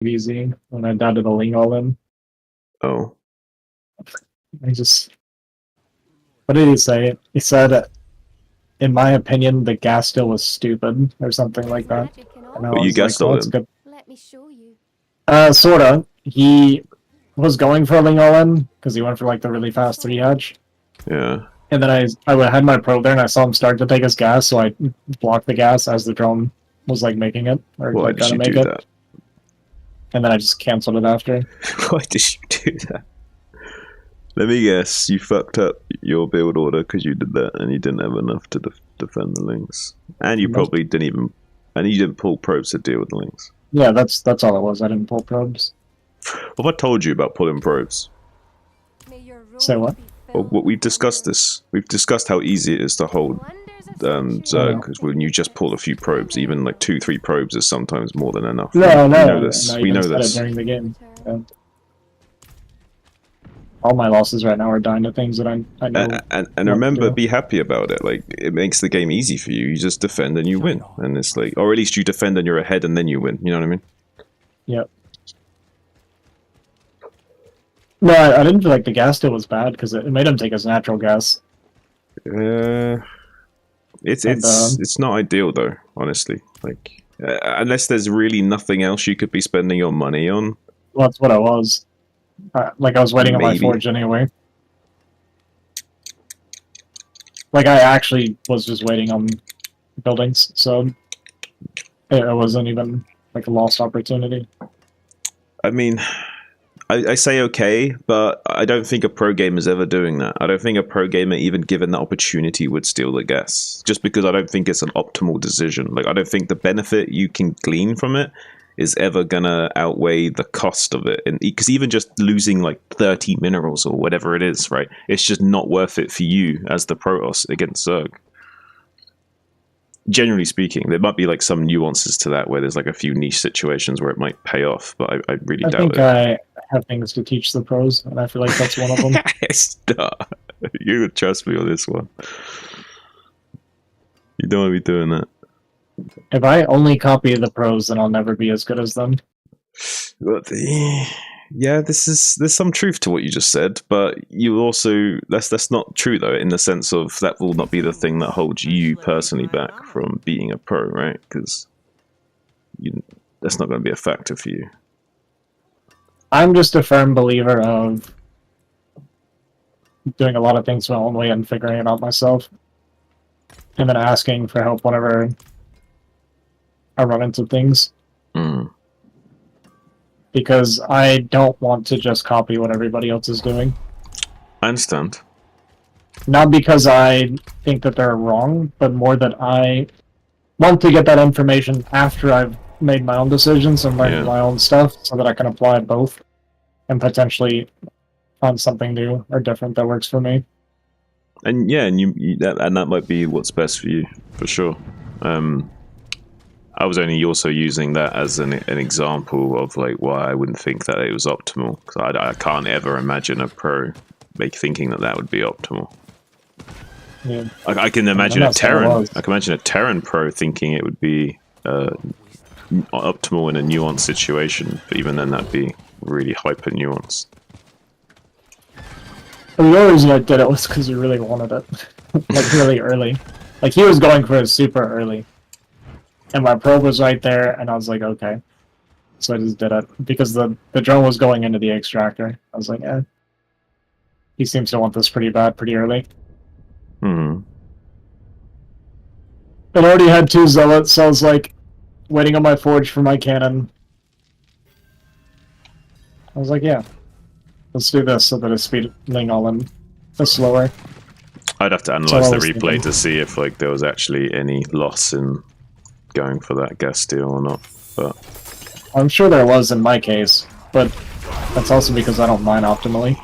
easy when I doubted a Ling all in. Oh. I just. What did he say? He said, in my opinion, the gas still was stupid or something like that. And I But you was like, guessed well, all that's in. good. Let me show you. Sorta. He was going for a Ling all in because he went for like the really fast 3-hedge. Yeah. And then I had my probe there and I saw him start to take his gas, so I blocked the gas as the drone was like making it or Why like did trying you to make do it. that? And then I just canceled it after. Why did you do that? Let me guess, you fucked up your build order because you did that and you didn't have enough to defend the links. And you probably didn't even... And you didn't pull probes to deal with the links. Yeah, that's all it was. I didn't pull probes. What have I told you about pulling probes? Say what? Well, we've discussed this. We've discussed how easy it is to hold Zerg, because when you just pull a few probes, even like 2-3 probes is sometimes more than enough. No, we know this. No, we know this. During the game. Yeah. All my losses right now are dying to things that I know. And remember, be happy about it. Like, it makes the game easy for you. You just defend and you win. And it's like, or at least you defend and you're ahead and then you win. You know what I mean? Yep. No, I didn't feel like the gas deal was bad because it made him take his natural gas. It's not ideal though, honestly. Like, unless there's really nothing else you could be spending your money on. Well, that's what I was. Like I was waiting on my forge anyway. Like I actually was just waiting on buildings, so it wasn't even like a lost opportunity. I mean, I say okay, but I don't think a pro gamer is ever doing that. I don't think a pro gamer, even given the opportunity, would steal the gas. Just because I don't think it's an optimal decision. Like, I don't think the benefit you can glean from it is ever gonna outweigh the cost of it. And because even just losing like 30 minerals or whatever it is, right? It's just not worth it for you as the Protoss against Zerg. Generally speaking, there might be like some nuances to that where there's like a few niche situations where it might pay off, but I really doubt it. I think I have things to teach the pros, and I feel like that's one of them. Stop. You would trust me on this one. You don't want to be doing that. If I only copy the pros, then I'll never be as good as them. But yeah, there's some truth to what you just said, but you also that's not true though, in the sense of that will not be the thing that holds you personally back from being a pro, right? Because that's not going to be a factor for you. I'm just a firm believer of doing a lot of things my own way and figuring it out myself, and then asking for help whenever I run into things. Because I don't want to just copy what everybody else is doing. I understand. Not because I think that they're wrong, but more that I want to get that information after I've made my own decisions and learned my own stuff, so that I can apply both and potentially find something new or different that works for me. And yeah, and that might be what's best for you, for sure. I was only also using that as an example of like why I wouldn't think that it was optimal. Because I can't ever imagine a pro thinking that would be optimal. Yeah. I can imagine a Terran. I can imagine a Terran pro thinking it would be optimal in a nuanced situation, but even then that'd be really hyper nuanced. And the only reason I did it was because he really wanted it, like really early. Like he was going for it super early. And my probe was right there, and I was like, okay. So I just did it. Because the drone was going into the extractor. I was like, eh. He seems to want this pretty bad, pretty early. Mm-hmm. It already had 2 zealots, so I was like, waiting on my forge for my cannon. I was like, yeah. Let's do this so that it's speeding all in slower. I'd have to analyze the replay to see if like there was actually any loss in going for that gas deal or not, but I'm sure there was in my case, but that's also because I don't mine optimally.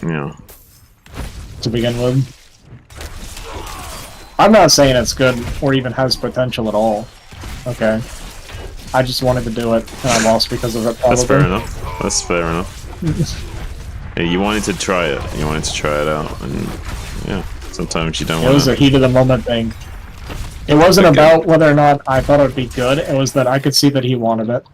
Yeah. To begin with. I'm not saying it's good or even has potential at all. Okay. I just wanted to do it, and I lost because of it, probably. That's fair enough. That's fair enough. Yeah, you wanted to try it. You wanted to try it out, and yeah, sometimes you don't want to... It was a heat of the moment thing. It wasn't about whether or not I thought it would be good, it was that I could see that he wanted it.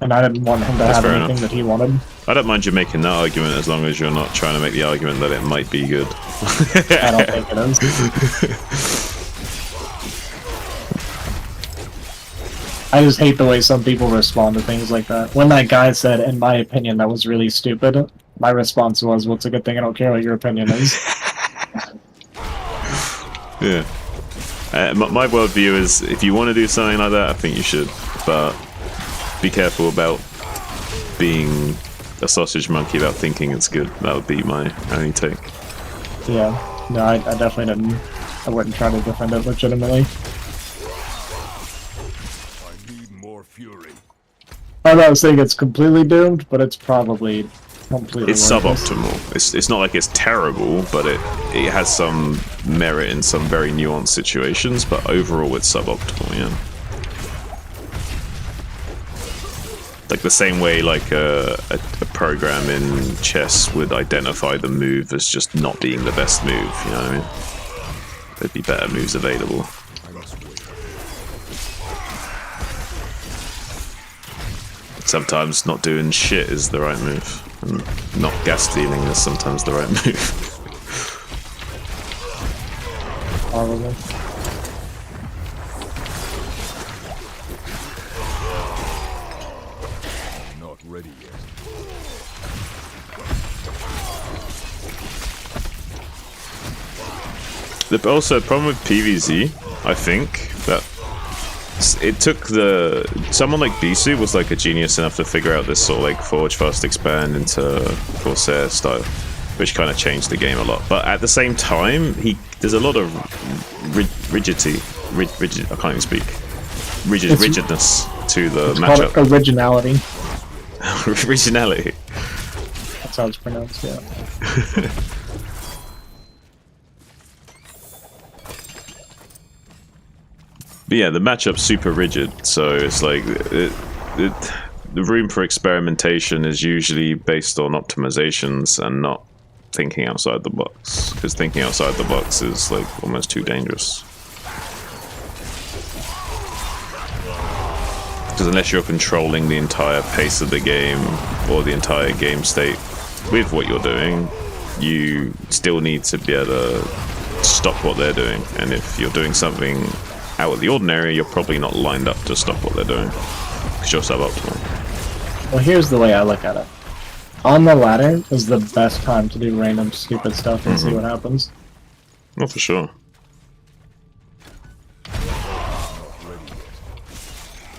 and I didn't want him to That's have fair anything enough. that he wanted. I don't mind you making that argument as long as you're not trying to make the argument that it might be good. I don't think it is. I just hate the way some people respond to things like that. When that guy said, in my opinion, that was really stupid, my response was, what's a good thing? I don't care what your opinion is. Yeah. My worldview is, if you want to do something like that, I think you should. But be careful about being a sausage monkey about thinking it's good. That would be my only take. Yeah. No, I definitely didn't. I wouldn't try to defend it legitimately. Fury. I'm not saying it's completely doomed, but it's probably completely It's worthless. suboptimal. It's not like it's terrible, but it has some merit in some very nuanced situations, but overall it's suboptimal, yeah. Like the same way like a program in chess would identify the move as just not being the best move, you know what I mean? There'd be better moves available. Sometimes not doing shit is the right move, and not gas stealing is sometimes the right move. Probably. Not ready yet. The also problem with PvZ, I think, that it took someone like Bisu was like a genius enough to figure out this sort of like forge fast expand into Corsair style, which kind of changed the game a lot. But at the same time, there's a lot of rigidity. I can't even speak. Rigidness to the matchup. Called originality. Originality. That's how it's pronounced, yeah. But yeah, the matchup's super rigid, so it's like the room for experimentation is usually based on optimizations and not thinking outside the box, because thinking outside the box is like almost too dangerous. Because unless you're controlling the entire pace of the game or the entire game state with what you're doing, you still need to be able to stop what they're doing, and if you're doing something out of the ordinary, you're probably not lined up to stop what they're doing, because you're suboptimal. Well, here's the way I look at it. On the ladder is the best time to do random stupid stuff and see what happens. Not for sure.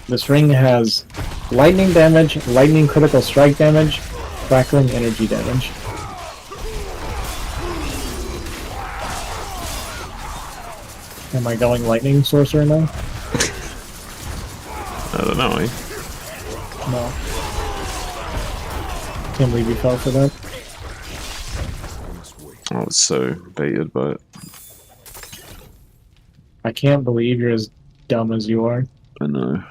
This ring has lightning damage, lightning critical strike damage, crackling energy damage. Am I going lightning sorcerer now? I don't know, eh? No. Can't believe you fell for that. I was so baited by it. I can't believe you're as dumb as you are. I know.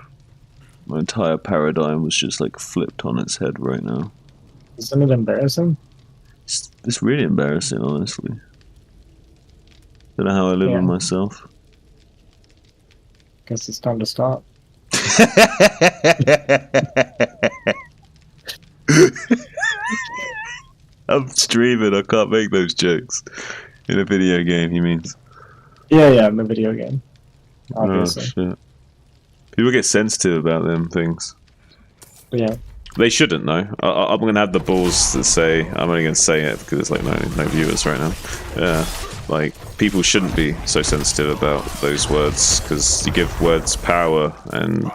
My entire paradigm was just like flipped on its head right now. Isn't it embarrassing? It's really embarrassing, honestly. Don't know how I live with myself. Guess it's time to stop. I'm streaming, I can't make those jokes. In a video game, he means. Yeah, in the video game. Obviously. Oh, shit. People get sensitive about them things. Yeah. They shouldn't, though. I'm going to have the balls to say, I'm only going to say it because there's like no viewers right now. Yeah. Like, people shouldn't be so sensitive about those words, because you give words power, and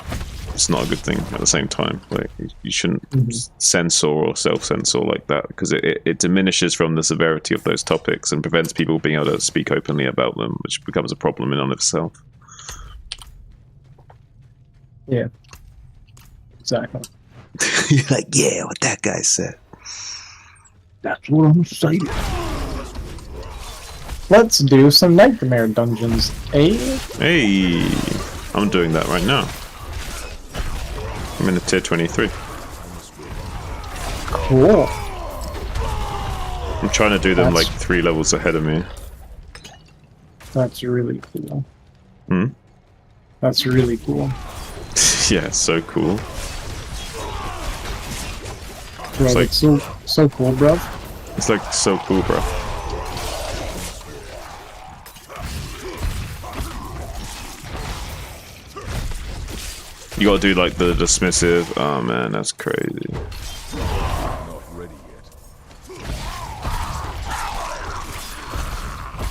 it's not a good thing at the same time. Like, you shouldn't censor or self-censor like that, because it diminishes from the severity of those topics and prevents people being able to speak openly about them, which becomes a problem in and of itself. Yeah. Exactly. You're like, yeah, what that guy said. That's what I'm saying. Let's do some nightmare dungeons, eh? Hey, I'm doing that right now. I'm in the tier 23. Cool. I'm trying to do them like 3 levels ahead of me. That's really cool. Hmm? That's really cool. Yeah, so cool. Bro, like it's so cool, bro. it's like so cool, bro. You gotta do like the dismissive. Oh man, that's crazy. Not ready yet.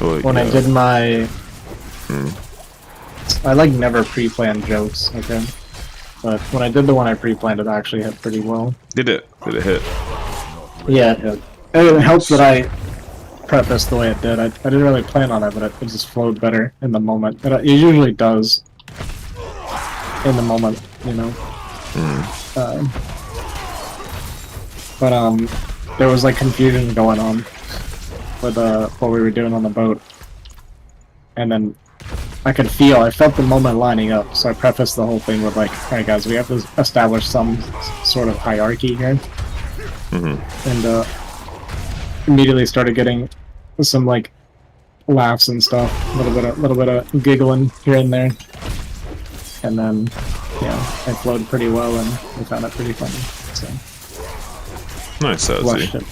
Oh, When yeah. I did my... I like never pre-planned jokes, okay? But when I did the one I pre-planned, it actually hit pretty well. Did it? Did it hit? Yeah, it hit. It helped that I prefaced the way it did. I didn't really plan on it, but it just flowed better in the moment. It usually does in the moment, you know? But there was like confusion going on with what we were doing on the boat. And then I felt the moment lining up, so I prefaced the whole thing with like, alright guys, we have to establish some sort of hierarchy here. And immediately started getting some like laughs and stuff, a little bit of giggling here and there. And then, yeah, it flowed pretty well and we found it pretty funny, so. Nice, Flushed it.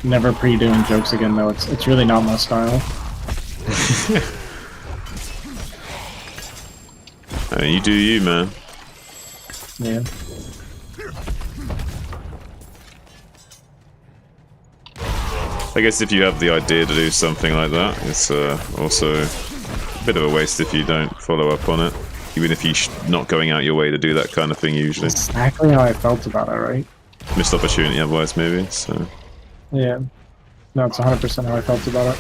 Never pre-doing jokes again though, it's really not my style. You do you, man. Yeah. I guess if you have the idea to do something like that, it's also a bit of a waste if you don't follow up on it. Even if you're not going out your way to do that kind of thing usually. Exactly how I felt about it, right? Missed opportunity otherwise, maybe, so... Yeah. No, it's 100% how I felt about it.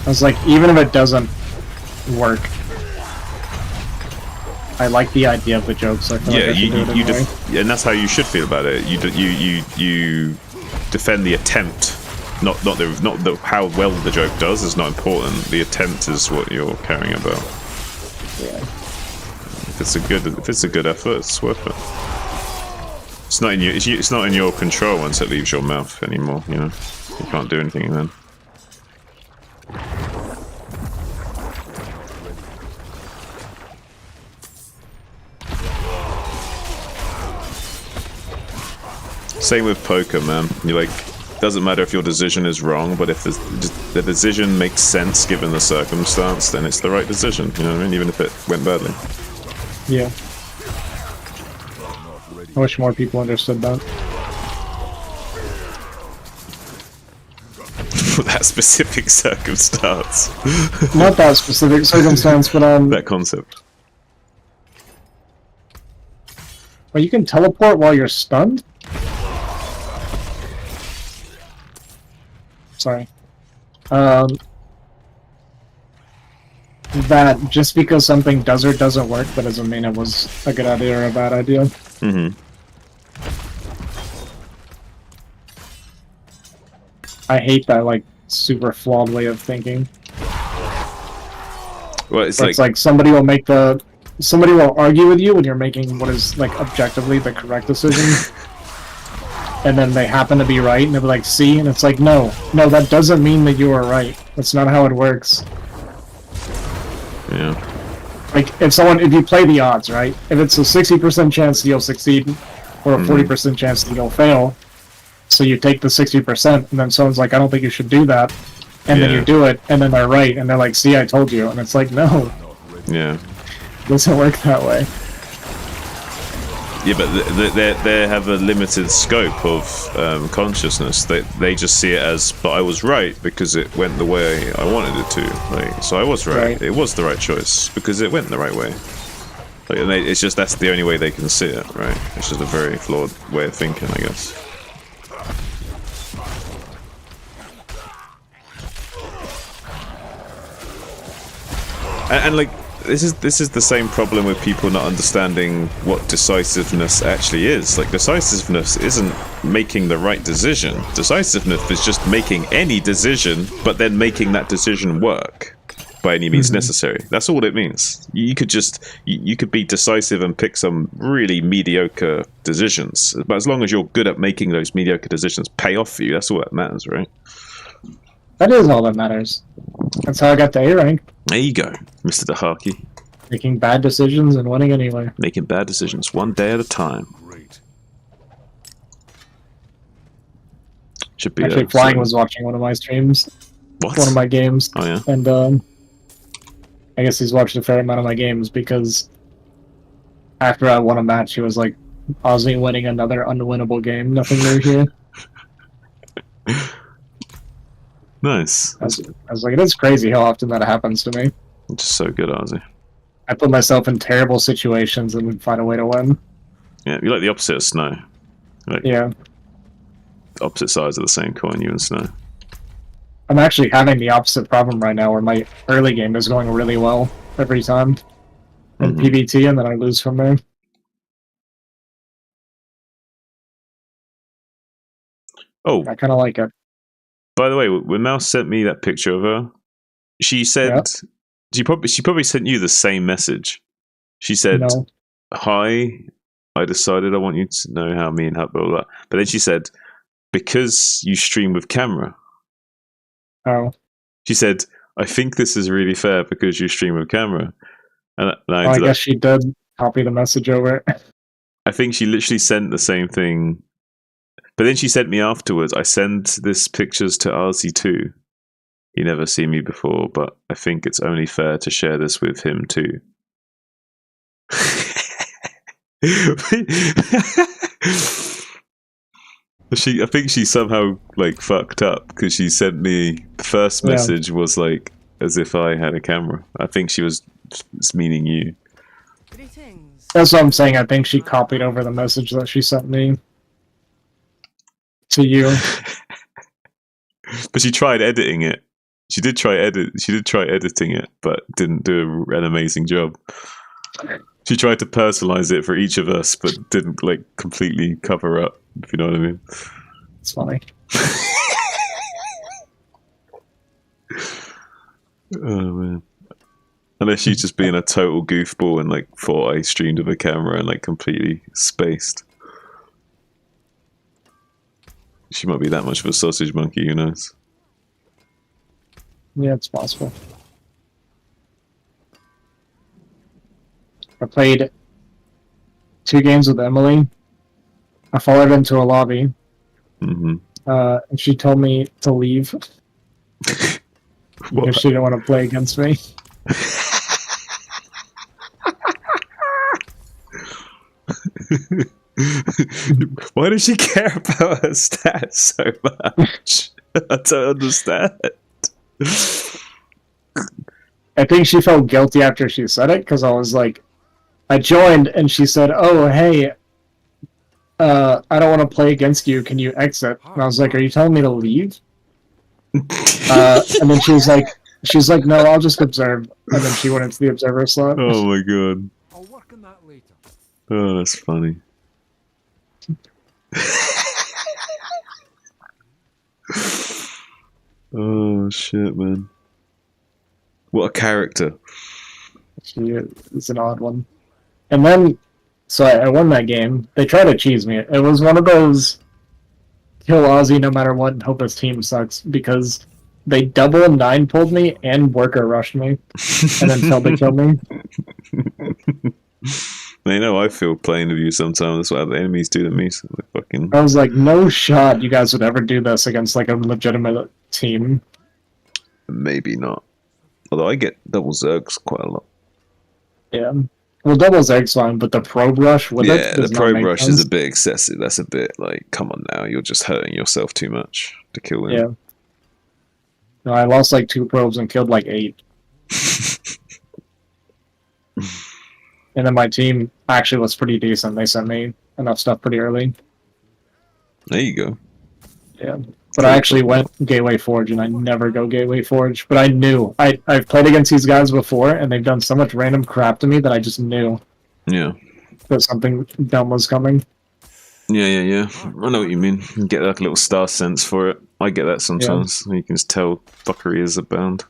I was like, even if it doesn't work, I like the idea of the joke, so I feel like I should do it anyway. And that's how you should feel about it. You defend the attempt, not how well the joke does is not important. The attempt is what you're caring about. Yeah. If it's a good effort, it's worth it. It's not in your control once it leaves your mouth anymore. You know, you can't do anything then. Same with poker, man. You're like, doesn't matter if your decision is wrong, but if the decision makes sense given the circumstance, then it's the right decision. You know what I mean? Even if it went badly. Yeah. I wish more people understood that. That specific circumstance. Not that specific circumstance, but that concept. Well, you can teleport while you're stunned? Sorry. That just because something does or doesn't work, that doesn't mean it was a good idea or a bad idea. Mm-hmm. I hate that, like, super flawed way of thinking. Well, it's like somebody will argue with you when you're making what is, like, objectively the correct decision. And then they happen to be right, and they'll be like, see? And it's like, no, that doesn't mean that you are right. That's not how it works. Yeah. Like, if you play the odds, right? If it's a 60% chance that you'll succeed, or a 40% chance that you'll fail, so you take the 60%, and then someone's like, I don't think you should do that, and then you do it, and then they're right, and they're like, see, I told you, and it's like, no. Yeah. It doesn't work that way. Yeah, but they have a limited scope of consciousness. They just see it as, but I was right because it went the way I wanted it to. Like, so I was right. It was the right choice because it went the right way. Like, and it's just that's the only way they can see it, right? It's just a very flawed way of thinking, I guess. And like. This is the same problem with people not understanding what decisiveness actually is. Like, decisiveness isn't making the right decision. Decisiveness is just making any decision, but then making that decision work by any means necessary. That's all it means. You could be decisive and pick some really mediocre decisions, but as long as you're good at making those mediocre decisions pay off for you, that's all that matters, right? That is all that matters. That's how I got the A rank. There you go, Mr. Dahaki. Making bad decisions and winning anyway. Making bad decisions one day at a time. Great. Should be Actually, Flying was watching one of my streams, what? one of my games, Oh yeah. and I guess he's watched a fair amount of my games because after I won a match, he was like, Aussie winning another unwinnable game, nothing new here. Nice. I was like, it is crazy how often that happens to me. Just so good, Ozzy. I put myself in terrible situations and would find a way to win. Yeah, you're like the opposite of Snow. Like Yeah. opposite sides of the same coin, you and Snow. I'm actually having the opposite problem right now where my early game is going really well every time in Mhm. PvT, and then I lose from there. Oh, I kind of like it. by the way, when Mel sent me that picture of her, she said she probably sent you the same message. She said, No. "Hi, I decided I want you to know how me and her blah blah." Blah. But then she said, "Because you stream with camera." Oh. She said, "I think this is really fair because you stream with camera." And I I ended up, guess she did copy the message over. I think she literally sent the same thing. But then she sent me afterwards, I send this pictures to RC too. He never seen me before, but I think it's only fair to share this with him too. I think she somehow like fucked up because she sent me the first message was like as if I had a camera. I think she was meaning you. That's what I'm saying. I think she copied over the message that she sent me to you. But she tried editing it. She did try editing it, but didn't do an amazing job. She tried to personalize it for each of us, but didn't like completely cover up, if you know what I mean. It's funny. Oh man. Unless she's just being a total goofball and like thought I streamed with a camera and like completely spaced. She might be that much of a sausage monkey, who knows? Yeah, it's possible. I played 2 games with Emily. I followed into a lobby, and she told me to leave because she didn't want to play against me. Why does she care about her stats so much? I don't understand. I think she felt guilty after she said it because I was like, I joined and she said, "Oh, hey, I don't want to play against you. Can you exit?" And I was like, "Are you telling me to leave?" And then she was like, "No, I'll just observe." And then she went into the observer slot. Oh my god. I'll work on that later. Oh, that's funny. Oh shit, man. What a character. She is an odd one. And then, so I won that game. They tried to cheese me. It was one of those kill Aussie no matter what and hope his team sucks because they double 9 pulled me and worker rushed me and then failed to kill me. You know, I feel playing with you sometimes. That's what the enemies do to me. So fucking... I was like, no shot you guys would ever do this against like a legitimate team. Maybe not. Although I get double Zergs quite a lot. Yeah. Well, double Zerg's fine, but the probe rush with it Yeah, does the not probe make rush sense. is a bit excessive. That's a bit like, come on now, you're just hurting yourself too much to kill them. Yeah. No, I lost like 2 probes and killed like 8. And then my team actually was pretty decent. They sent me enough stuff pretty early. There you go. Yeah. But I actually went Gateway Forge, and I never go Gateway Forge. But I knew. I've played against these guys before, and they've done so much random crap to me that I just knew Yeah. that something dumb was coming. Yeah. I know what you mean. You get like a little star sense for it. I get that sometimes. You can just tell fuckery is abound.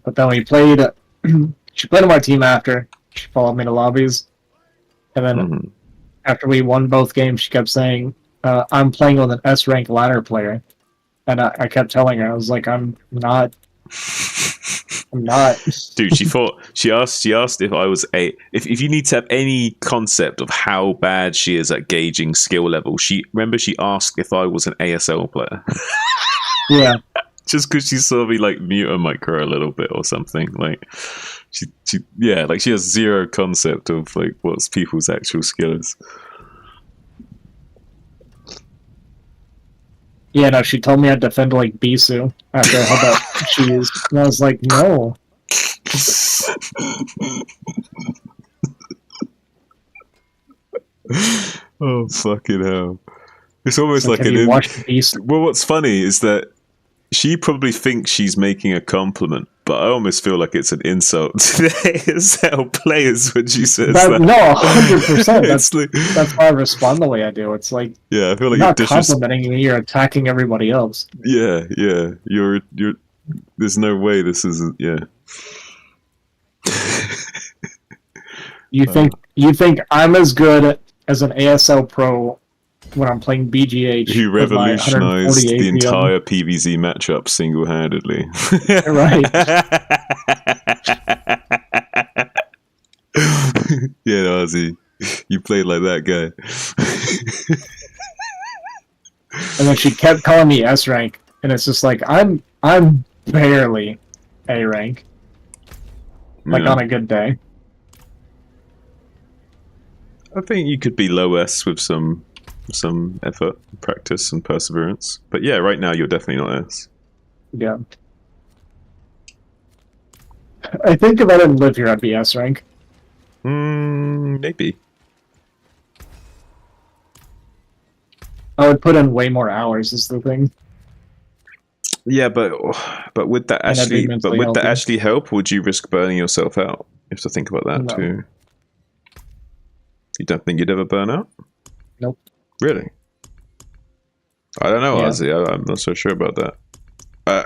But then we played... she played on my team after. She followed me to lobbies. And then after we won both games, she kept saying, I'm playing with an S-rank ladder player. And I kept telling her, I was like, I'm not. Dude, she asked if I was if you need to have any concept of how bad she is at gauging skill level. She asked if I was an ASL player. Yeah. Just because she saw me like mute a micro a little bit or something. Like she like she has zero concept of like what's people's actual skills. Yeah, no, she told me I'd defend like Bisu after I had that cheese. And I was like, no. Oh fucking hell! It's almost Like, like have an. you watched Bisu? Well, what's funny is that she probably thinks she's making a compliment, but I almost feel like it's an insult to the ASL players when she says that. No, 100%. It's like, That's why I respond the way I do. It's like, yeah, I feel like you're you're not complimenting me, you're attacking everybody else. Yeah, you're. There's no way this isn't. Yeah. You think I'm as good as an ASL pro when I'm playing BGH? Who with my revolutionized 140 the APM? entire PvZ matchup single-handedly. Right. Yeah, no, Ozzy, you played like that guy. And then she kept calling me S rank, and it's just like I'm barely A rank. Like Yeah. on a good day. I think you could be low S with some effort, practice, and perseverance. But yeah, right now you're definitely not S. Yeah. I think if I didn't live here, I'd be S rank. Maybe. I would put in way more hours. Is the thing. Yeah, but would that And I'd be actually mentally healthy. actually help? Would you risk burning yourself out? You have to think about that No. too. You don't think you'd ever burn out? Nope. Really? I don't know, Yeah. Ozzy. I'm not so sure about that.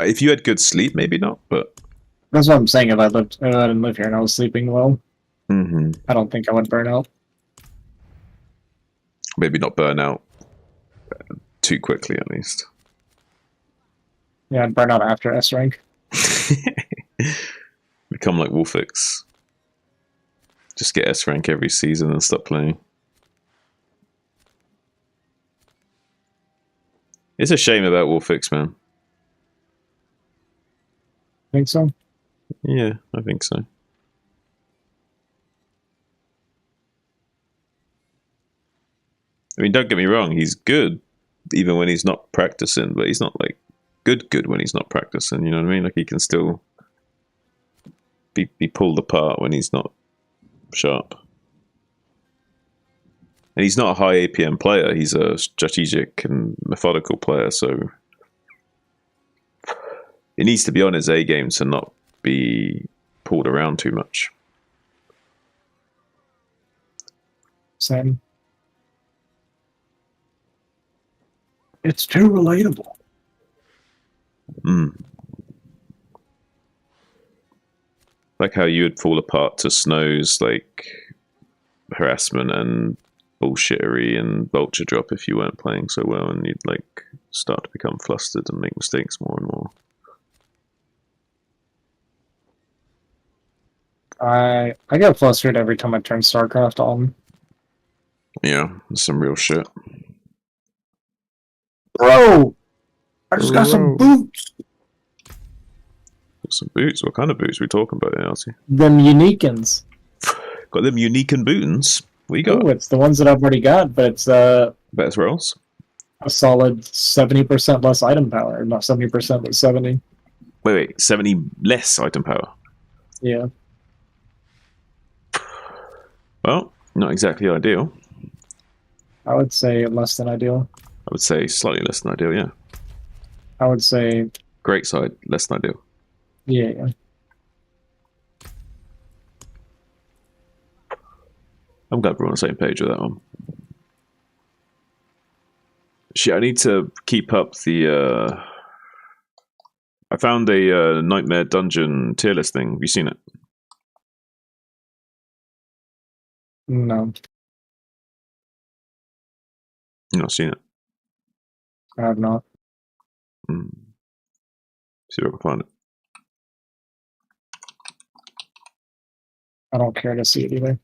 If you had good sleep, maybe not. But That's what I'm saying. If I didn't live here and I was sleeping well, mm-hmm. I don't think I would burn out. Maybe not burn out too quickly, at least. Yeah, I'd burn out after S rank. Become like Wolfix. Just get S rank every season and stop playing. It's a shame about Wolfix, man. Think so? Yeah, I think so. I mean, don't get me wrong, he's good even when he's not practicing, but he's not like good when he's not practicing, you know what I mean? Like he can still be pulled apart when he's not sharp. And he's not a high APM player, he's a strategic and methodical player, so it needs to be on his A game to not be pulled around too much. Same. It's too relatable. Like how you would fall apart to Snow's like harassment and bullshittery and vulture drop if you weren't playing so well, and you'd like start to become flustered and make mistakes more and more. I get flustered every time I turn StarCraft on. Yeah, that's some real shit. Bro! I just got some boots! Got some boots? What kind of boots are we talking about here, Elsie? Them Uniquens. Got them unique and bootins. What you got? Oh, it's the ones that I've already got, but it's Best rolls? a solid 70% less item power. Not 70%, but 70. Wait, 70 less item power? Yeah. Well, not exactly ideal. I would say less than ideal. I would say slightly less than ideal, yeah. I would say... Great side, less than ideal. Yeah. I'm glad we're on the same page with that one. Shit, I need to keep up the... I found a Nightmare Dungeon tier list thing. Have you seen it? No, You've not seen it? I have not. See if I can find it. I don't care to see it either.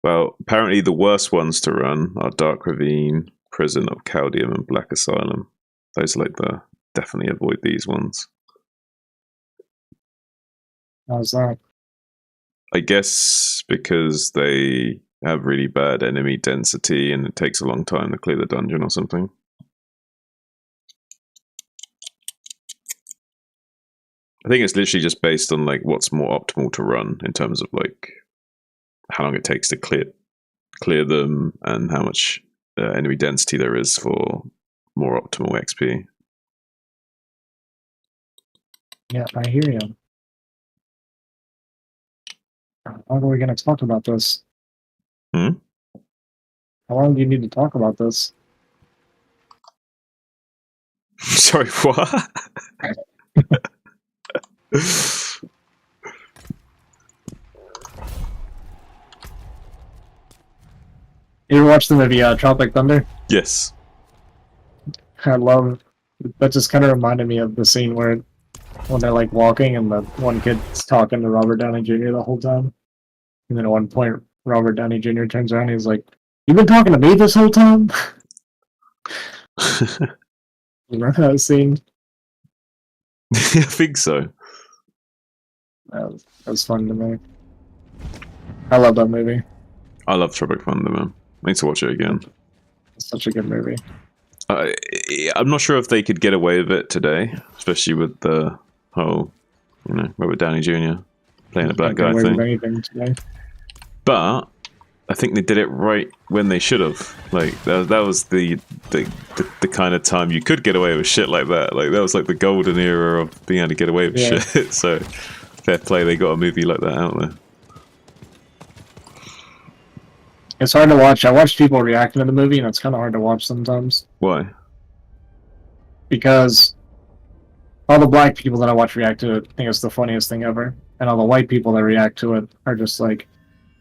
Well, apparently the worst ones to run are Dark Ravine, Prison of Caldium, and Black Asylum. Those are like the definitely avoid these ones. How's that? I guess because they have really bad enemy density and it takes a long time to clear the dungeon or something. I think it's literally just based on like what's more optimal to run in terms of like how long it takes to clear them and how much enemy density there is for more optimal XP. Yeah, I hear you. How long are we going to talk about this? Hmm? How long do you need to talk about this? Sorry, what? You ever watch the movie Tropic Thunder? Yes. I love that. Just kind of reminded me of the scene where when they're like walking and the one kid's talking to Robert Downey Jr. the whole time, and then at one point Robert Downey Jr. turns around and he's like, "You've been talking to me this whole time?" Remember that scene? I think so. That was fun to me. I love that movie. I love Tropic Thunder, man. I need to watch it again. It's such a good movie. I'm not sure if they could get away with it today, especially with the whole, Robert Downey Jr. playing a black guy thing. Anything today. But I think they did it right when they should have. Like that was the kind of time you could get away with shit like that. Like that was like the golden era of being able to get away with shit. So fair play, they got a movie like that out there. It's hard to watch. I watch people reacting to the movie, and it's kind of hard to watch sometimes. Why? Because all the black people that I watch react to it think it's the funniest thing ever, and all the white people that react to it are just like,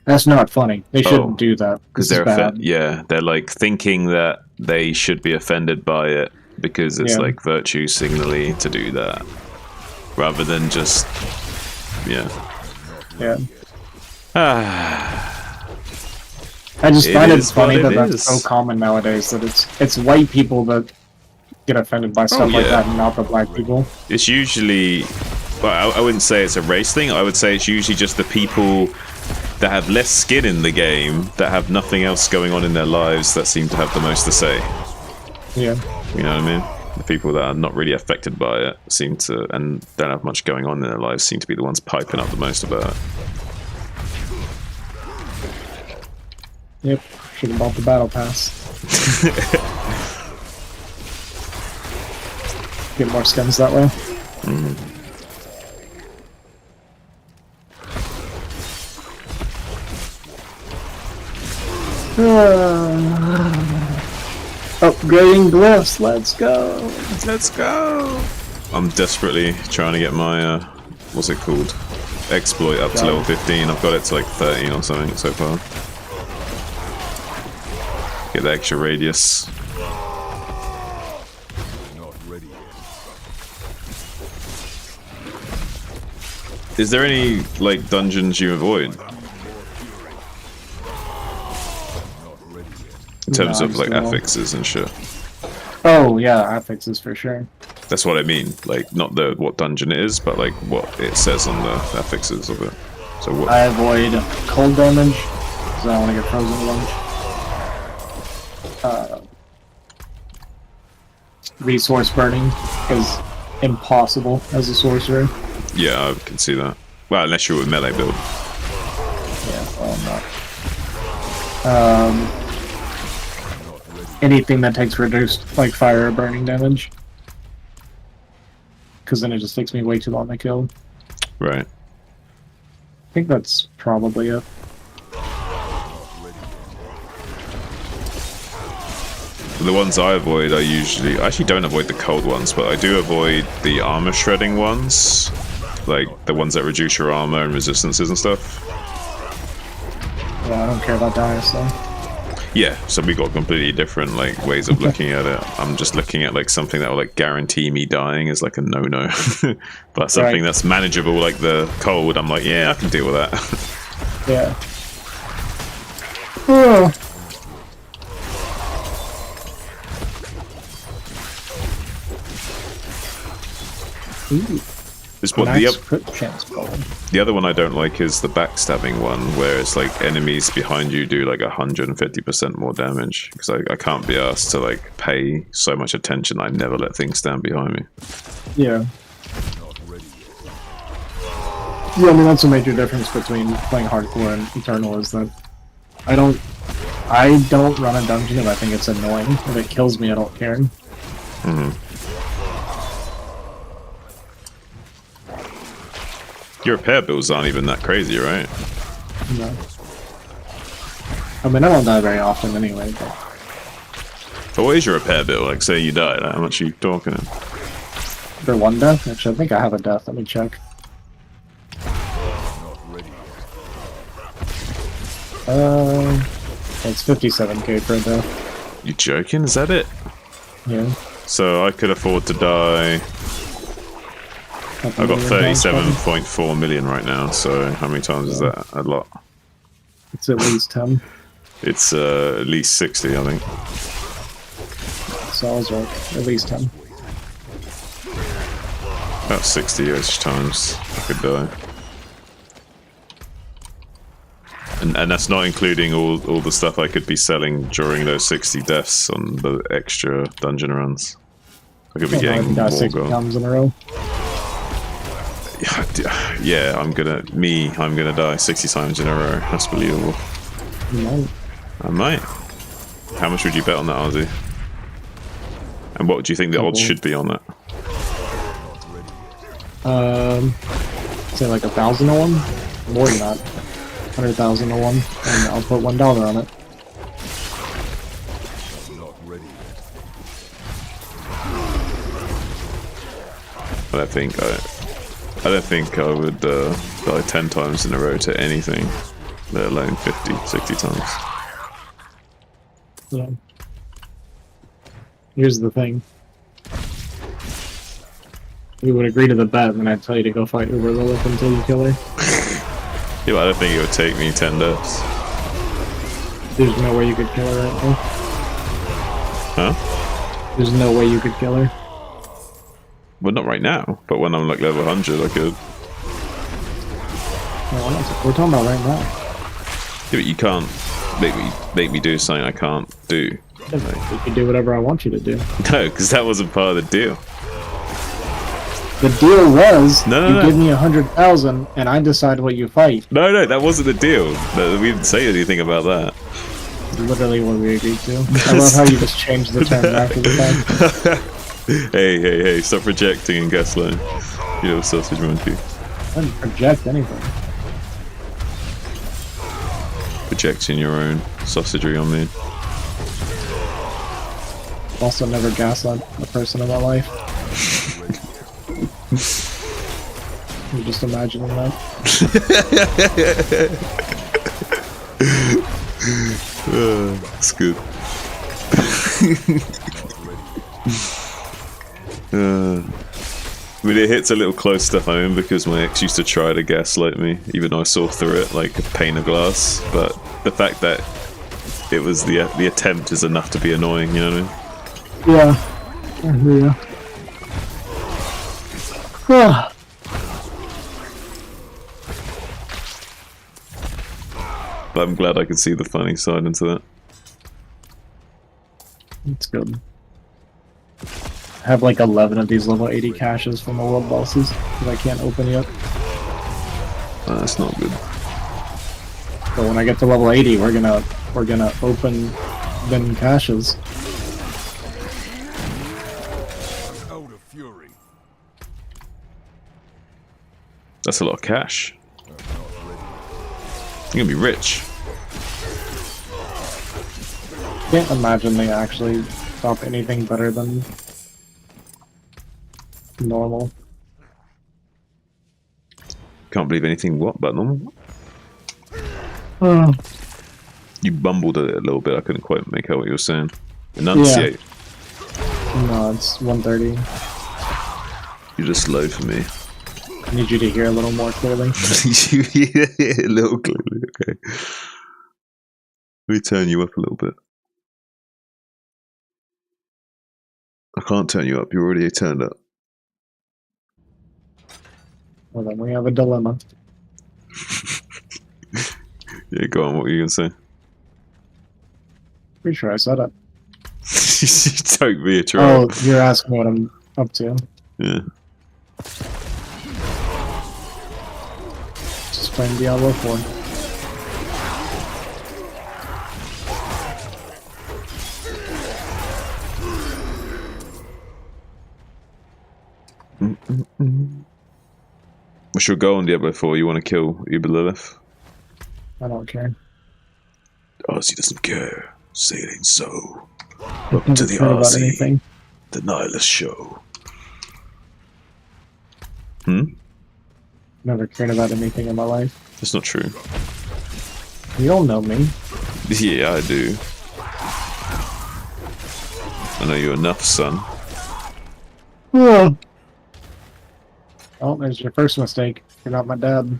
"That's not funny. They shouldn't do that because they're bad." they're like thinking that they should be offended by it because it's like virtue signally to do that, rather than just I just find it funny that is. that's so common nowadays, that it's white people that get offended by stuff like that and not the black people. It's usually, well, I wouldn't say it's a race thing. I would say it's usually just the people that have less skin in the game, that have nothing else going on in their lives, that seem to have the most to say. Yeah. You know what I mean? The people that are not really affected by it seem to, and don't have much going on in their lives, seem to be the ones piping up the most about it. Yep. Should have bought the battle pass. Get more skins that way. Upgrading glyphs, let's go! Let's go! I'm desperately trying to get my, what's it called? Exploit up to level 15. I've got it to like 13 or something so far. Get the extra radius. Not ready yet. Is there any, like, dungeons you avoid? In terms of, like, affixes and shit. Oh, yeah, affixes for sure. That's what I mean. Like, not what dungeon it is, but, like, what it says on the affixes of it. So what? I avoid cold damage, because I don't want to get frozen lunch. Resource burning is impossible as a sorcerer. Yeah, I can see that. Well, unless you're with melee build. Yeah, well, I'm not. Anything that takes reduced, like fire or burning damage. Because then it just takes me way too long to kill. Right. I think that's probably it. The ones I avoid I actually don't avoid the cold ones, but I do avoid the armor shredding ones. like the ones that reduce your armor and resistances and stuff. Yeah, I don't care about dice, so. Yeah, so we got completely different like ways of looking at it. I'm just looking at like something that will like guarantee me dying is like a no-no. But something that's manageable like the cold, I'm like, yeah, I can deal with that. Yeah. Oh. Ooh. This one, Nice crit chance ball. the other one I don't like is the backstabbing one, where it's like enemies behind you do like 150% more damage. Because I can't be asked to like pay so much attention. I never let things stand behind me. Yeah. Yeah, I mean that's a major difference between playing hardcore and Eternal is that I don't run a dungeon if I think it's annoying. If it kills me, I don't care. Mm-hmm. Your repair builds aren't even that crazy, right? No. I mean, I don't die very often anyway, but... So what is your repair build? Like, say you died, how much are you talking? For one death? Actually, I think I have a death. Let me check. It's 57k per death. You joking? Is that it? Yeah. So I could afford to die... I've got 37.4 million right now, so how many times is that? A lot. It's at least 10. It's at least 60, I think. So I was right. At least 10. About 60-ish times I could die. And that's not including all the stuff I could be selling during those 60 deaths on the extra dungeon runs. I could be getting more 60 gold. times in a row. Yeah, I'm gonna die 60 times in a row. That's believable. You might. I might. How much would you bet on that, Ozzy? And what do you think the odds should be on that? Say like 1,000 to 1? More than that. 100,000 to 1, and I'll put $1 on it. I don't think I would die 10 times in a row to anything, let alone 50, 60 times. Yeah. Here's the thing. We would agree to the bet, and then I'd tell you to go fight Uber Lilith until you kill her. Yeah, but I don't think it would take me 10 deaths. There's no way you could kill her right now. Huh? There's no way you could kill her. Well, not right now, but when I'm like level 100, I could. No, we're talking about right now. Yeah, but you can't make me do something I can't do. You can do whatever I want you to do. No, because that wasn't part of the deal. The deal was No. give me 100,000 and I decide what you fight. No, that wasn't the deal. No, we didn't say anything about that. Literally what we agreed to. I love how you just changed the term after the fact. Hey, stop projecting and gaslighting. You know, sausage monkey. I didn't project anything. Projecting your own sausagery on me. Also never gaslight a person in my life. I'm just imagining that. That's good. I mean, it hits a little close stuff I mean, because my ex used to try to gaslight me, even though I saw through it like a pane of glass. But the fact that it was the attempt is enough to be annoying, you know what I mean? Yeah. I hear ya. But I'm glad I could see the funny side into that. It's good. I have like 11 of these level 80 caches from the world bosses that I can't open yet. That's not good. But when I get to level 80, we're gonna open them caches. Out of fury. That's a lot of cash. You're gonna be rich. Can't imagine they actually drop anything better than normal. Can't believe anything. What? But normal? Oh, You bumbled a little bit. I couldn't quite make out what you were saying. Enunciate. no, it's 1:30. You're just slow for me. I need you to hear a little more clearly. A little clearly. Okay. Let me turn you up a little bit. I can't turn you up. You're already turned up. Well, then we have a dilemma. Yeah, go on. What were you gonna say? Pretty sure I said it. Don't be a troll. Oh, you're asking what I'm up to. Yeah. Just playing Diablo 4. What's your goal on Diablo 4? You want to kill Uber Lilith? I don't care. Ozzy doesn't care. Say it ain't so. I've Welcome to never the cared about Ozzy, anything. the Nihilist show. Hmm? Never cared about anything in my life. That's not true. You don't know me. Yeah, I do. I know you enough, son. Oh, there's your first mistake. You're not my dad.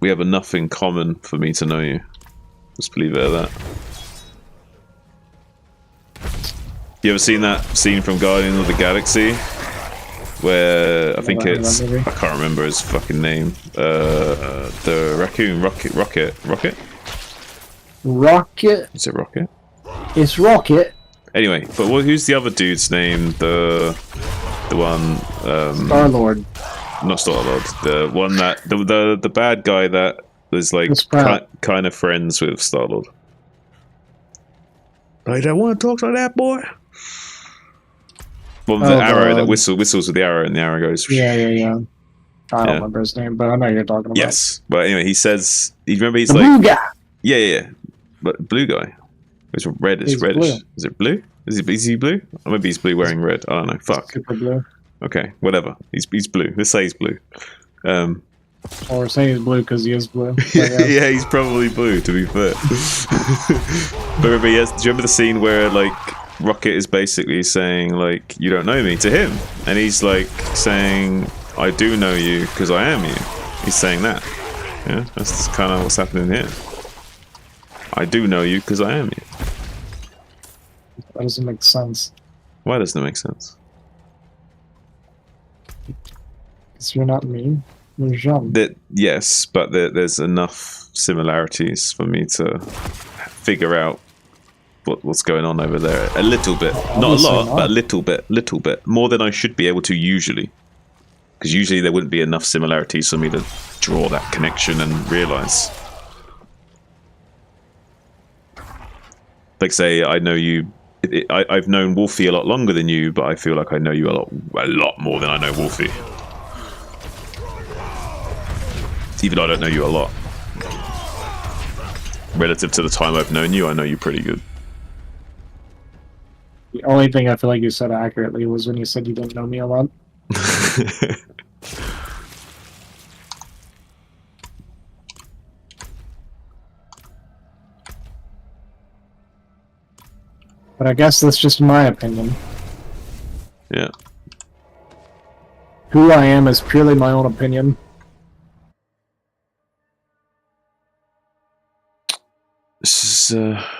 We have enough in common for me to know you. Just leave it at that. You ever seen that scene from Guardians of the Galaxy? Where I think it's... I can't remember his fucking name. The raccoon, Rocket? Rocket? Is it Rocket? It's Rocket. Anyway, but who's the other dude's name? The one... Star-Lord. Not Star-Lord. The one that... The bad guy that was like kind of friends with Star-Lord. I don't want to talk to that boy. Well, the arrow that whistles with the arrow, and the arrow goes. Yeah. I don't remember his name, but I know who you're talking about. Yes, but anyway, he says. You remember he's the like blue guy. Yeah. But blue guy. It's red. It's reddish. Blue. Is it blue? Is he blue? Or maybe he's blue wearing red. I don't know. Fuck. Super blue. Okay, whatever. He's blue. Let's say he's blue. Or say he's blue because he is blue. Yeah, he's probably blue. To be fair. But remember, do you remember the scene where like Rocket is basically saying like, "You don't know me" to him, and he's like saying, "I do know you because I am you." He's saying that. Yeah, that's kind of what's happening here. I do know you because I am you. That doesn't make sense. Why doesn't it make sense? Because you're not me. You're Jean. Yes, but there's enough similarities for me to figure out what's going on over there. A little bit. Not a lot, but a little bit. More than I should be able to usually. Because usually there wouldn't be enough similarities for me to draw that connection and realise. Like say, I know you... I've known Wolfie a lot longer than you, but I feel like I know you a lot more than I know Wolfie. Even though I don't know you a lot. Relative to the time I've known you, I know you pretty good. The only thing I feel like you said accurately was when you said you didn't know me a lot. But I guess that's just my opinion. Yeah. Who I am is purely my own opinion. This is,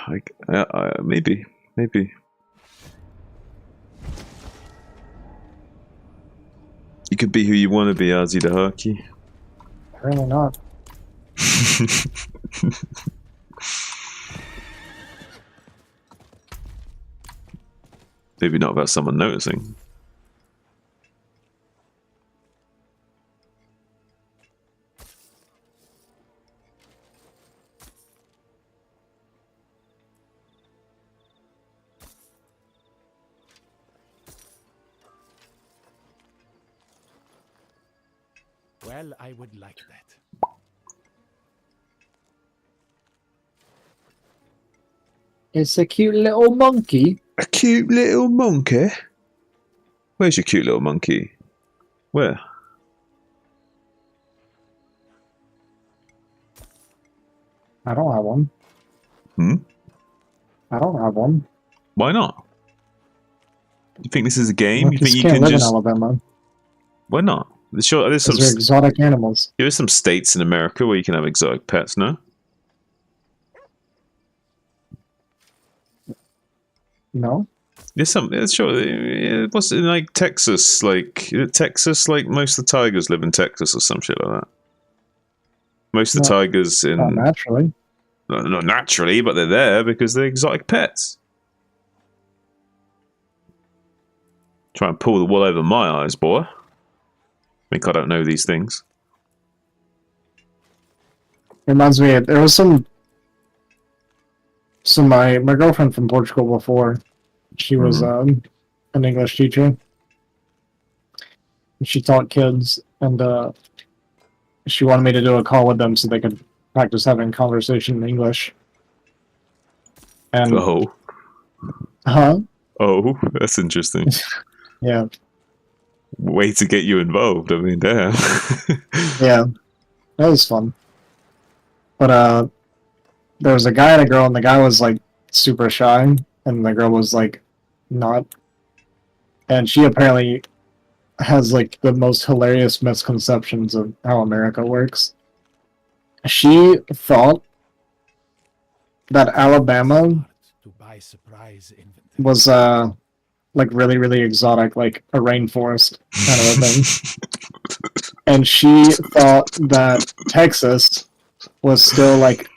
like, maybe. You could be who you want to be, Ozzy the Harky. Apparently not. Maybe not about someone noticing. Well, I would like that. It's a cute little monkey. A cute little monkey? Where's your cute little monkey? Where? I don't have one. Hmm? I don't have one. Why not? You think this is a game? Well, You think you can't can live just... in Alabama Why not? Sure, there's some... because they're exotic animals. There's some states in America where you can have exotic pets, no? No? There's some... Sure, what's in, like, Texas? Like, is it Texas? Like, most of the tigers live in Texas or some shit like that. Most of the tigers in... Not naturally. Not naturally, but they're there because they're exotic pets. Try and pull the wool over my eyes, boy. Think I don't know these things. Reminds me, there was some... So my girlfriend from Portugal before, she was an English teacher. She taught kids, and she wanted me to do a call with them so they could practice having conversation in English. And Oh. huh? Oh, that's interesting. Yeah. Way to get you involved. I mean, damn. Yeah. That was fun. But there was a guy and a girl, and the guy was like super shy, and the girl was like not. And she apparently has like the most hilarious misconceptions of how America works. She thought that Alabama To buy surprise inventory. was like really, really exotic, like a rainforest kind of a thing. And she thought that Texas was still like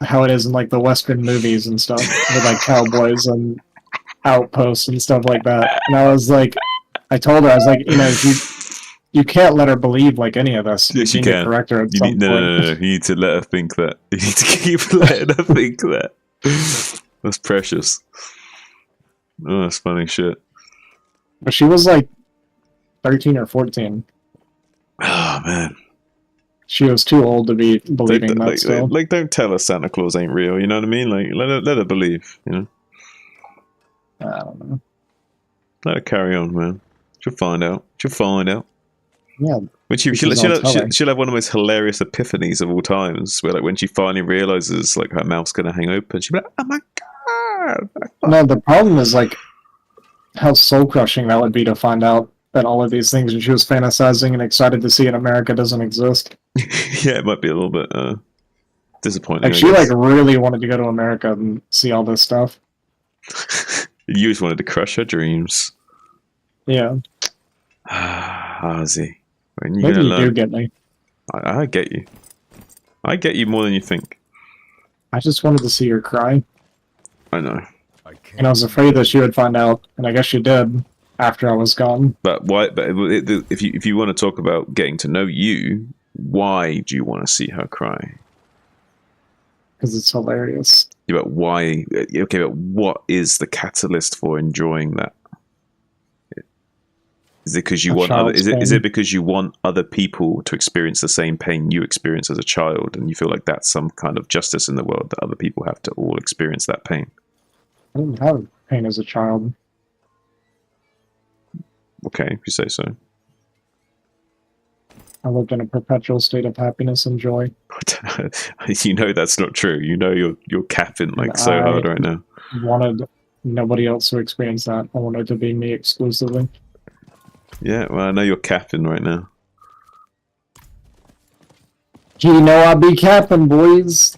how it is in like the Western movies and stuff, with like cowboys and outposts and stuff like that. And I was like, I told her, I was like, you know, you can't let her believe like any of this. Yes, you need to can. correct her at You some need, point. no. You need to let her think that. You need to keep letting her think that. That's precious. Oh, that's funny shit. But she was like 13 or 14. Oh, man. She was too old to be believing that still. Like, don't tell her Santa Claus ain't real, you know what I mean? Like, let her believe, you know? I don't know. Let her carry on, man. She'll find out. She'll find out. Yeah. When she'll have one of the most hilarious epiphanies of all times, where like when she finally realizes like her mouth's gonna hang open, she'll be like, "Oh my god!" No, the problem is like how soul crushing that would be to find out that all of these things that she was fantasizing and excited to see in America doesn't exist. Yeah, it might be a little bit disappointing. Like she like really wanted to go to America and see all this stuff. You just wanted to crush her dreams. Yeah. Ozzy. When you Maybe gonna you learn? do get me. I get you. I get you more than you think. I just wanted to see her cry. I know. And I was afraid that she would find out, and I guess she did after I was gone. But why? But if you want to talk about getting to know you, why do you want to see her cry? Because it's hilarious. Yeah, but why? Okay, but what is the catalyst for enjoying that? Is it because you want other, is it because you want other people to experience the same pain you experienced as a child, and you feel like that's some kind of justice in the world that other people have to all experience that pain? I didn't have pain as a child. Okay, if you say so. I lived in a perpetual state of happiness and joy. You know that's not true. You know you're capping like so hard right now. Wanted nobody else to experience that. I wanted it to be me exclusively. Yeah, well, I know you're capping right now. You know I be capping, boys.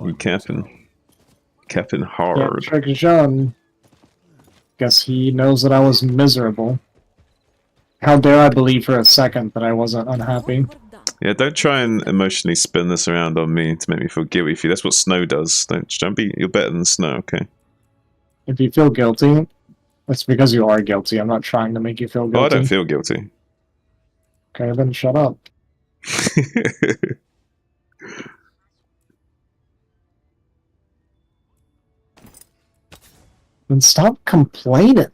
You capping. Capping hard. Yeah, Trick Jean. Guess he knows that I was miserable. How dare I believe for a second that I wasn't unhappy? Yeah, don't try and emotionally spin this around on me to make me feel guilty for you. That's what Snow does. Don't be. You're better than Snow, okay? If you feel guilty, it's because you are guilty. I'm not trying to make you feel guilty. Oh, I don't feel guilty. Okay, then shut up. And stop complaining.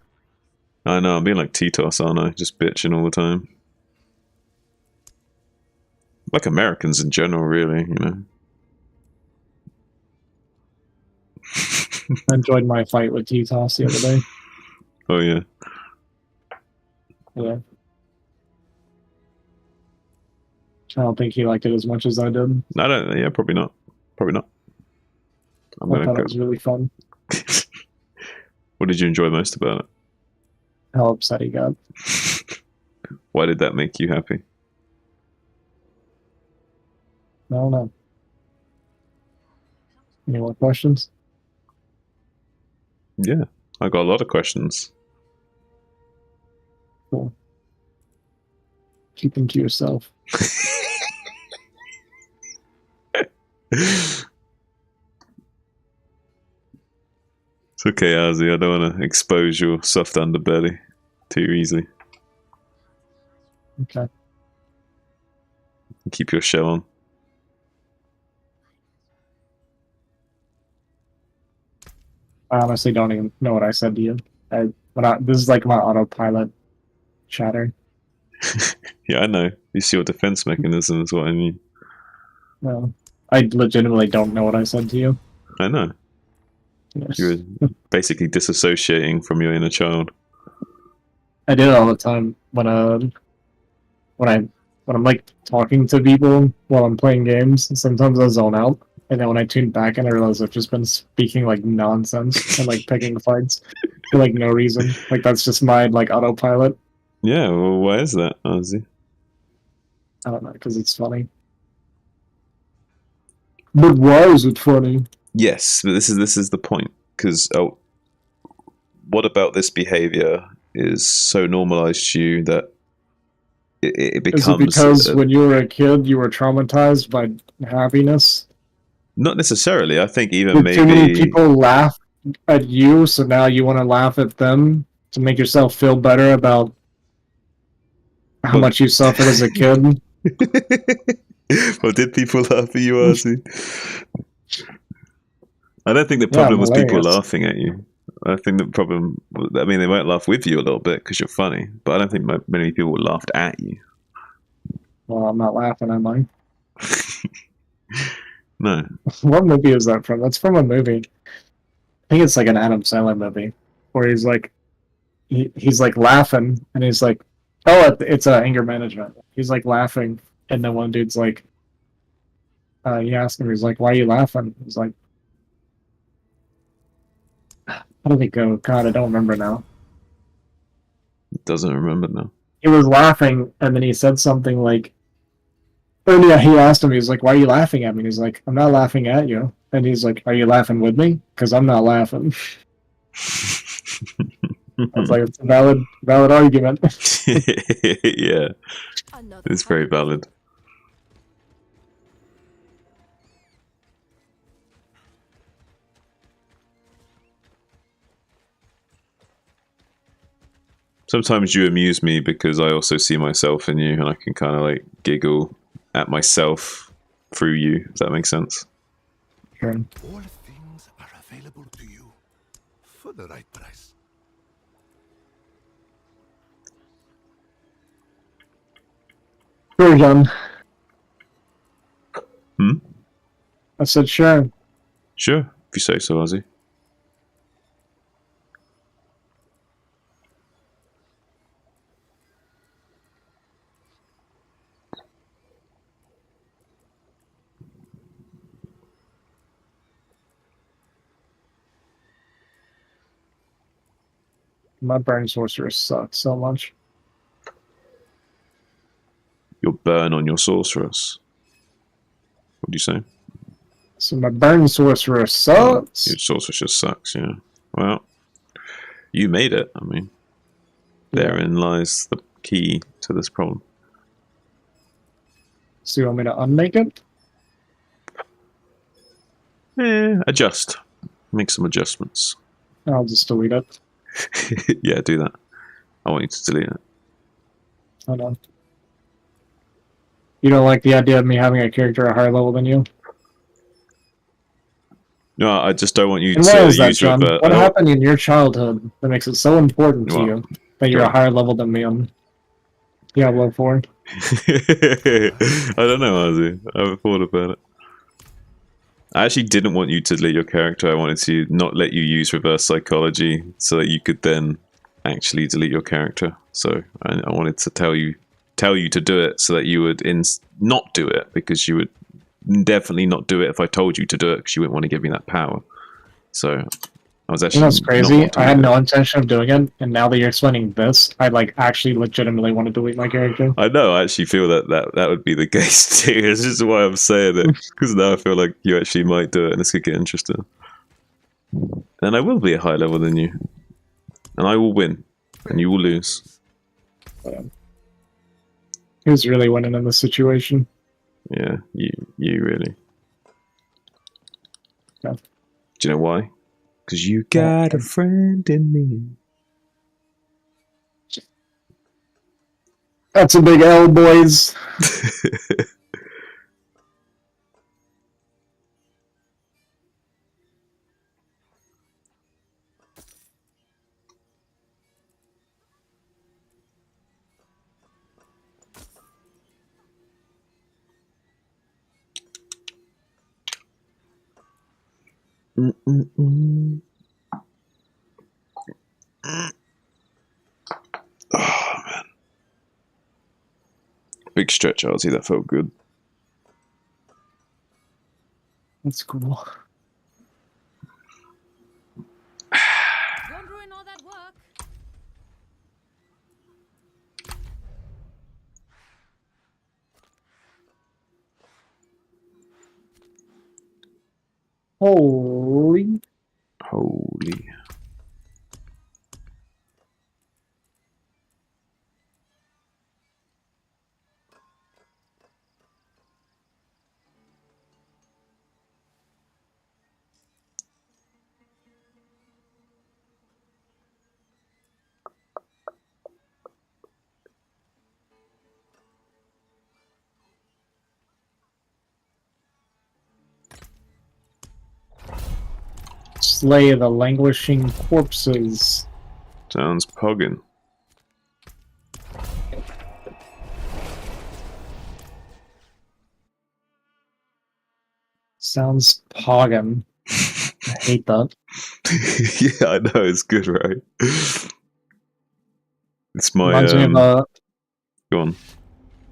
I know, I'm being like T-Toss, aren't I? Just bitching all the time. Like Americans in general, really, you know. I enjoyed my fight with T-Toss the other day. Oh, yeah. Yeah. I don't think he liked it as much as I did. I don't, yeah, probably not. Probably not. I'm I gonna thought go. it was really fun. What did you enjoy most about How upset he got. it? Why did that make you happy? I don't know. Any more questions? Yeah, I got a lot of questions. Cool. Keep them to yourself. It's okay, Ozzy. I don't want to expose your soft underbelly too easily. Okay. Keep your show on. I honestly don't even know what I said to you. This is like my autopilot chatter. Yeah, I know. It's your defense mechanism is what I mean. No, I legitimately don't know what I said to you. I know. Yes. You were basically disassociating from your inner child. I do it all the time when I'm like talking to people while I'm playing games. Sometimes I zone out, and then when I tune back and I realize I've just been speaking like nonsense and like picking fights for like no reason. Like that's just my like autopilot. Yeah, well, why is that, Ozzy? I don't know, because it's funny. But why is it funny? Yes, but this is the point. Because what about this behavior is so normalized to you that it becomes... Is it because when you were a kid you were traumatized by happiness? Not necessarily. I think even Did maybe... too many people laugh at you, so now you want to laugh at them to make yourself feel better about how much you suffered as a kid? Well, did people laugh at you, Ozzy? I don't think the Yeah, I'm problem was people hilarious. laughing at you. I think the problem... I mean, they might laugh with you a little bit because you're funny, but I don't think many people laughed at you. Well, I'm not laughing, am I? No. What movie is that from? That's from a movie. I think it's like an Adam Sandler movie where he's like, he's like laughing and he's like, oh, it's anger management. He's like laughing, and then one dude's like, he asked him, he's like, why are you laughing? He's like, how did it go? God, I don't remember now. Doesn't remember now. He was laughing, and then he said something like, oh yeah, he asked him, he's like, why are you laughing at me? And he's like, I'm not laughing at you. And he's like, are you laughing with me? Because I'm not laughing. I was like, it's a valid argument. Yeah, it's very valid. Sometimes you amuse me because I also see myself in you, and I can kind of like giggle at myself through you. Does that make sense? Sure. All things are available to you for the right price. Sure, John. Hmm? I said, sure. Sure, if you say so, Ozzy. My burn sorcerer sucks so much. Your burn on your sorceress. What do you say? So my burn sorcerer sucks. Your sorceress just sucks, yeah. Well, you made it. I mean, therein lies the key to this problem. So you want me to unmake it? Adjust. Make some adjustments. I'll just delete it. Yeah, do that. I want you to delete it. Hold on. You don't like the idea of me having a character at a higher level than you? No, I just don't want you And to why is that, use John? your... What happened in your childhood that makes it so important to What? you that you're a higher level than me on Diablo 4? I don't know, Ozzy. I haven't thought about it. I actually didn't want you to delete your character. I wanted to not let you use reverse psychology so that you could then actually delete your character. So I wanted to tell you to do it so that you would not do it, because you would definitely not do it if I told you to do it because you wouldn't want to give me that power. So I was actually. You know what's not crazy? wanting I had to do no it. intention of doing it, and now that you're explaining this, I like actually legitimately want to delete my character. I know. I actually feel that would be the case too. It's just why I'm saying it because now I feel like you actually might do it, and this could get interesting. And I will be a higher level than you, and I will win, and you will lose. Who's really winning in this situation? Yeah, you really. Yeah. Do you know why? Because you got a friend in me. That's a big L, boys. Mm-mm-mm. Oh man, big stretch, Ozzy. That felt good. That's cool. Don't ruin all that work. Holy. Holy. Slay the languishing corpses. Sounds poggin. Sounds poggin. I hate that. Yeah, I know, it's good, right? It's my Reminds me of go on.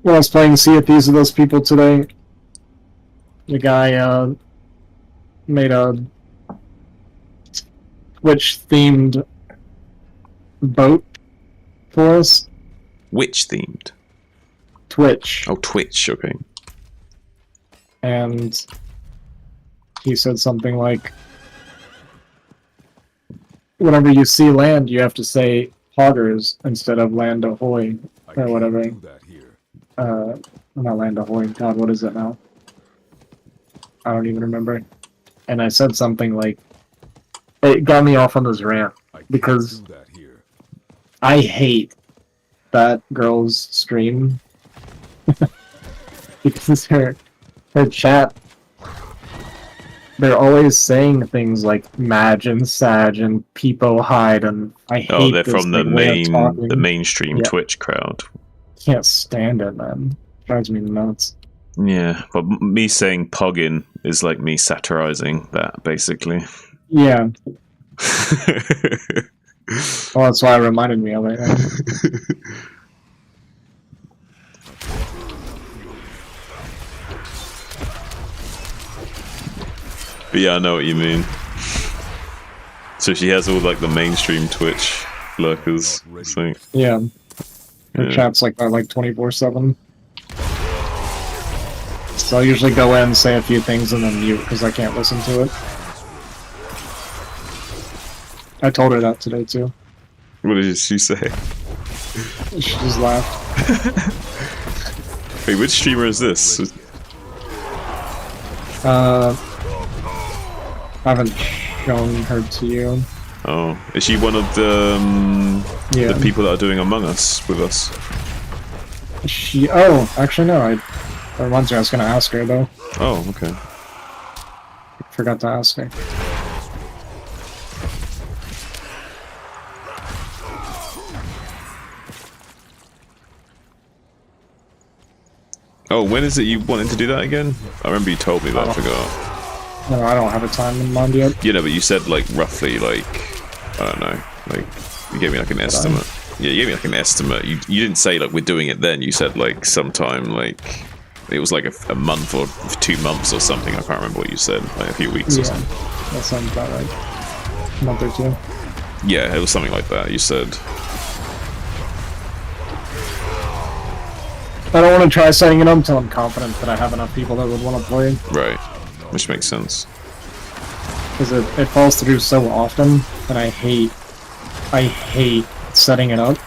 when I was playing Sea of Thieves with those people today. The guy made a Twitch-themed boat for us. Witch themed. Twitch. Oh, Twitch, okay. And he said something like, whenever you see land, you have to say hoggers instead of land ahoy, or whatever. Do that here. Not land ahoy. God, what is it now? I don't even remember. And I said something like, it got me off on this rant, I can't because do that here. I hate that girl's stream. Because her chat, they're always saying things like Madge and Sag and Peepo Hide, and I hate Oh, they're this, from the like, way of talking. mainstream Yeah. Twitch crowd. Can't stand it, man. Drives me nuts. Yeah, but me saying poggin is like me satirizing that, basically. Yeah, well, that's why it reminded me of it. But yeah, I know what you mean. So she has all like the mainstream Twitch lurkers. So, Yeah. Her yeah. chat's like that, like 24/7. So I'll usually go in, say a few things, and then mute because I can't listen to it. I told her that today too. What did she say? She just laughed. Wait, which streamer is this? I haven't shown her to you. Oh, is she one of the people that are doing Among Us with us? Oh, actually no. That reminds me, I was gonna ask her though. Oh, okay. Forgot to ask her. Oh, when is it you wanted to do that again? I remember you told me, but I forgot. No, I don't have a time in mind yet. You know, but you said like roughly, like I don't know, like you gave me like an estimate. Yeah, you gave me like an estimate. You didn't say like we're doing it then. You said like sometime like It was like a month or 2 months or something. I can't remember what you said. Like a few weeks or Yeah, something. that sounds about right. A month or two. Yeah, it was something like that. You said. I don't want to try setting it up until I'm confident that I have enough people that would want to play. Right, which makes sense. Because it falls through so often, and I hate setting it up,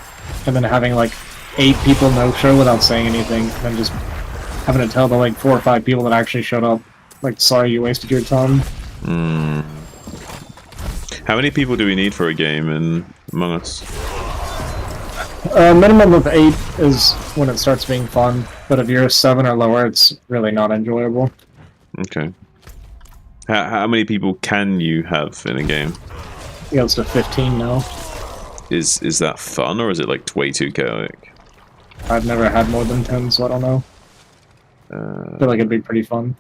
and then having like 8 people no-show without saying anything, and then just having to tell the like 4 or 5 people that actually showed up, like, sorry you wasted your time. How many people do we need for a game in Among Us? Minimum of 8 is when it starts being fun, but if you're a 7 or lower, it's really not enjoyable. Okay. How many people can you have in a game? It goes to 15 now. Is that fun, or is it like way too chaotic? I've never had more than 10, so I don't know. I feel like it'd be pretty fun.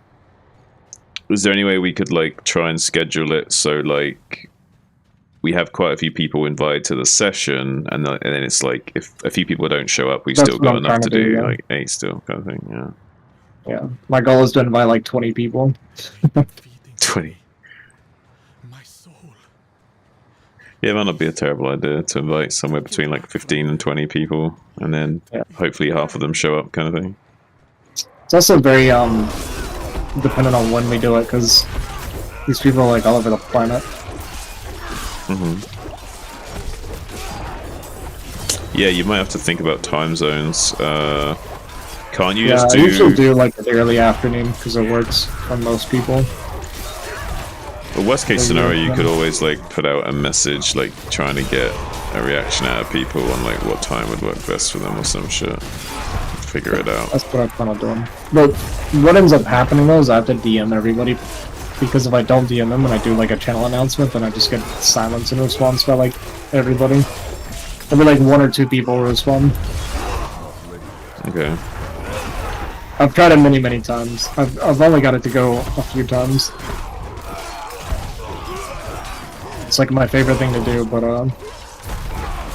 Is there any way we could like try and schedule it so like we have quite a few people invited to the session, and then it's like if a few people don't show up, we've That's still what got I'm enough to trying to do, do, yeah. like 8 still kind of thing. Yeah. Yeah. My goal is to invite like 20 people. 20. My soul. Yeah, it might not be a terrible idea to invite somewhere between like 15 and 20 people, and then hopefully half of them show up, kind of thing. It's also very dependent on when we do it, because these people are like all over the planet. Yeah, you might have to think about time zones. Can't you Yeah, just I do? usually do like the early afternoon because it works for most people. The worst case scenario, you could always like put out a message, like trying to get a reaction out of people on like what time would work best for them or some shit. Figure it out. That's what I plan on doing. But what ends up happening though is I have to DM everybody, because if I don't DM them and I do like a channel announcement, then I just get silence in response by like everybody. There'll be like 1 or 2 people who respond. Okay. I've tried it many times. I've only got it to go a few times. It's like my favorite thing to do, but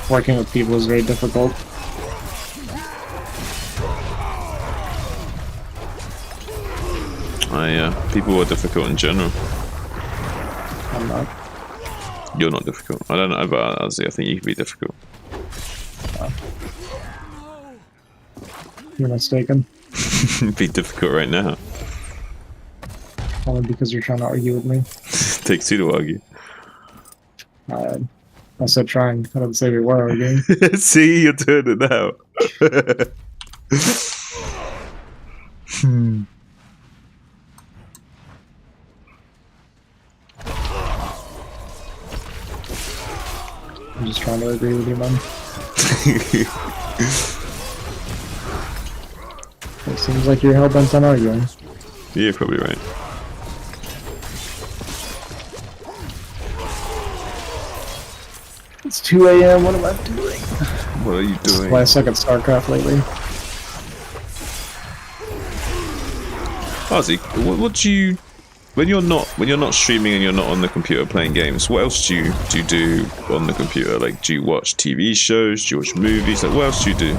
working with people is very difficult. People are difficult in general. I'm not. You're not difficult. I don't know, but honestly, I think you can be difficult. You're mistaken. Be difficult right now. Only because you're trying to argue with me. Takes 2 to argue. I said trying. I didn't say we were arguing. See, you're doing it now. I'm just trying to agree with you, man. It seems like you're hell-bent on arguing. Yeah, you're probably right. It's 2 AM, what am I doing? What are you doing? Why I suck at StarCraft lately. Ozzy, what do you when you're not streaming and you're not on the computer playing games? What else do you do on the computer? Like, do you watch TV shows? Do you watch movies? Like, what else do you do?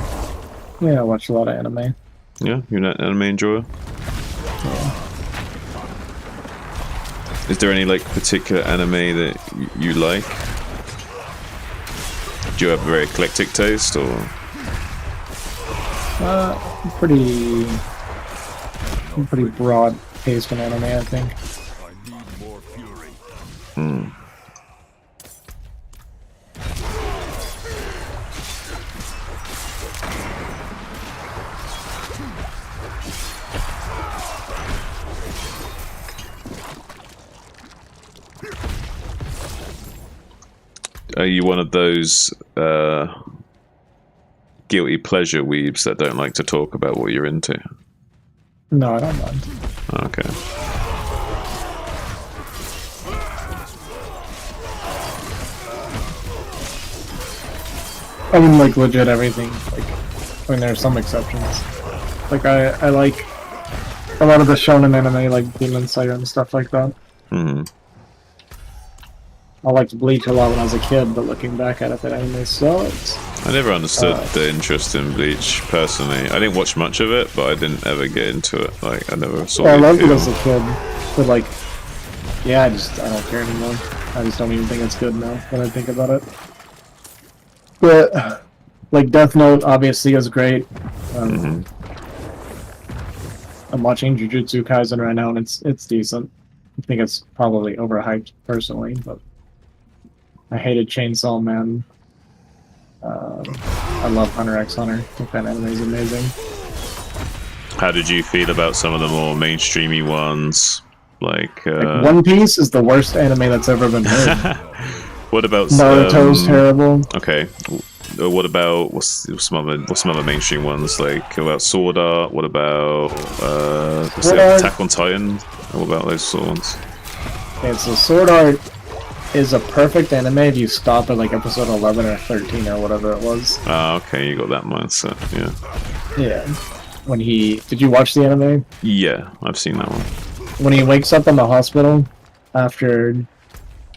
Yeah, I watch a lot of anime. Yeah, you're an anime enjoyer. Yeah. Is there any like particular anime that you like? Do you have a very eclectic taste, or? Pretty broad taste in anime, I think. I need more fury. Are you one of those guilty pleasure weebs that don't like to talk about what you're into? No, I don't mind. Okay. I mean, like, legit everything. Like, I mean, there are some exceptions. Like, I like a lot of the shonen anime, like Demon Slayer and stuff like that. I liked Bleach a lot when I was a kid, but looking back at it, that anime sucks. I never understood the interest in Bleach, personally. I didn't watch much of it, but I didn't ever get into it. Like, I never saw I the loved it appeal. as a kid, but like, yeah, I don't care anymore. I just don't even think it's good now when I think about it. But like Death Note obviously is great. I'm watching Jujutsu Kaisen right now, and it's decent. I think it's probably overhyped personally, but I hated Chainsaw Man. I love Hunter x Hunter. I think that anime is amazing. How did you feel about some of the more mainstreamy ones? Like One Piece is the worst anime that's ever been made. what about Naruto's terrible. Okay. What about what's some other mainstream ones? Like what about Sword Art? What about Attack on Titan? What about those sort of ones? Okay, so Sword Art is a perfect anime if you stop at like episode 11 or 13 or whatever it was. Ah, okay, you got that mindset. Yeah. Yeah. When did you watch the anime? Yeah, I've seen that one. When he wakes up in the hospital after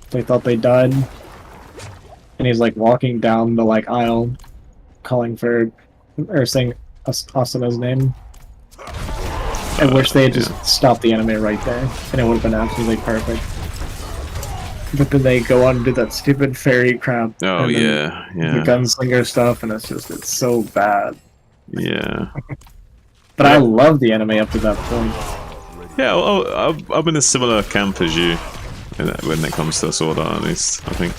they thought they died, and he's like walking down the like aisle, calling for or saying Asuna's name. I wish they had just stopped the anime right there, and it would have been absolutely perfect. But then they go on and do that stupid fairy crap. Oh and yeah. the gunslinger stuff, and it's so bad. Yeah. But I love the anime up to that point. Yeah, well, I'm in a similar camp as you when it comes to Sword Art. At least I think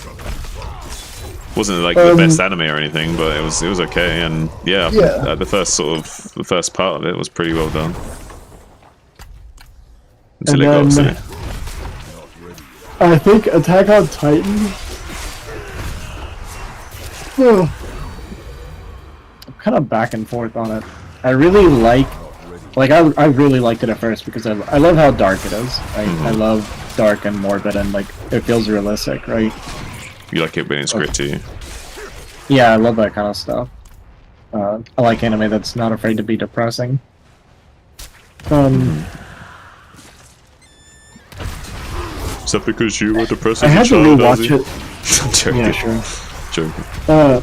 wasn't like the best anime or anything, but it was okay. And the first part of it was pretty well done. Until it got silly. I think Attack on Titan. I'm kind of back and forth on it. I really I really liked it at first because I love how dark it is. I love dark and morbid and like it feels realistic, right? You like it when it's gritty. Yeah, I love that kind of stuff. I like anime that's not afraid to be depressing. Is that because you were depressed I as a had to child, rewatch it. I'm joking. Yeah, sure. Joking. I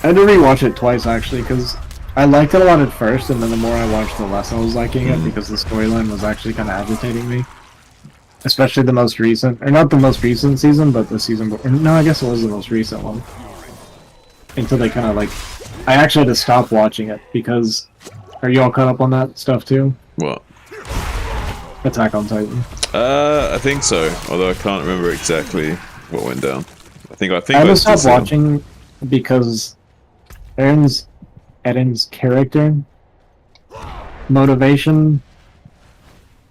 had to rewatch it twice actually because I liked it a lot at first, and then the more I watched, the less I was liking it because the storyline was actually kind of agitating me. Especially the most recent, or not the most recent season, but the season before. No, I guess it was the most recent one. Until they kind of like, I actually had to stop watching it because. Are you all caught up on that stuff too? What? Attack on Titan. I think so. Although I can't remember exactly what went down. I think I had to stop watching because Eren's character motivation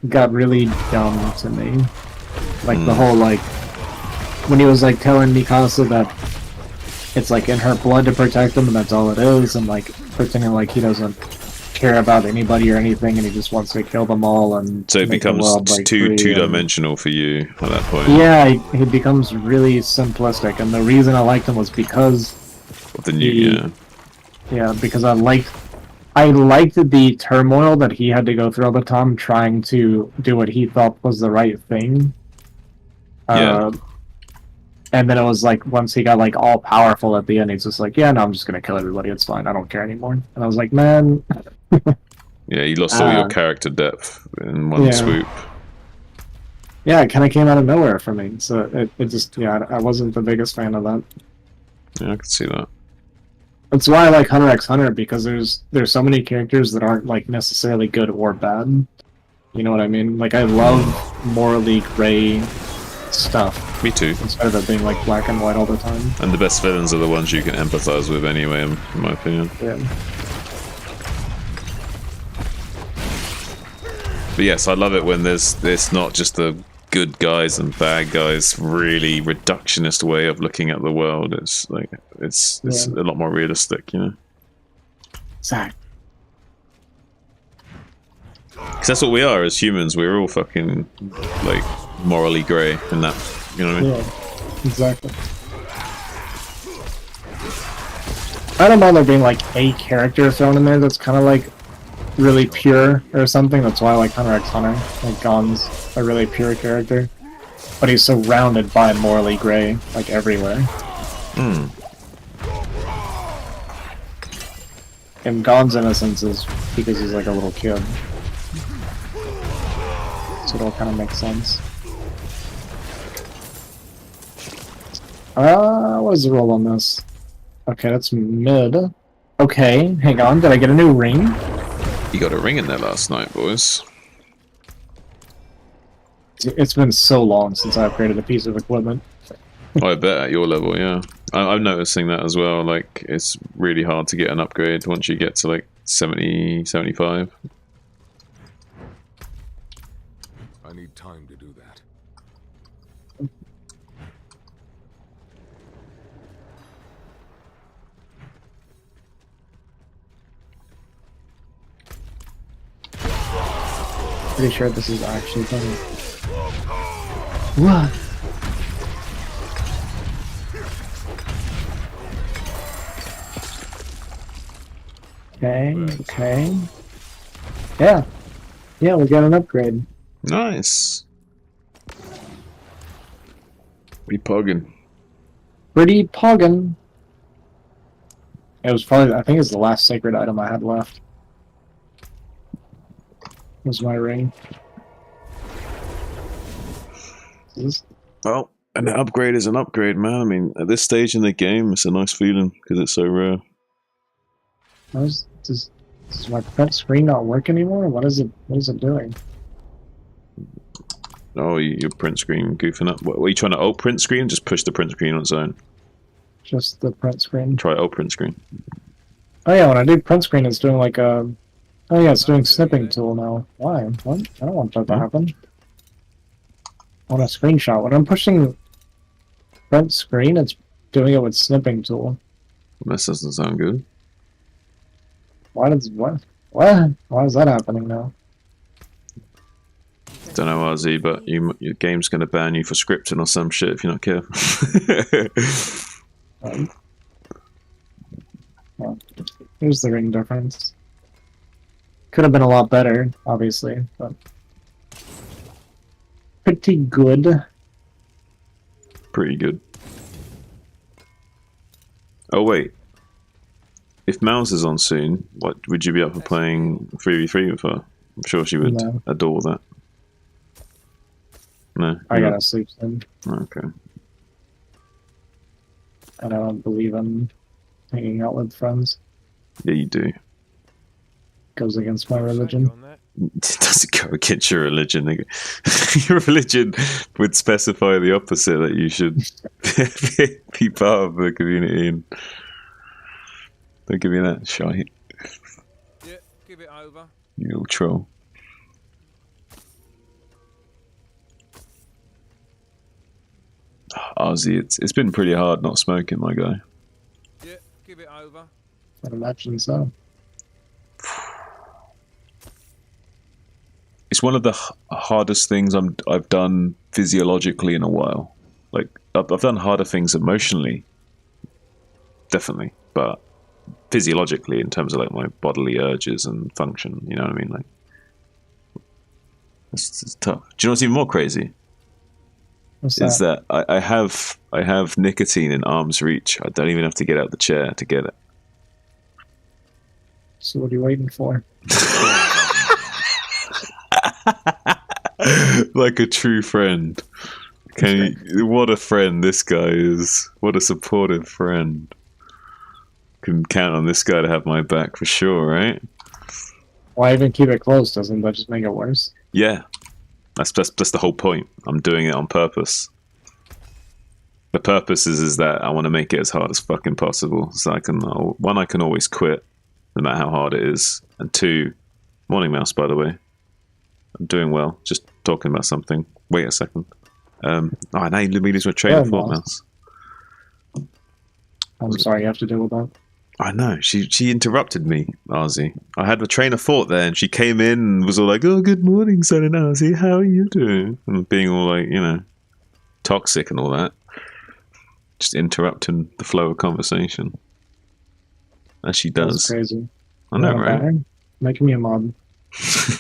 got really dumb to me. Like the whole like when he was like telling Mikasa that it's like in her blood to protect him and that's all it is, and like pretending like he doesn't care about anybody or anything and he just wants to kill them all, and so it becomes two-dimensional for you at that point. Yeah, he becomes really simplistic, and the reason I liked him was because of the new because I liked the turmoil that he had to go through all the time trying to do what he thought was the right thing. And then it was like, once he got like all powerful at the end, he's just like, yeah, no, I'm just gonna kill everybody, it's fine, I don't care anymore. And I was like, man. Yeah, you lost all your character depth in one swoop. Yeah, it kind of came out of nowhere for me, so it just, I wasn't the biggest fan of that. Yeah, I can see that. That's why I like Hunter x Hunter, because there's so many characters that aren't like necessarily good or bad. You know what I mean? Like, I love morally gray stuff. Me too. Instead of it being like black and white all the time. And the best villains are the ones you can empathize with anyway, in my opinion. Yeah. But yes, I love it when there's not just the good guys and bad guys, really reductionist way of looking at the world. It's like it's a lot more realistic, you know. Exactly. Because that's what we are as humans. We're all fucking like morally grey in that, you know what I mean? Yeah, exactly. I don't mind there being like a character thrown in there that's kind of like really pure or something. That's why I like Hunter x Hunter. Like Gon's a really pure character, but he's surrounded by morally gray like everywhere. In Gon's innocence is because he's like a little kid. So it all kind of makes sense. What is the roll on this? Okay, that's mid. Okay, hang on, did I get a new ring? You got a ring in there last night, boys. It's been so long since I upgraded a piece of equipment. Oh, I bet at your level, yeah. I'm noticing that as well. Like, it's really hard to get an upgrade once you get to like 70, 75. I need time to do that. Pretty sure this is actually funny. What? Okay, okay. Yeah. Yeah, we got an upgrade. Nice. We pogging. Pretty poggin'. It was probably, I think it's the last sacred item I had left. Was my ring. Well, an upgrade is an upgrade, man. I mean, at this stage in the game, it's a nice feeling because it's so rare. Does my print screen not work anymore? What is it doing? Oh, your print screen goofing up. What, were you trying to alt print screen? Just push the print screen on its own. Just the print screen. Try alt print screen. Oh yeah, when I do print screen, it's doing like a. Oh yeah, it's doing snipping tool now. Why? What? I don't want that to happen. I want a screenshot. When I'm pushing print screen, it's doing it with snipping tool. This doesn't sound good. Why does what? What? Why is that happening now? Don't know, RZ, but your game's going to ban you for scripting or some shit if you're not careful. Well, here's the ring difference. Could have been a lot better, obviously, but pretty good. Pretty good. Oh wait, if Mouse is on soon, what would you be up for playing 3v3 with her? I'm sure she would No. adore that. No, I gotta sleep soon. Okay. I don't believe in hanging out with friends. Yeah, you do. Goes against my religion. It doesn't go against your religion. Nigga. Your religion would specify the opposite, that you should be part of the community. And don't give me that shite. Yeah, give it over. You little troll. Ozzy, it's been pretty hard not smoking, my guy. Yeah, give it over. I'd imagine so. It's one of the hardest things I've done physiologically in a while. Like, I've done harder things emotionally, definitely, but physiologically, in terms of like my bodily urges and function, you know what I mean? Like, it's tough. Do you know what's even more crazy? What's Is that I have nicotine in arm's reach. I don't even have to get out the chair to get it. So what are you waiting for? Like a true friend. What a friend this guy is. What a supportive friend. Can count on this guy to have my back for sure, right? Why even keep it close? Doesn't that just make it worse? Yeah. That's the whole point. I'm doing it on purpose. The purpose is that I want to make it as hard as fucking possible. So I can always quit, no matter how hard it is. And two, morning mouse, by the way. I'm doing well. Just talking about something. Wait a second. Now you lose my train of thought, mouse. I'm sorry you have to deal with that. I know. She interrupted me, Arzi. I had a train of thought there, and she came in and was all like, "Oh, good morning, son and Arzi. How are you doing?" And being all like, toxic and all that. Just interrupting the flow of conversation. As she does. That's crazy. I know, right? Making me a mod.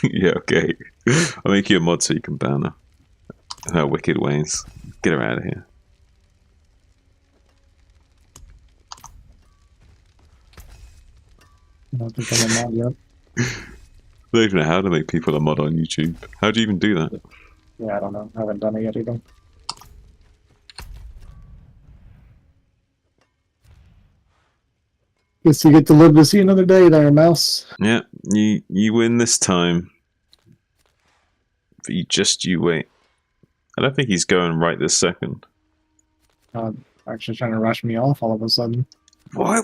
Yeah, okay. I'll make you a mod so you can ban her wicked ways. Get her out of here. I don't think I'm a mod yet. I don't even know how to make people a mod on YouTube. How do you even do that? Yeah, I don't know. I haven't done it yet either. Guess you get to live to see another day there, Mouse. Yeah, you win this time. But you wait. I don't think he's going right this second. Actually trying to rush me off all of a sudden. Why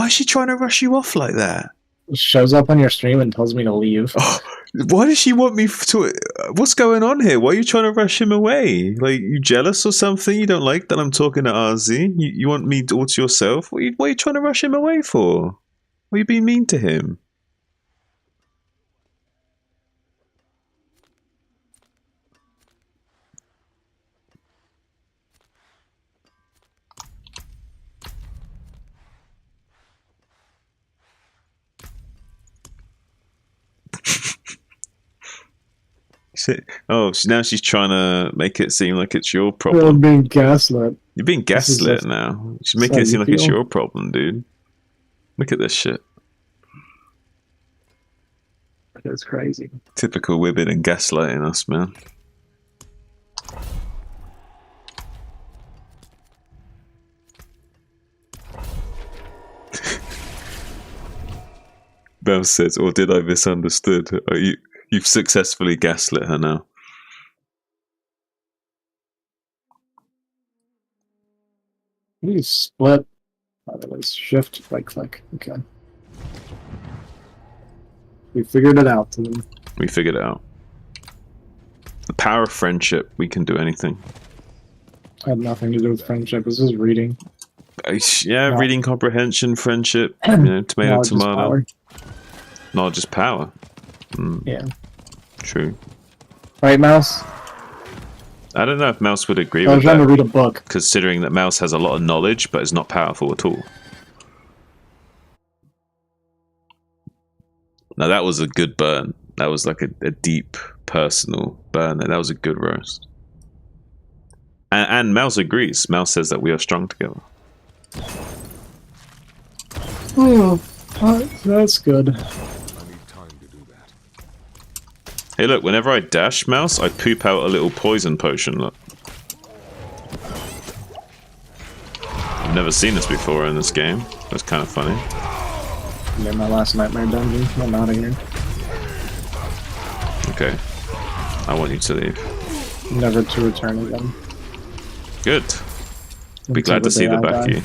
is she trying to rush you off like that? Shows up on your stream and tells me to leave. Oh, why does she want me to... What's going on here? Why are you trying to rush him away? Like, you jealous or something? You don't like that I'm talking to RZ? You want me all to yourself? What are you trying to rush him away for? Why are you being mean to him? Oh, now she's trying to make it seem like it's your I'm problem. being gaslit. You're being gaslit now. She's making it seem like it's your problem, dude. Look at this shit. It's crazy. Typical women and gaslighting us, man. Bell says, or did I misunderstood? You've successfully gaslit her now. You split. By the way, shift, right click. Okay. We figured it out. We figured it out. The power of friendship. We can do anything. Had nothing to do with friendship. This is reading. Yeah, No. reading comprehension, friendship. You know, tomato, Knowledge is tomato. power. Knowledge is power. Yeah. True. Right, Mouse? I don't know if Mouse would agree I was with trying to that, read a book. considering that Mouse has a lot of knowledge, but is not powerful at all. Now that was a good burn. That was like a deep, personal burn. That was a good roast. And Mouse agrees. Mouse says that we are strong together. Oh, that's good. I need time to do that. Hey, look, whenever I dash Mouse, I poop out a little poison potion. Look. I've never seen this before in this game. That's kind of funny. Yeah, my last nightmare dungeon. I'm out of here. Okay. I want you to leave. Never to return again. Good. Be glad to see the back of you.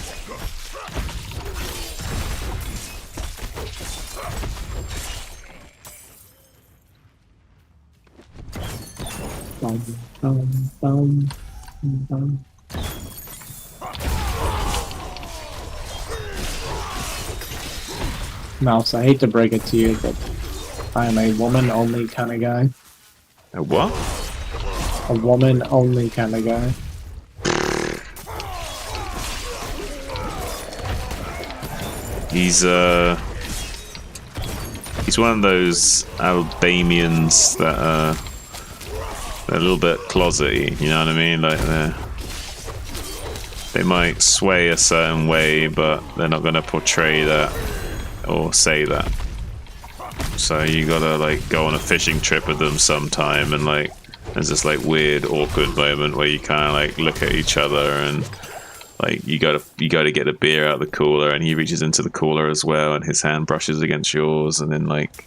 Mouse, I hate to break it to you, but I am a woman-only kind of guy. A what? A woman-only kind of guy. He's one of those Albanians that they're a little bit closety, you know what I mean? Like they might sway a certain way, but they're not gonna portray that or say that. So you gotta like go on a fishing trip with them sometime, and like there's this like weird, awkward moment where you kind of like look at each other and. Like you gotta get a beer out of the cooler, and he reaches into the cooler as well, and his hand brushes against yours, and then like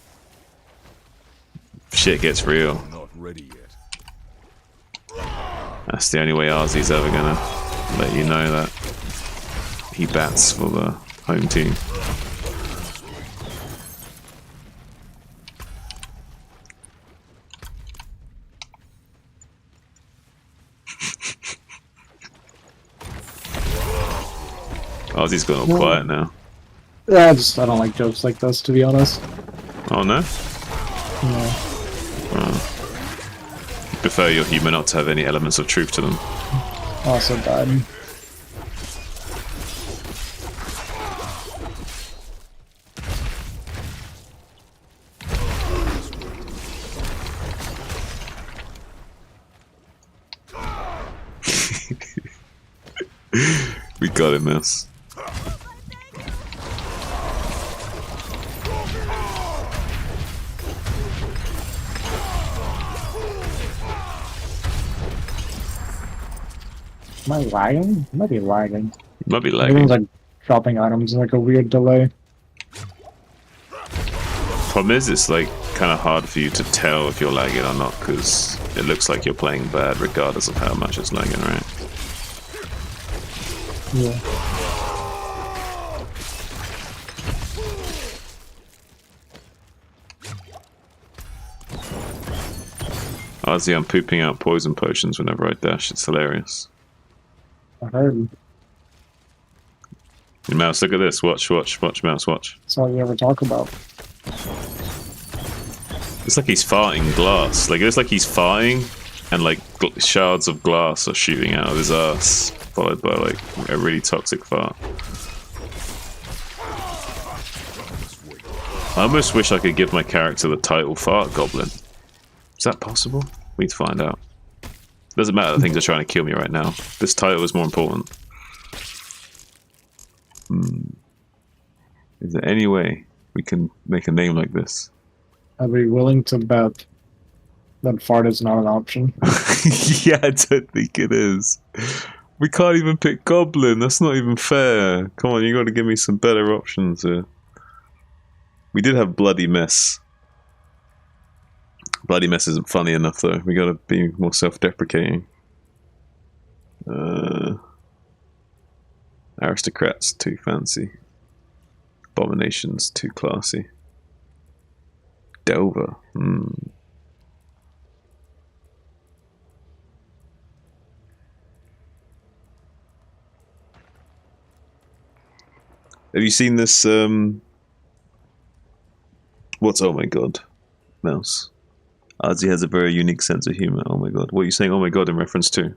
shit gets real. I'm not ready yet. That's the only way Arzy's ever gonna let you know that he bats for the home team. Ozzy's gone all quiet now. Yeah, I don't like jokes like this, to be honest. Oh no? Yeah. You prefer your humor not to have any elements of truth to them. Also died. We got it, Mouse. Am I lagging? I might be lagging. You might be Everything's lagging. like dropping items in like a weird delay. Problem is, it's like kind of hard for you to tell if you're lagging or not because it looks like you're playing bad regardless of how much it's lagging, right? Yeah. Ozzy, I'm pooping out poison potions whenever I dash. It's hilarious. I heard. Hey, Mouse, look at this. Watch, Mouse, watch. That's all you ever talk about. It's like he's farting glass. Like, it's like he's farting and like shards of glass are shooting out of his ass, followed by like a really toxic fart. I almost wish I could give my character the title Fart Goblin. Is that possible? We need to find out. Doesn't matter, the things are trying to kill me right now. This title is more important. Is there any way we can make a name like this? I'd be willing to bet that fart is not an option. Yeah, I don't think it is. We can't even pick Goblin. That's not even fair. Come on, you got to give me some better options here. We did have Bloody Mess. Bloody Mess isn't funny enough, though. We got to be more self-deprecating. Aristocrats, too fancy. Abominations, too classy. Delver. Have you seen this, what's oh my god? Mouse. Ozzy has a very unique sense of humor. Oh my god. What are you saying oh my god in reference to?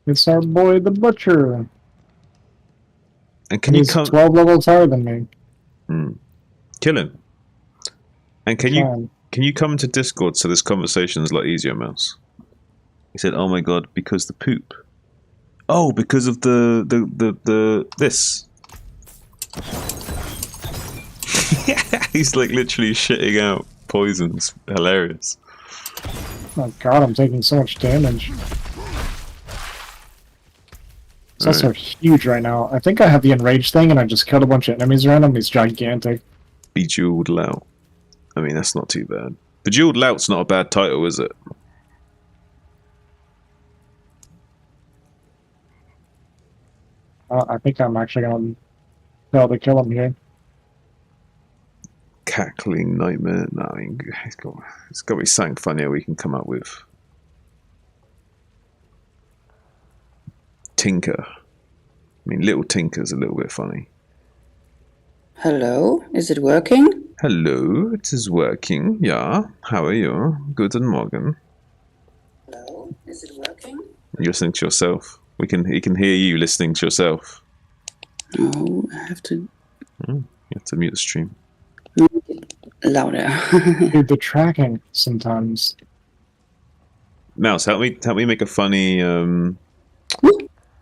It's our boy the Butcher. And can He's you come 12 levels higher than me. kill him? And can Fine. you come to Discord so this conversation is a lot easier, Mouse? He said, "Oh my god, because the poop." Oh, because of the this. He's like literally shitting out poisons. Hilarious. Oh god, I'm taking so much damage. It's also huge right now. I think I have the enraged thing and I just killed a bunch of enemies around him. He's gigantic. Bejeweled Lout. I mean, that's not too bad. Bejeweled Lout's not a bad title, is it? I think I'm actually gonna fail to kill him here. Cackling Nightmare. No, I mean, it's got to be something funnier we can come up with. Tinker. I mean, Little Tinker's a little bit funny. Hello, is it working? Hello, it is working. Yeah, how are you? Guten Morgen. Hello, is it working? You're listening to yourself. He can hear you listening to yourself. Oh, I have to You have to mute the stream. make it louder. Dude, the tracking sometimes. Mouse, help me make a funny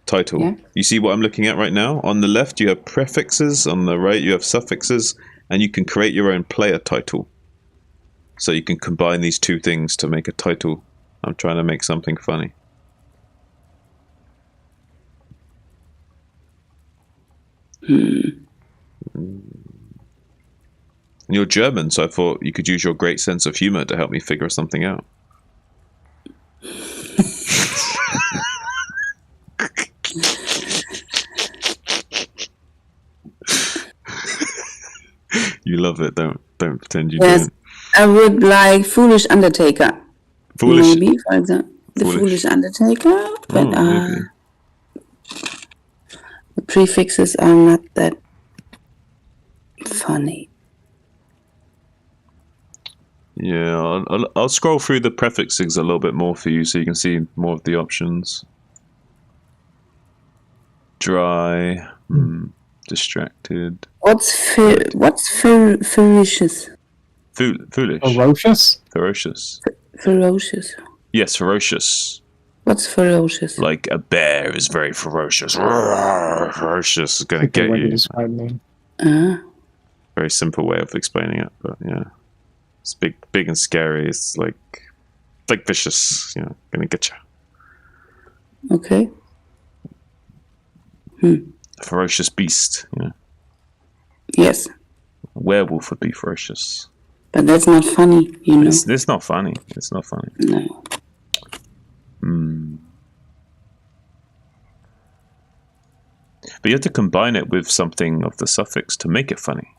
title. Yeah. You see what I'm looking at right now? On the left you have prefixes, on the right you have suffixes, and you can create your own player title. So you can combine these two things to make a title. I'm trying to make something funny. And you're German, so I thought you could use your great sense of humor to help me figure something out. You love it. Don't pretend you Yes, don't. I would like Foolish Undertaker. Foolish. Maybe, for example, the Foolish. Foolish Undertaker, but Maybe. the prefixes are not that funny. Yeah, I'll scroll through the prefixes a little bit more for you so you can see more of the options. Dry, distracted. What's ferocious? Foolish. Ferocious? Ferocious. Ferocious. Yes, ferocious. What's ferocious? Like a bear is very ferocious. Roar, ferocious is gonna Like the get way you you. describe me. very simple way of explaining it, but yeah, it's big and scary. It's like vicious, you know, gonna get you. Okay. A ferocious beast, you know. Yes. A werewolf would be ferocious. But that's not funny, you know. It's not funny. It's not funny. No. But you have to combine it with something of the suffix to make it funny,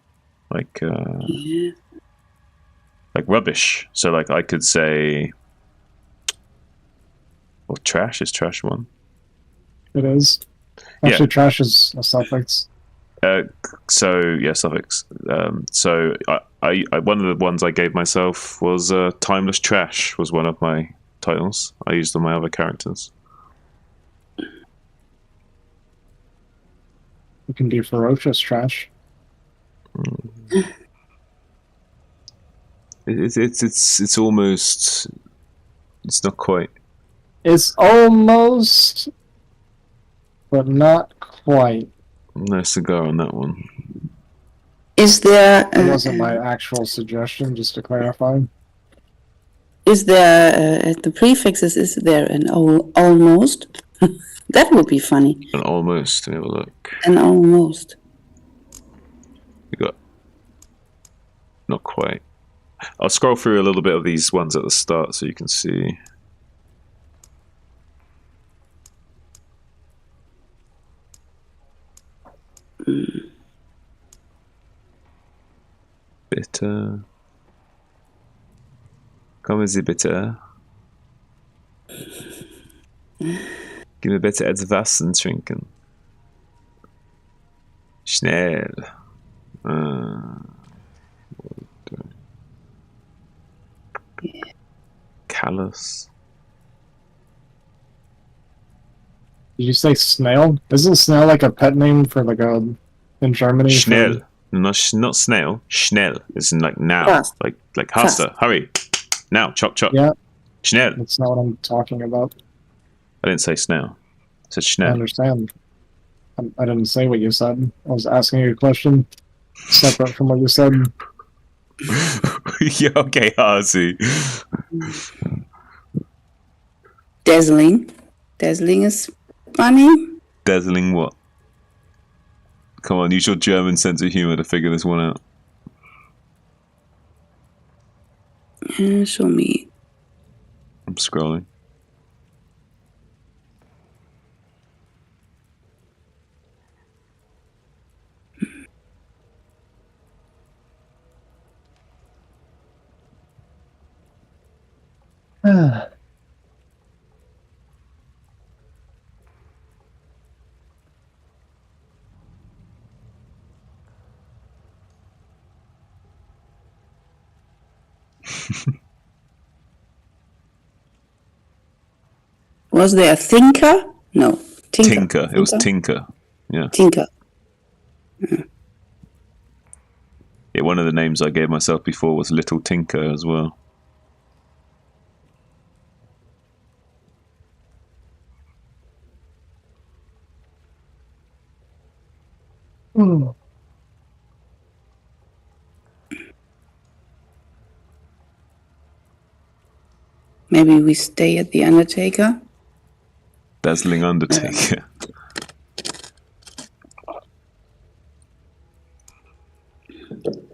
like Yeah. like rubbish. So like I could say, well, trash is trash one. It is. Actually, trash is a suffix. So yeah, suffix. So I one of the ones I gave myself was timeless trash was one of my titles. I used on my other characters. It can be ferocious trash. It's almost. It's not quite. It's almost, but not quite. No cigar on that one. Is there It wasn't my actual suggestion, just to clarify. at the prefixes, is there an almost? That would be funny. And almost. Have a look. An almost. You got. Not quite. I'll scroll through a little bit of these ones at the start so you can see. Bitter. Kommen Sie bitte. Gib mir bitte etwas zu trinken. Schnell. Callous. Did you say snail? Isn't snail like a pet name for like a in Germany? Schnell. Not snail. Schnell. It's in like now. Fast. Like faster. Hurry. Now. Chop chop. Yeah. Schnell. That's not what I'm talking about. I didn't say snail. I said I schnell. understand. I didn't say what you said. I was asking you a question separate from what you said. Yeah, okay, Hazy. Dazzling. Dazzling is funny. Dazzling what? Come on, use your German sense of humor to figure this one out. Show me. I'm scrolling. Was there a thinker? No. Tinker. It was Tinker. Yeah. Tinker. Yeah, one of the names I gave myself before was Little Tinker as well. Maybe we stay at the Undertaker. Dazzling Undertaker.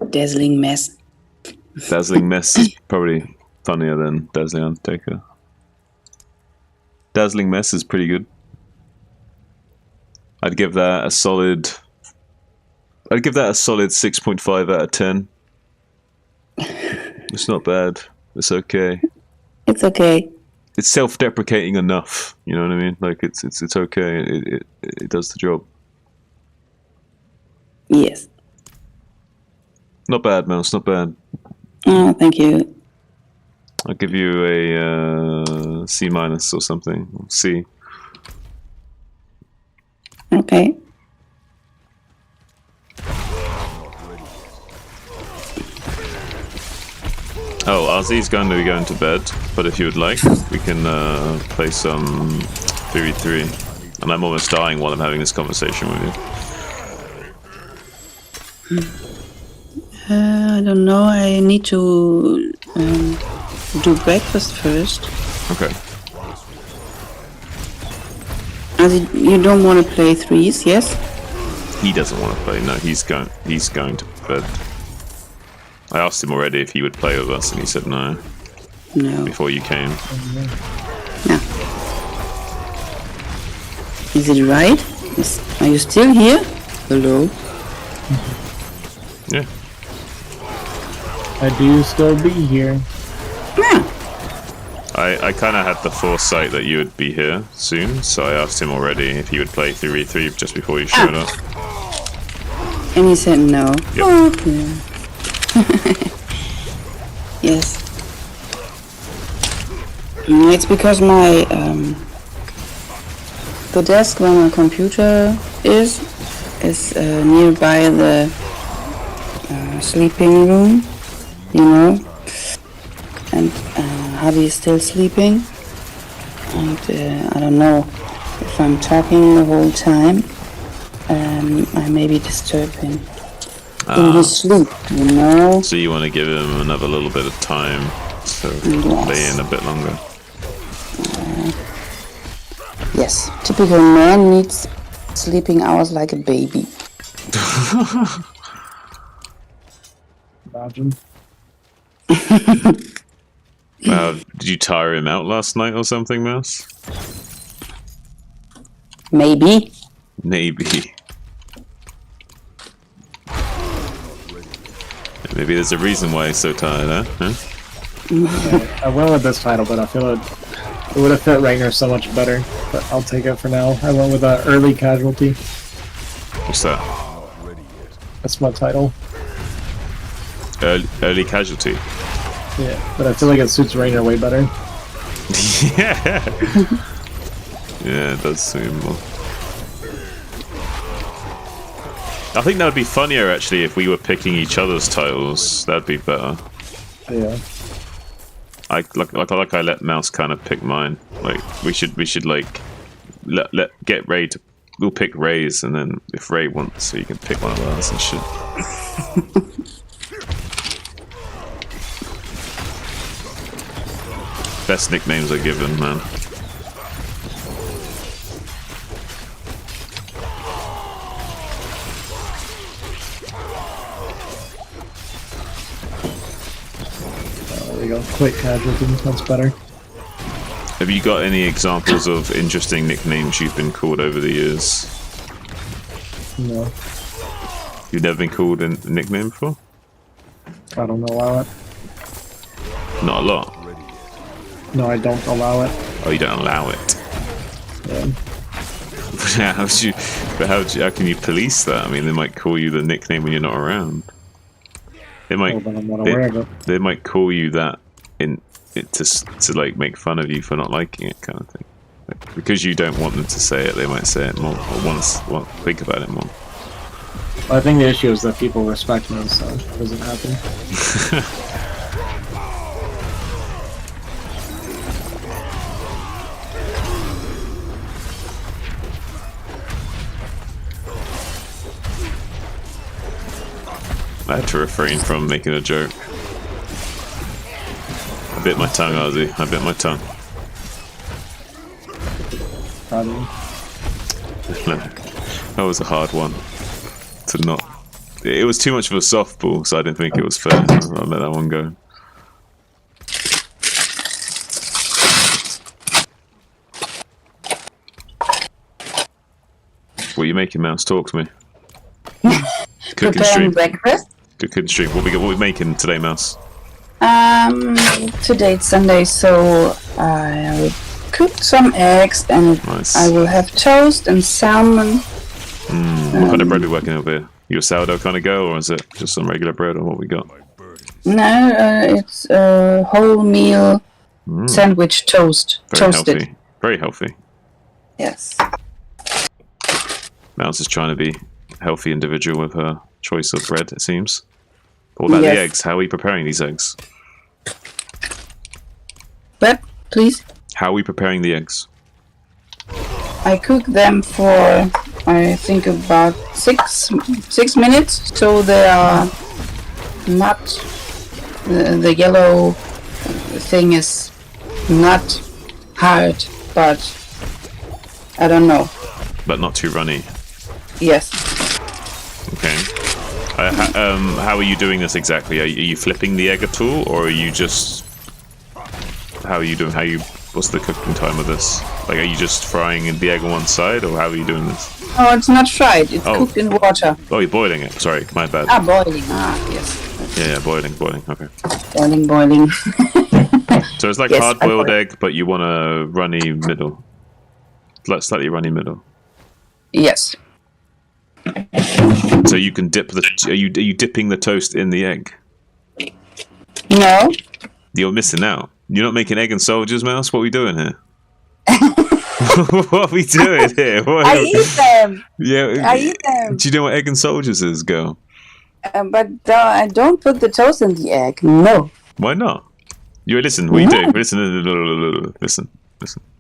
Dazzling mess. Dazzling Mess is probably funnier than Dazzling Undertaker. Dazzling Mess is pretty good. I'd give that a solid 6.5 out of 10. It's not bad. It's okay. It's okay. It's self-deprecating enough. You know what I mean? Like it's okay. It does the job. Yes. Not bad, Mouse. Not bad. Oh, thank you. I'll give you a C minus or something. C. Okay. Oh, Ozzy's going to be going to bed, but if you would like, we can play some 3v3. And I'm almost dying while I'm having this conversation with you. I don't know. I need to do breakfast first. Okay. You don't want to play threes, yes? He doesn't want to play. No, he's going to bed. I asked him already if he would play with us, and he said no. No. Before you came. No. Is it right? Are you still here? Hello? Yeah. I do still be here. Yeah. I kind of had the foresight that you would be here soon, so I asked him already if he would play 3v3 just before you showed up. And he said no. Yep. Okay. Yes. It's because my the desk where my computer is nearby the sleeping room, you know, and hubby is still sleeping, and I don't know if I'm talking the whole time. I maybe disturb him in his sleep, you know. So you want to give him another little bit of time to lay in a bit longer. Yes, typical man needs sleeping hours like a baby. Imagine. Did you tire him out last night or something, Mouse? Maybe. Maybe. Maybe there's a reason why he's so tired, huh? Yeah, I went with this title, but I feel it would have fit Rainer so much better. But I'll take it for now. I went with an early casualty. What's that? That's my title. Early casualty. Yeah, but I feel like it suits Rainer way better. Yeah. Yeah, it does seem more. I think that would be funnier actually if we were picking each other's titles. That'd be better. Yeah. I let Mouse kind of pick mine. Like we should like get Ray to. We'll pick Ray's, and then if Ray wants, so you can pick one of ours and shit. Best nicknames are given, man. There we go. Quick casualty. That's better. Have you got any examples of interesting nicknames you've been called over the years? No. You've never been called a nickname before? I don't allow it. Not a lot. No, I don't allow it. Oh, you don't allow it. Yeah. How can you police that? I mean, they might call you the nickname when you're not around. They might. Well, then I'm not aware of it. They might call you that to like make fun of you for not liking it, kind of thing. Like, because you don't want them to say it, they might say it more or think about it more. I think the issue is that people respect me, so it doesn't happen. I had to refrain from making a joke. I bit my tongue, Ozzy. I bit my tongue. Probably. That was a hard one to not. It was too much of a softball, so I didn't think it was fair. I let that one go. What are you making, Mouse? Talk to me. Cooking Preparing stream. breakfast. Cooking stream. What we making today, Mouse? Today it's Sunday, so I will cook some eggs and Nice. I will have toast and salmon. What kind of bread are we working over here? You a sourdough kind of girl, or is it just some regular bread, or what we got? No, it's a whole meal sandwich toast. Very Toasted. healthy. Very healthy. Yes. Mouse is trying to be a healthy individual with her choice of bread, it seems. What about Yes. the eggs? How are we preparing these eggs? But please, How are we preparing the eggs? I cook them for I think about six minutes, so they are not the yellow thing is not hard, but I don't know. But not too runny. Yes. Okay. How are you doing this exactly? Are you flipping the egg at all, or are you just? How are you doing? What's the cooking time of this? Like, are you just frying the egg on one side, or how are you doing this? Oh, it's not fried. It's cooked in water. Oh, you're boiling it. Sorry, my bad. Ah, boiling. Ah, yes. Yeah, boiling. Okay. Boiling. So it's like Yes, hard-boiled egg, but you want a runny middle, like slightly runny middle. Yes. So you can dip the. Are you dipping the toast in the egg? No. You're missing out. You're not making egg and soldiers, Mouse. What are we doing here? What are we doing here? I eat them. Yeah, I eat them. Do you know what egg and soldiers is, girl? But I don't put the toast in the egg. No. Why not? You listen. What you do? Listen.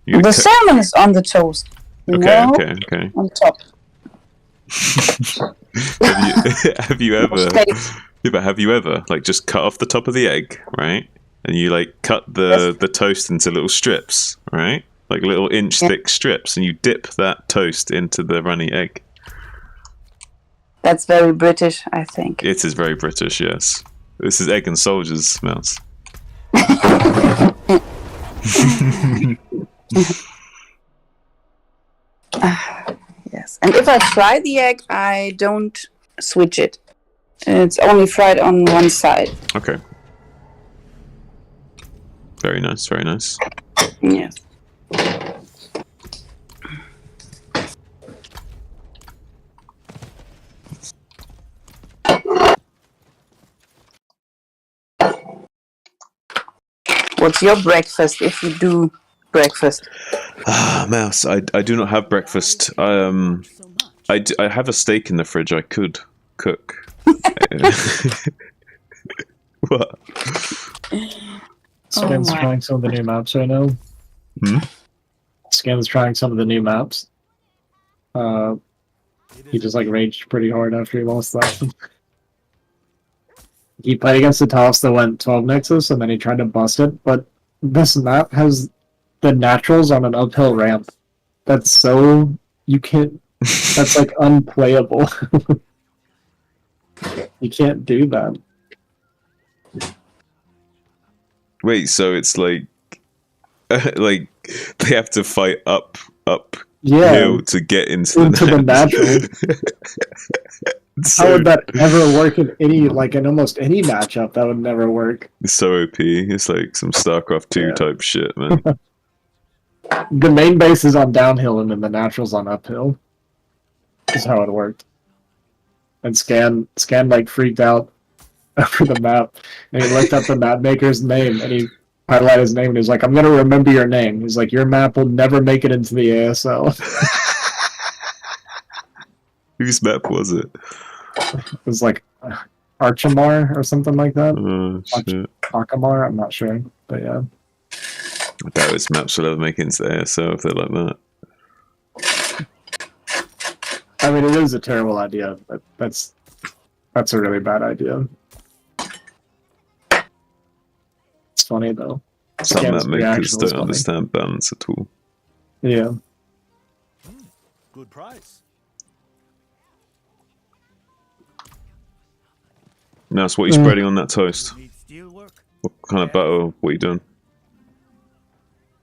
The salmon is on the toast. Okay. On top. Have you ever? Yeah, but have you ever like just cut off the top of the egg, right? And you like cut the toast into little strips, right? Like little inch thick strips, and you dip that toast into the runny egg. That's very British, I think. It is very British, yes. This is egg and soldiers, Mouse. Yes. And if I fry the egg, I don't switch it. It's only fried on one side. Okay. Very nice, very nice. Yes. What's your breakfast if you do breakfast? Mouse, I do not have breakfast. I have a steak in the fridge I could cook. What? Scan's trying some of the new maps right now. Scan's trying some of the new maps. He just like raged pretty hard after he lost that. He played against the toss that went 12 Nexus, and then he tried to bust it, but this map has the naturals on an uphill ramp. That's so... you can't... that's like unplayable. You can't do that. Wait, so it's like... like, they have to fight up hill to get into the natural. How would that ever work in any, like in almost any matchup? That would never work. It's so OP. It's like some StarCraft 2 type shit, man. The main base is on downhill and then the natural's on uphill. Is how it worked. And Scan like freaked out over the map, and he looked up the map maker's name, and he highlighted his name, and he's like, "I'm gonna remember your name." He's like, "Your map will never make it into the ASL." Whose map was it? It was like Archamar or something like that. Oh, shit. Akamar, I'm not sure, but yeah. I doubt his maps will ever make it into the ASL if they're like that. I mean, it is a terrible idea, but that's a really bad idea. It's funny though. Some Scan's map makers reaction was don't funny. understand balance at all. Yeah. Good price. Now, so what are you spreading on that toast? Need steel work. What kind of butter? What are you doing?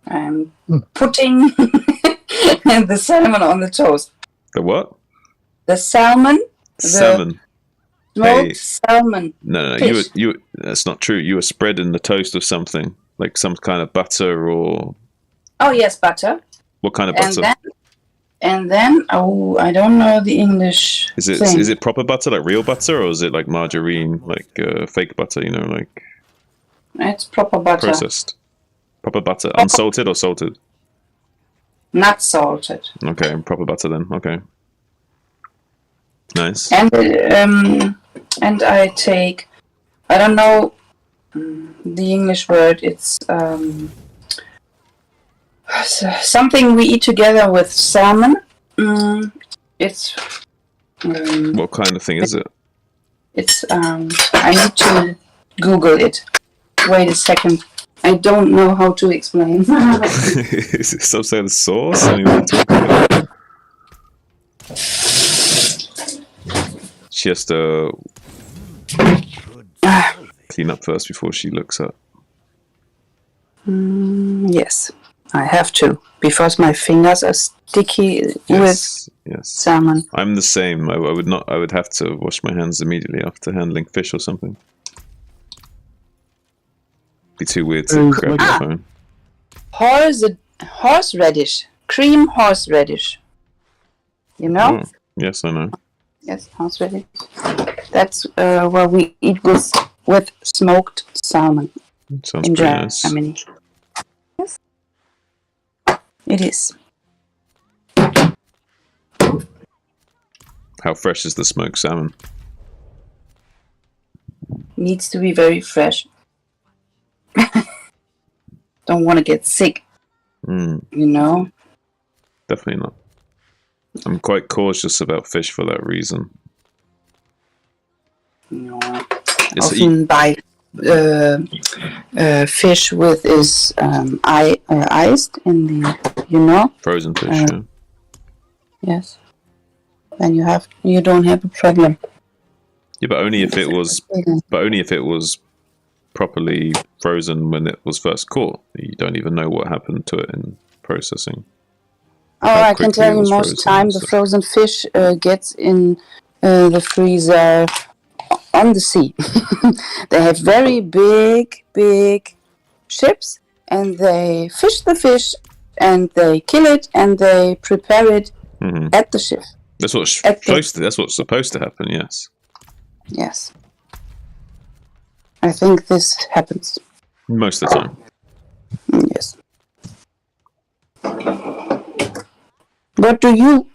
I'm putting the salmon on the toast. The what? The salmon. Salmon. Smoked Hey. salmon. No, Fish. you. That's not true. You were spreading the toast with something, like some kind of butter or Oh yes, butter. what kind of And butter? then oh, I don't know the English Is it thing. is it proper butter, like real butter, or is it like margarine, like fake butter? You know, like It's proper butter, processed. Proper butter, unsalted or salted? not salted. Okay, proper butter then. Okay, nice. And I take, I don't know the English word. It's something we eat together with salmon. It's What kind of thing is it? It's I need to Google it. Wait a second. I don't know how to explain. Is it some sort of sauce? I mean, what are you talking about? She has to clean up first before she looks up. Yes, I have to because my fingers are sticky with Yes. salmon. I'm the same. I would not. I would have to wash my hands immediately after handling fish or something. Be too weird to There's grab like- my phone. Horseradish, cream horseradish. You know? Oh, yes, I know. Yes, horseradish. That's what we eat with smoked salmon Sounds in pretty nice. Germany. Yes, it is. How fresh is the smoked salmon? Needs to be very fresh. Don't want to get sick, Mm, you know? definitely not. I'm quite cautious about fish for that reason. No. It's Often buy fish with is iced in the, you know? frozen fish. Yeah. Yes. Then you don't have a problem. Yeah, but only if it was. But only if it was properly frozen when it was first caught. You don't even know what happened to it in processing. Oh, How I can quickly tell it you was most frozen time and the stuff. frozen fish gets in the freezer on the sea. They have very big ships, and they fish the fish, and they kill it, and they prepare it Hmm. at the ship. That's what's At the- supposed to. That's what's supposed to happen. Yes. Yes. I think this happens. Most of the time. Yes. What do you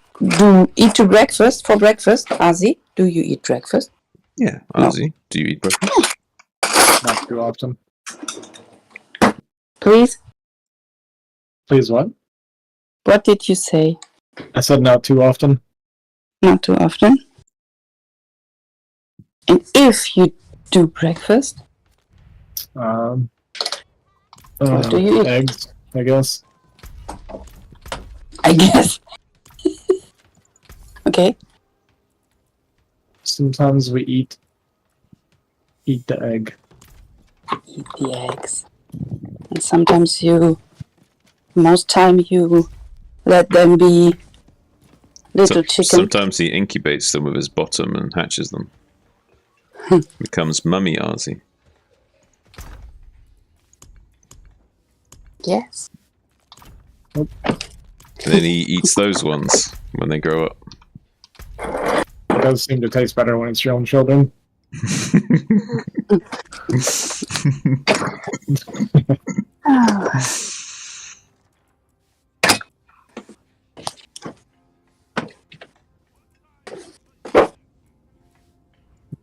eat to breakfast for breakfast, Azi? Do you eat breakfast? Yeah. No. Ozzy, do you eat breakfast? Not too often. Please? Please, what? What did you say? I said not too often. Not too often. And if you do breakfast, Um, What do you eat? Eggs, I guess. I guess. Okay. Sometimes we eat the egg. Eat the eggs. And sometimes most time you let them be little chicken. Sometimes he incubates them with his bottom and hatches them. Becomes mummy Ozzy. Yes. And then he eats those ones when they grow up. It does seem to taste better when it's your own children.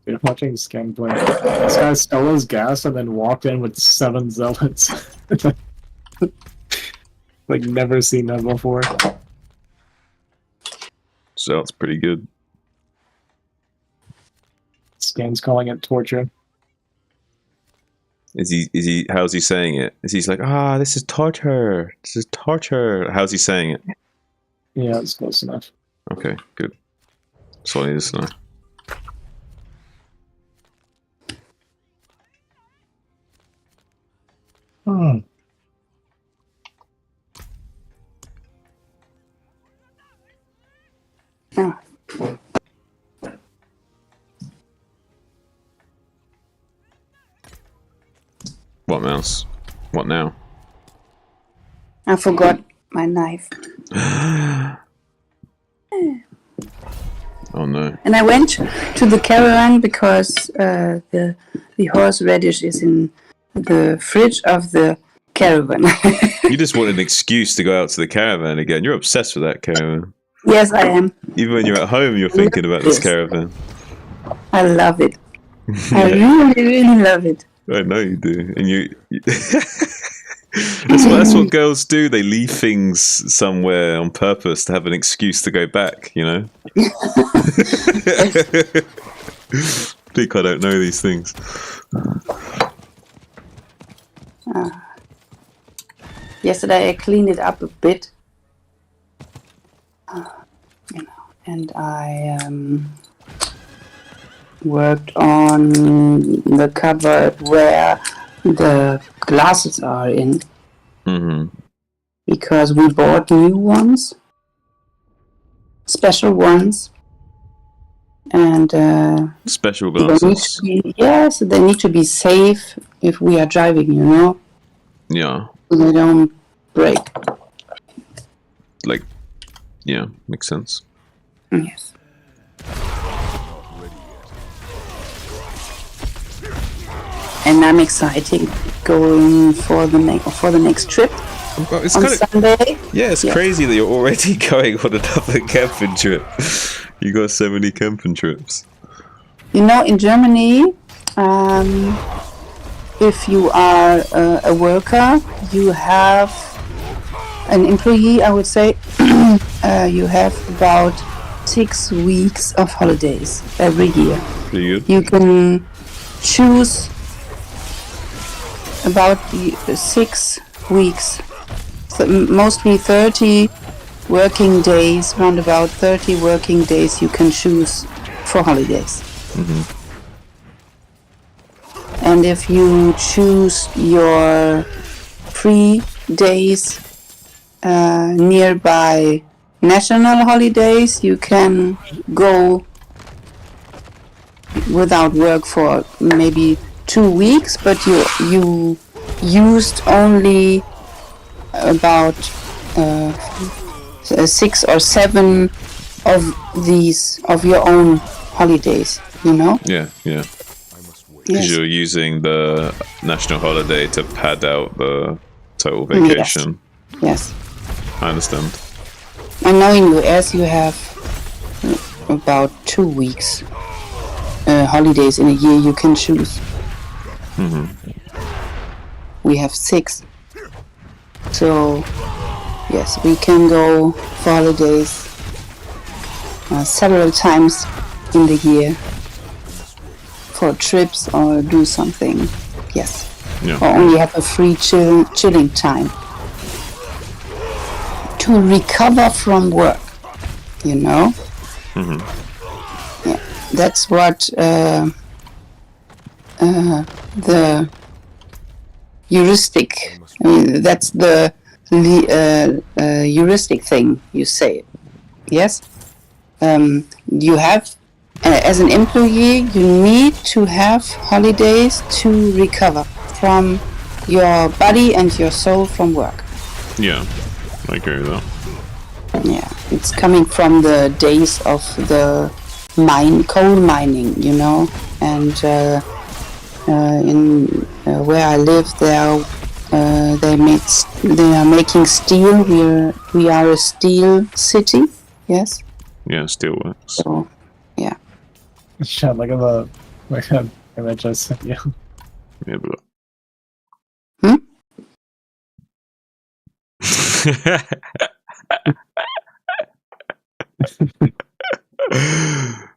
You're watching this gameplay. This guy stole his gas and then walked in with 7 zealots. Like, never seen that before. So that's pretty good. This game's calling it torture. Is he how's he saying it? Is he's like, this is torture. This is torture. How's he saying it? Yeah, it's close enough. Okay, good. That's all I need to know. Hmm. Ah. What mouse? What now? I forgot my knife. Oh no. And I went to the caravan because the horseradish is in the fridge of the caravan. You just want an excuse to go out to the caravan again. You're obsessed with that caravan. Yes, I am. Even when you're at home, you're thinking about this caravan. I love it. I really love it. I know you do, and that's what girls do. They leave things somewhere on purpose to have an excuse to go back. You know. think I don't know these things. Yesterday I cleaned it up a bit, you know, and I worked on the cupboard where the glasses are in, because we bought new ones, special ones, and Special they need glasses. to be, yes, they need to be safe if we are driving, you know, Yeah. so they don't break. Like, yeah, makes sense. Yes. And I'm excited going for the next trip Well, it's on kind of, Sunday. yeah, it's Yeah. crazy that you're already going on another camping trip. You got so many camping trips. You know, in Germany, if you are a worker, you have an employee, I would say, you have about 6 weeks of holidays every year. Pretty good. You can choose about 6 weeks, so mostly 30 working days, around about 30 working days you can choose for holidays. And if you choose your free days nearby national holidays, you can go without work for maybe 2 weeks, but you used only about 6 or 7 of these of your own holidays, you know? Yeah, yeah. Because Yes. you're using the national holiday to pad out the total vacation. Yes. I understand. I know in US you have about 2 weeks holidays in a year you can choose. We have 6. So, yes, we can go for holidays several times in the year for trips or do something. Yes. Yeah. Or only have a free chilling time to recover from work, you know? Yeah, that's what the heuristic, I mean, that's the heuristic thing you say. Yes? You have, as an employee, you need to have holidays to recover from your body and your soul from work. Yeah, I agree with that. Yeah, it's coming from the days of the coal mining, you know, and in where I live, they are making steel. We are a steel city. Yes. Yeah, still works. So, yeah. Shit, look at the image I sent you. Yeah, but... Hmm?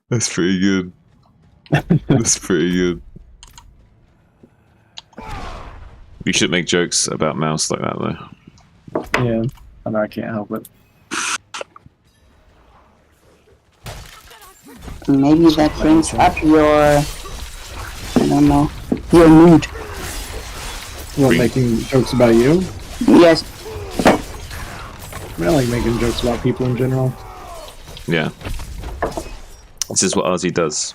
That's pretty good. That's pretty good. We should make jokes about mouse like that, though. Yeah, I know I can't help it. Maybe that brings up your, I don't know, your mood. What, making jokes about you? Yes. I like making jokes about people in general. Yeah. This is what Ozzy does.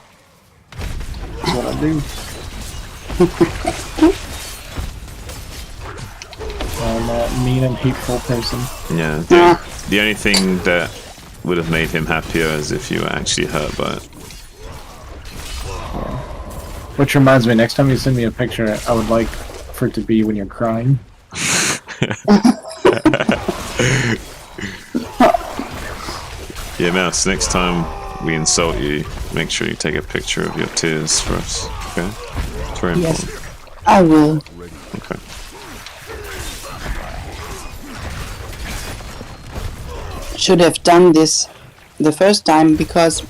That's what I do. I'm a mean and hateful person. Yeah. The only thing that would have made him happier is if you were actually hurt by it. Which reminds me, next time you send me a picture, I would like for it to be when you're crying. Yeah, Mouse, next time we insult you, make sure you take a picture of your tears for us, okay? It's very important. Yes. I will. Okay. Should have done this the first time because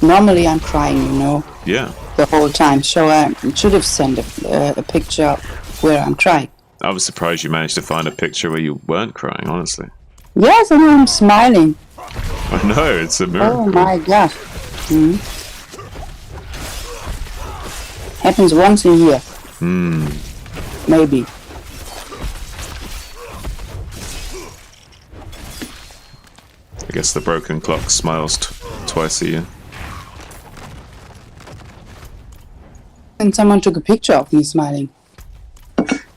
normally I'm crying, you know. Yeah. the whole time, so I should have sent a picture where I'm crying. I was surprised you managed to find a picture where you weren't crying, honestly. Yes, and I'm smiling. I know, it's a miracle. Oh my god. Happens once a year. Maybe. I guess the broken clock smiles twice a year. And someone took a picture of me smiling.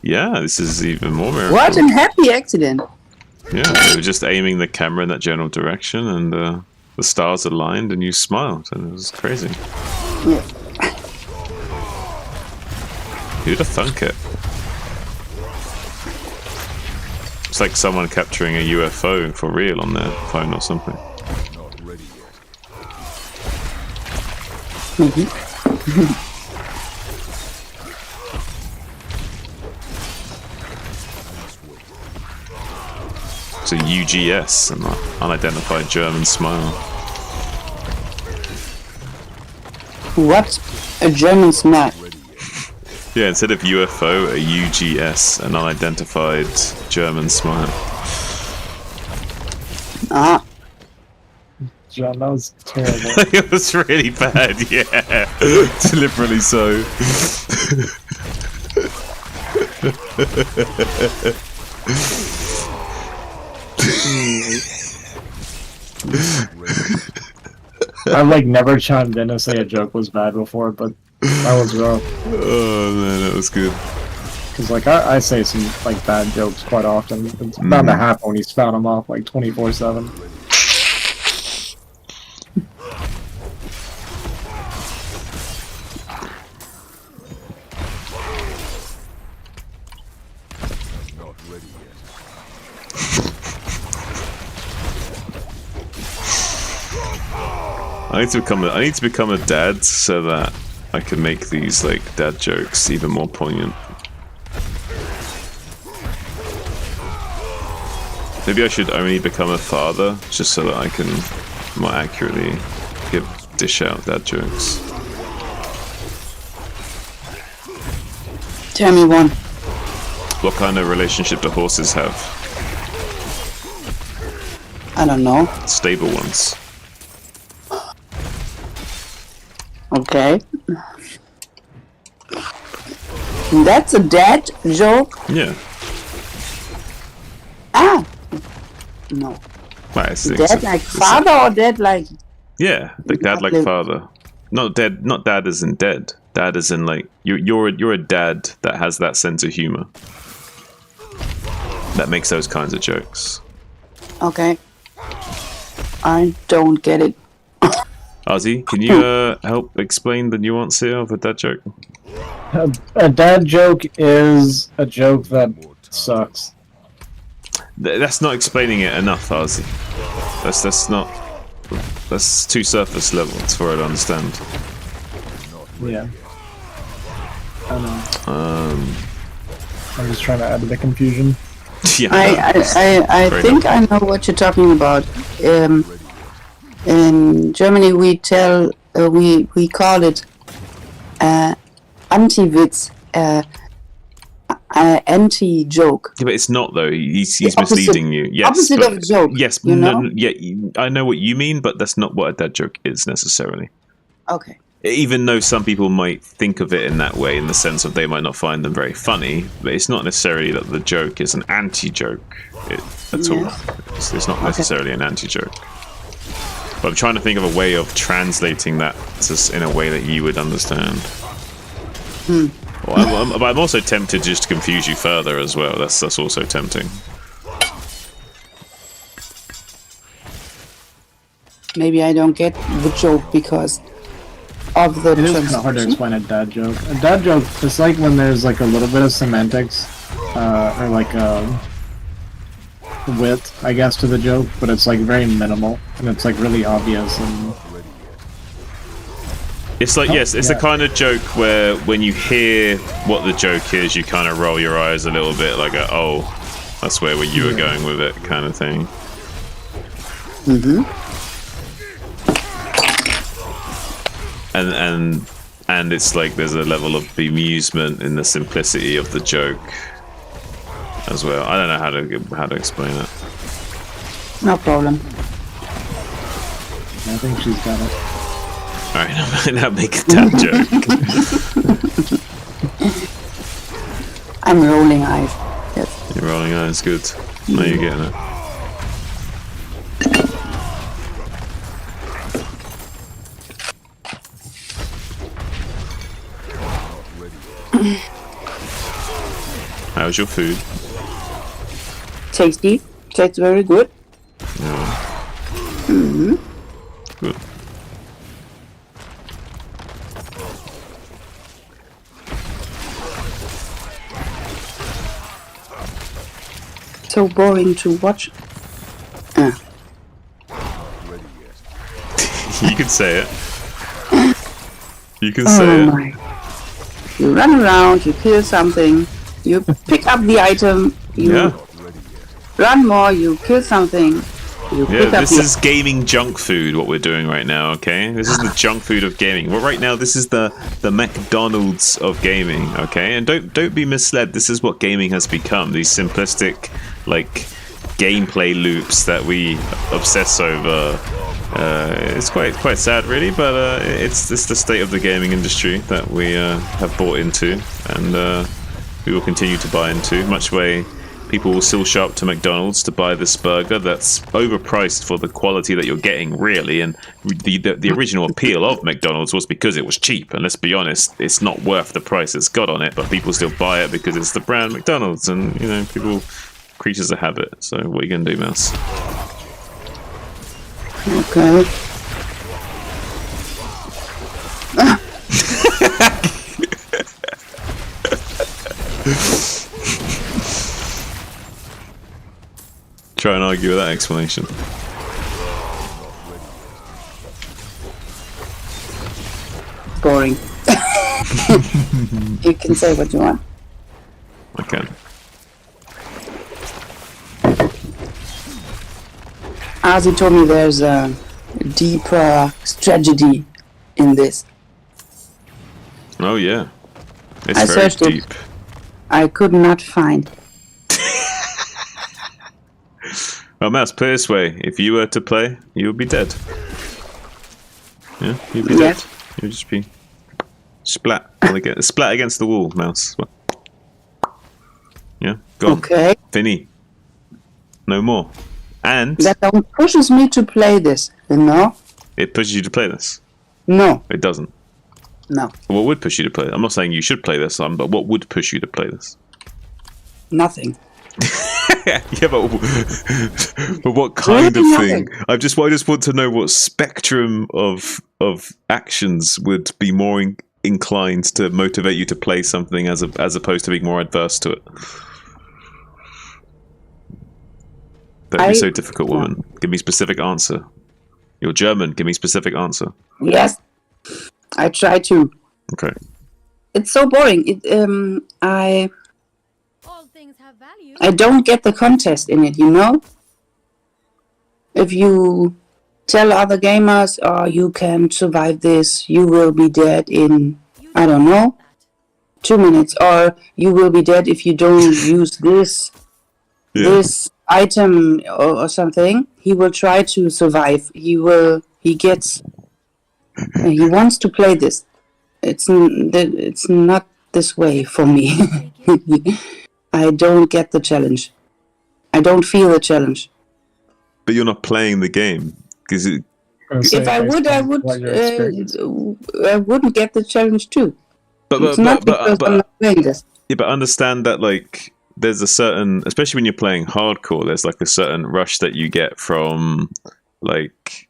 Yeah, this is even more miracle. What a happy accident. Yeah, they were just aiming the camera in that general direction, and the stars aligned, and you smiled, and it was crazy. Yeah. Who'd have thunk it? It's like someone capturing a UFO for real on their phone or something. Not ready yet. It's a UGS, an unidentified German smile. What? A German smile. Yeah, instead of UFO, a UGS, an unidentified German smile. Ah. John, that was terrible. It was really bad, yeah. Deliberately so. I've like never chimed in to say a joke was bad before, but that was rough. Oh man, that was good. Cause like I say some like bad jokes quite often. It's bound to happen when you spout them off like 24/7. Not ready yet. I need to become a dad so that I can make these like dad jokes even more poignant. Maybe I should only become a father just so that I can more accurately dish out dad jokes. Tell me one. What kind of relationship do horses have? I don't know. Stable ones. Okay. That's a dad joke? Yeah. Ah! No. Well, it's Dad like father or dad like... yeah, like dad like father. Not dad as in dead. Dad as in like you're a dad that has that sense of humor. That makes those kinds of jokes. Okay. I don't get it. Ozzy, can you help explain the nuance here of a dad joke? A dad joke is a joke that sucks. That's not explaining it enough, Ozzy. That's too surface level for it to understand. Yeah. I know. I'm just trying to add to the confusion. Yeah. I think I know what you're talking about. In Germany, we call it anti-witz, anti-joke. Yeah, but it's not though. He's misleading you. Yes, opposite of a joke. Yes, you know? I know what you mean, but that's not what a dad joke is necessarily. Okay. Even though some people might think of it in that way, in the sense of they might not find them very funny, but it's not necessarily that the joke is an anti-joke at all. It's not necessarily an anti-joke. But I'm trying to think of a way of translating that in a way that you would understand. Well, I'm also tempted just to confuse you further as well. That's also tempting. Maybe I don't get the joke because of the... It is kind of hard to explain a dad joke. A dad joke is like when there's like a little bit of semantics, or like wit, I guess, to the joke, but it's like very minimal and it's like really obvious and... It's like, yes, it's the kind of joke where when you hear what the joke is, you kind of roll your eyes a little bit, like, oh, that's where you were going with it, kind of thing. And and it's like there's a level of bemusement in the simplicity of the joke as well. I don't know how to explain it. No problem. I think she's got it. Alright, now make a dad joke. I'm rolling eyes. Yes. You're rolling eyes, good. Now you're getting it. How's your food? Tasty. Tastes very good. Yeah. Good. So boring to watch. You can say it. You can say it. My. You run around, you kill something, you pick up the item, you Yeah. run more, you kill something, you Yeah, pick up this the... is gaming junk food, what we're doing right now, okay? This is the junk food of gaming. Well, right now, this is the McDonald's of gaming, okay? And don't be misled, this is what gaming has become. These simplistic, like, gameplay loops that we obsess over. It's quite sad, really, but it's the state of the gaming industry that we have bought into, and we will continue to buy into. Much way people will still show up to McDonald's to buy this burger that's overpriced for the quality that you're getting, really. And the original appeal of McDonald's was because it was cheap, and let's be honest, it's not worth the price it's got on it, but people still buy it because it's the brand McDonald's, and you know, people, creatures of habit. So what are you gonna do, Mouse? Okay. Try and argue with that explanation. Boring. You can say what you want. I can. Ozzy told me there's a deeper strategy in this. Oh yeah, it's I very searched it. deep. I could not find. Well, Mouse, put it this way: if you were to play, you would be dead. Yeah, you'd be Yes. dead. You'd just be splat against the wall, Mouse. Yeah, gone. Okay. Fini. No more. And That pushes me to play this, you know? it pushes you to play this. No. It doesn't. No. What would push you to play it? I'm not saying you should play this, but what would push you to play this? Nothing. Yeah, but what kind of Really thing? I just want to know what spectrum of actions would be more inclined to motivate you to play something as opposed to being more adverse to it. Don't be so difficult, woman. Give me a specific answer. You're German. Give me a specific answer. Yes. I try to. Okay. It's so boring. All things have value. I don't get the contest in it, you know? If you tell other gamers, oh, you can survive this, you will be dead in, I don't know, 2 minutes, or you will be dead if you don't use this item or something, he will try to survive. He wants to play this. It's not this way for me. I don't get the challenge. I don't feel the challenge. But you're not playing the game because If I would, I wouldn't get the challenge too. It's not because I'm not playing this. Yeah, but understand that, like, there's a certain, especially when you're playing hardcore, there's like a certain rush that you get from, like,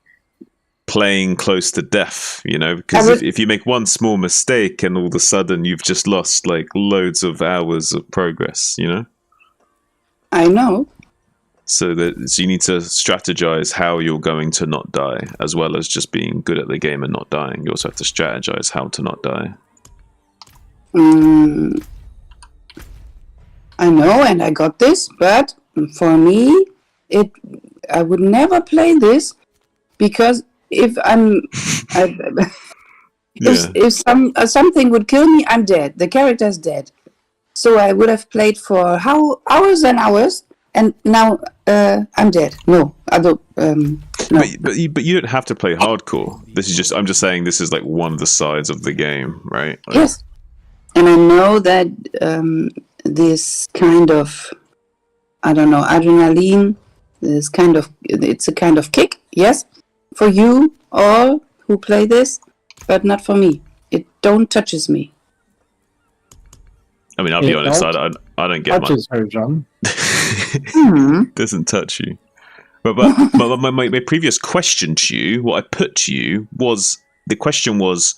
playing close to death, you know? Because if you make one small mistake and all of a sudden you've just lost, like, loads of hours of progress, you know? I know. So you need to strategize how you're going to not die, as well as just being good at the game and not dying. You also have to strategize how to not die. I know, and I got this, but for me, I would never play this because if If something would kill me, I'm dead. The character is dead. So I would have played for hours and hours, and now I'm dead. No, I don't. No. But you don't have to play hardcore. I'm just saying this is like one of the sides of the game, right? Like, Yes, and I know that this kind of, I don't know, adrenaline. It's a kind of kick. Yes, for you all who play this, but not for me. It don't touches me. I mean, I'll be honest. I don't get touches her, John. Doesn't touch you. But my previous question to you, what I put to you was, the question was,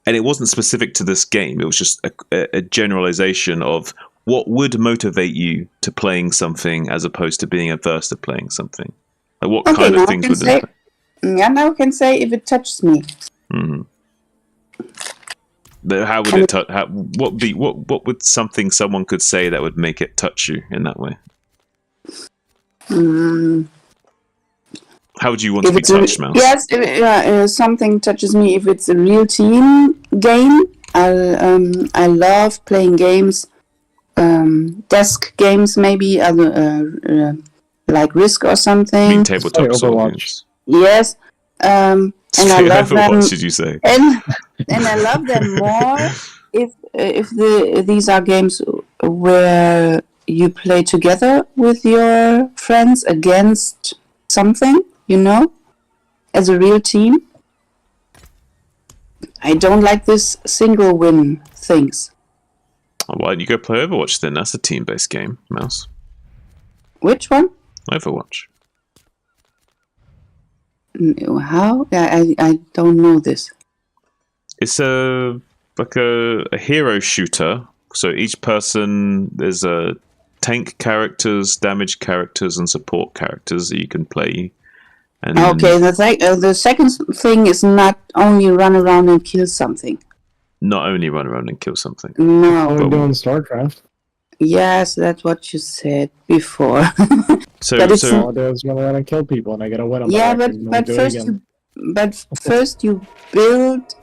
and it wasn't specific to this game. It was just a generalization of what would motivate you to playing something as opposed to being averse to playing something. Like what kind of things would it? Yeah, now I can say if it touches me. Mm-hmm. How would it touch? What would something someone could say that would make it touch you in that way? How would you want to be touched, Mouse? Yes, something touches me if it's a real team game. I love playing games, desk games maybe, like Risk or something. I mean, tabletop sort of games. Yes, and I love them. What did you say? And I love them more if these are games where you play together with your friends against something, as a real team. I don't like this single win things. Oh, why don't you go play Overwatch then? That's a team-based game, Mouse. Which one? Overwatch. How? I don't know this. It's a hero shooter. So each person, there's a tank characters, damage characters, and support characters that you can play. And okay, the second thing is not only run around and kill something. Not only run around and kill something. No. We're doing StarCraft. Yes, that's what you said before. So all I do is run around and kill people, and I gotta win them. Yeah, but first you build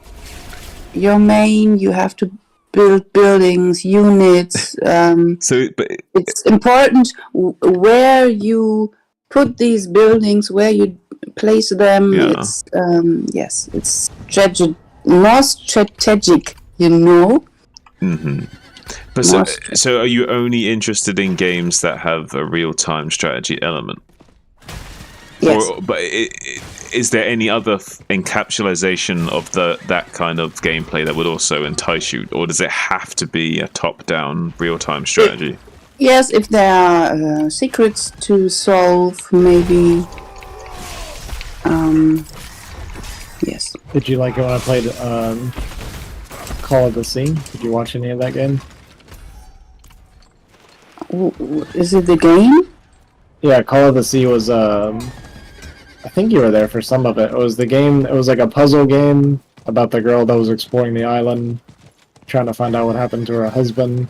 your main. You have to build buildings, units. It's important where you put these buildings, where you place them. Yeah. It's it's more strategic, Mm-hmm. But so are you only interested in games that have a real-time strategy element? Yes. But is there any other encapsulation of that kind of gameplay that would also entice you, or does it have to be a top-down real-time strategy? Yes, if there are secrets to solve, maybe. Yes. Did you like it when I played Call of the Sea? Did you watch any of that game? Is it the game? Yeah, Call of the Sea was, I think you were there for some of it. It was the game, it was like a puzzle game about the girl that was exploring the island, trying to find out what happened to her husband.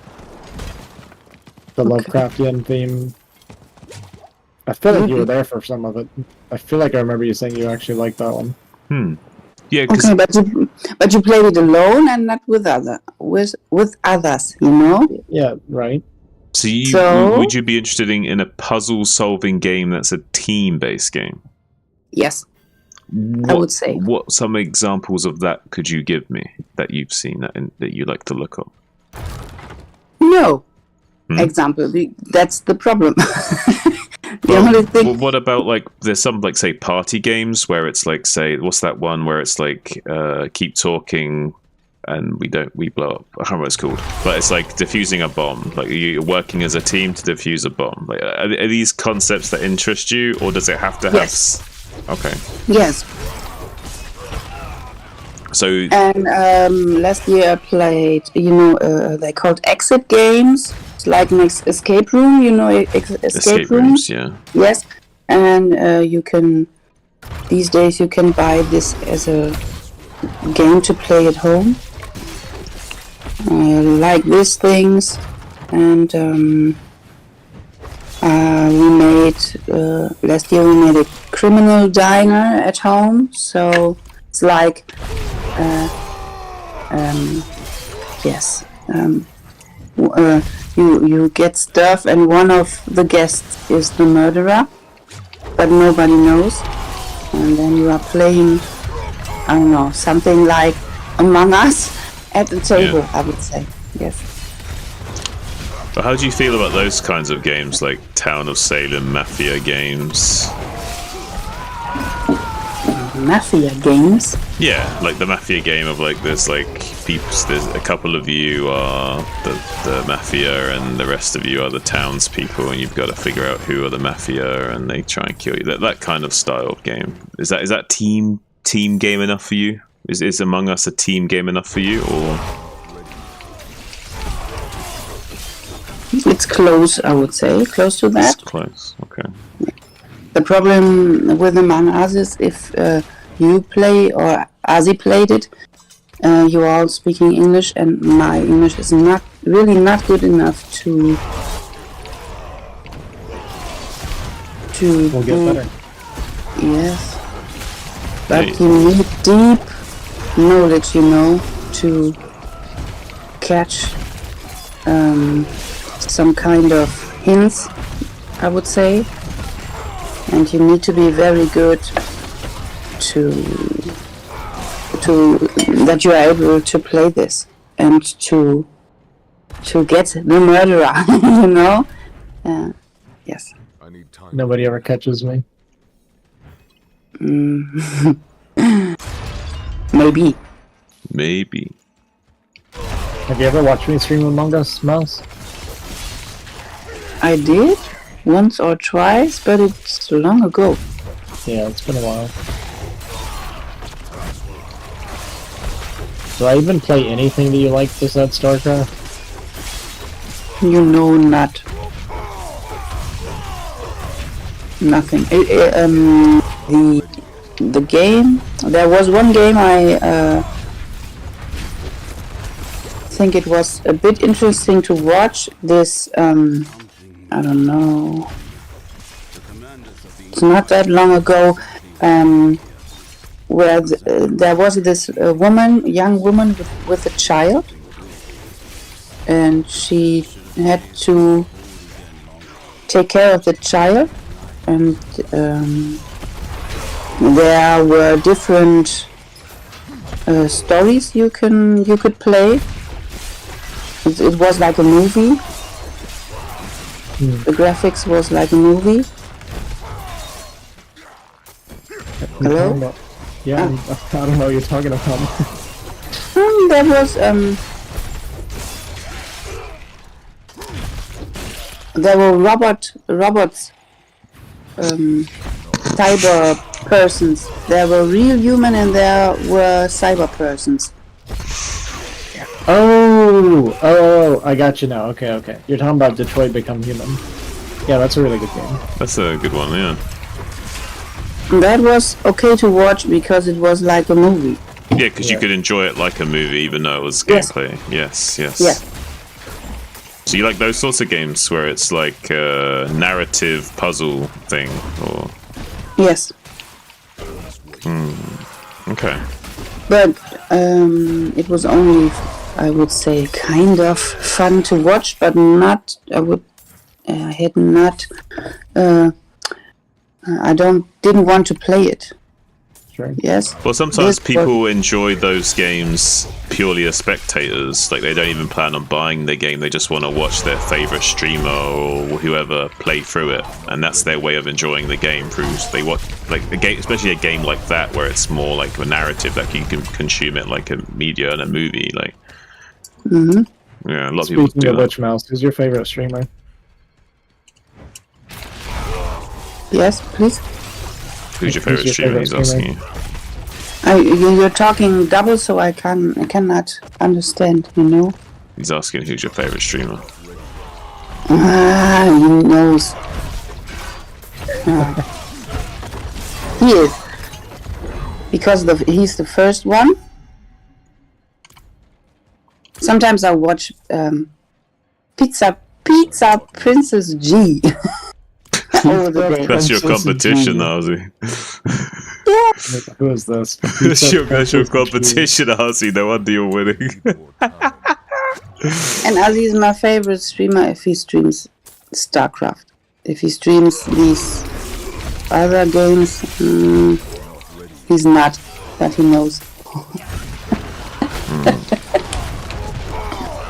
The Lovecraftian theme. I feel like you were there for some of it. I feel like I remember you saying you actually liked that one. Yeah. Okay, but you played it alone and not with others, Yeah, right. So would you be interested in a puzzle-solving game that's a team-based game? Yes, I would say. What some examples of that could you give me that you've seen that you like to look up? No. Example. That's the problem. Only thing. Well, what about there's some say party games where it's say what's that one where it's keep talking and we blow up. I can't remember what it's called, but it's defusing a bomb. You're working as a team to defuse a bomb. Are these concepts that interest you, or does it have to have? Yes. Okay. Yes. So. And last year I played. They called exit games. It's like an escape room. Escape rooms. Yeah. Yes, and you can. These days you can buy this as a game to play at home. I like these things, and we made last year we made a criminal diner at home. So it's like Yes. You get stuff, and one of the guests is the murderer, but nobody knows. And then you are playing, I don't know, something like Among Us at the table, Yeah. I would say. Yes. But how do you feel about those kinds of games, like Town of Salem Mafia games? Mafia games. Yeah, like the Mafia game of like there's like peeps. There's a couple of you are the Mafia, and the rest of you are the townspeople, and you've got to figure out who are the Mafia, and they try and kill you. That kind of style of game. Is that team game enough for you? Is Among Us a team game enough for you, or? It's close, I would say. Close to that. It's close. Okay. The problem with Among Us is if you play or Azi played it, you are all speaking English, and my English is not good enough to We'll get better. Yes, but Hey. you need deep knowledge, to catch some kind of hints, I would say. And you need to be very good to that you are able to play this and to get the murderer, Yes. I need time. Nobody ever catches me. Maybe. Maybe. Have you ever watched me stream Among Us, Mouse? I did once or twice, but it's long ago. Yeah, it's been a while. Do I even play anything that you like besides StarCraft? Not. Nothing. The game. There was one game I think it was a bit interesting to watch. This I don't know. It's not that long ago. Where there was this young woman with a child, and she had to take care of the child, and there were different stories you could play. It was like a movie. The graphics was like a movie. Hello? Yeah, I don't know what you're talking about. There was there were robots, cyber persons. There were real human and there were cyber persons. Oh, I got you now. Okay. You're talking about Detroit Become Human. Yeah, that's a really good game. That's a good one. Yeah. That was okay to watch because it was like a movie. Yeah, because you could enjoy it like a movie, even though it was Yes. gameplay. Yes. Yeah. So you like those sorts of games where it's like a narrative puzzle thing, or Yes. okay. But it was only, I would say, kind of fun to watch, but not. I had not. Didn't want to play it. Sure. Yes. Well, sometimes This people enjoy those games purely as spectators. Like they don't even plan on buying the game; they just want to watch their favorite streamer or whoever play through it, and that's their way of enjoying the game. Proves they watch like a game, especially a game like that where it's more like a narrative that you can consume it like a media and a movie. Like, yeah, a lot of people Speaking do of that. which, Mouse, who's your favorite streamer? Yes, please. Who's your favorite streamer? He's asking you. You're talking double, so I cannot understand. He's asking who's your favorite streamer. He knows. He is because he's the first one. Sometimes I watch Pizza Princess G. Okay. That's your Princess competition, G. now, is he? Yeah, Who is this? That's your Pencils and competition, Arsie. No wonder you're winning. And Ozzy is my favorite streamer if he streams StarCraft. If he streams these other games, he's not, but he knows.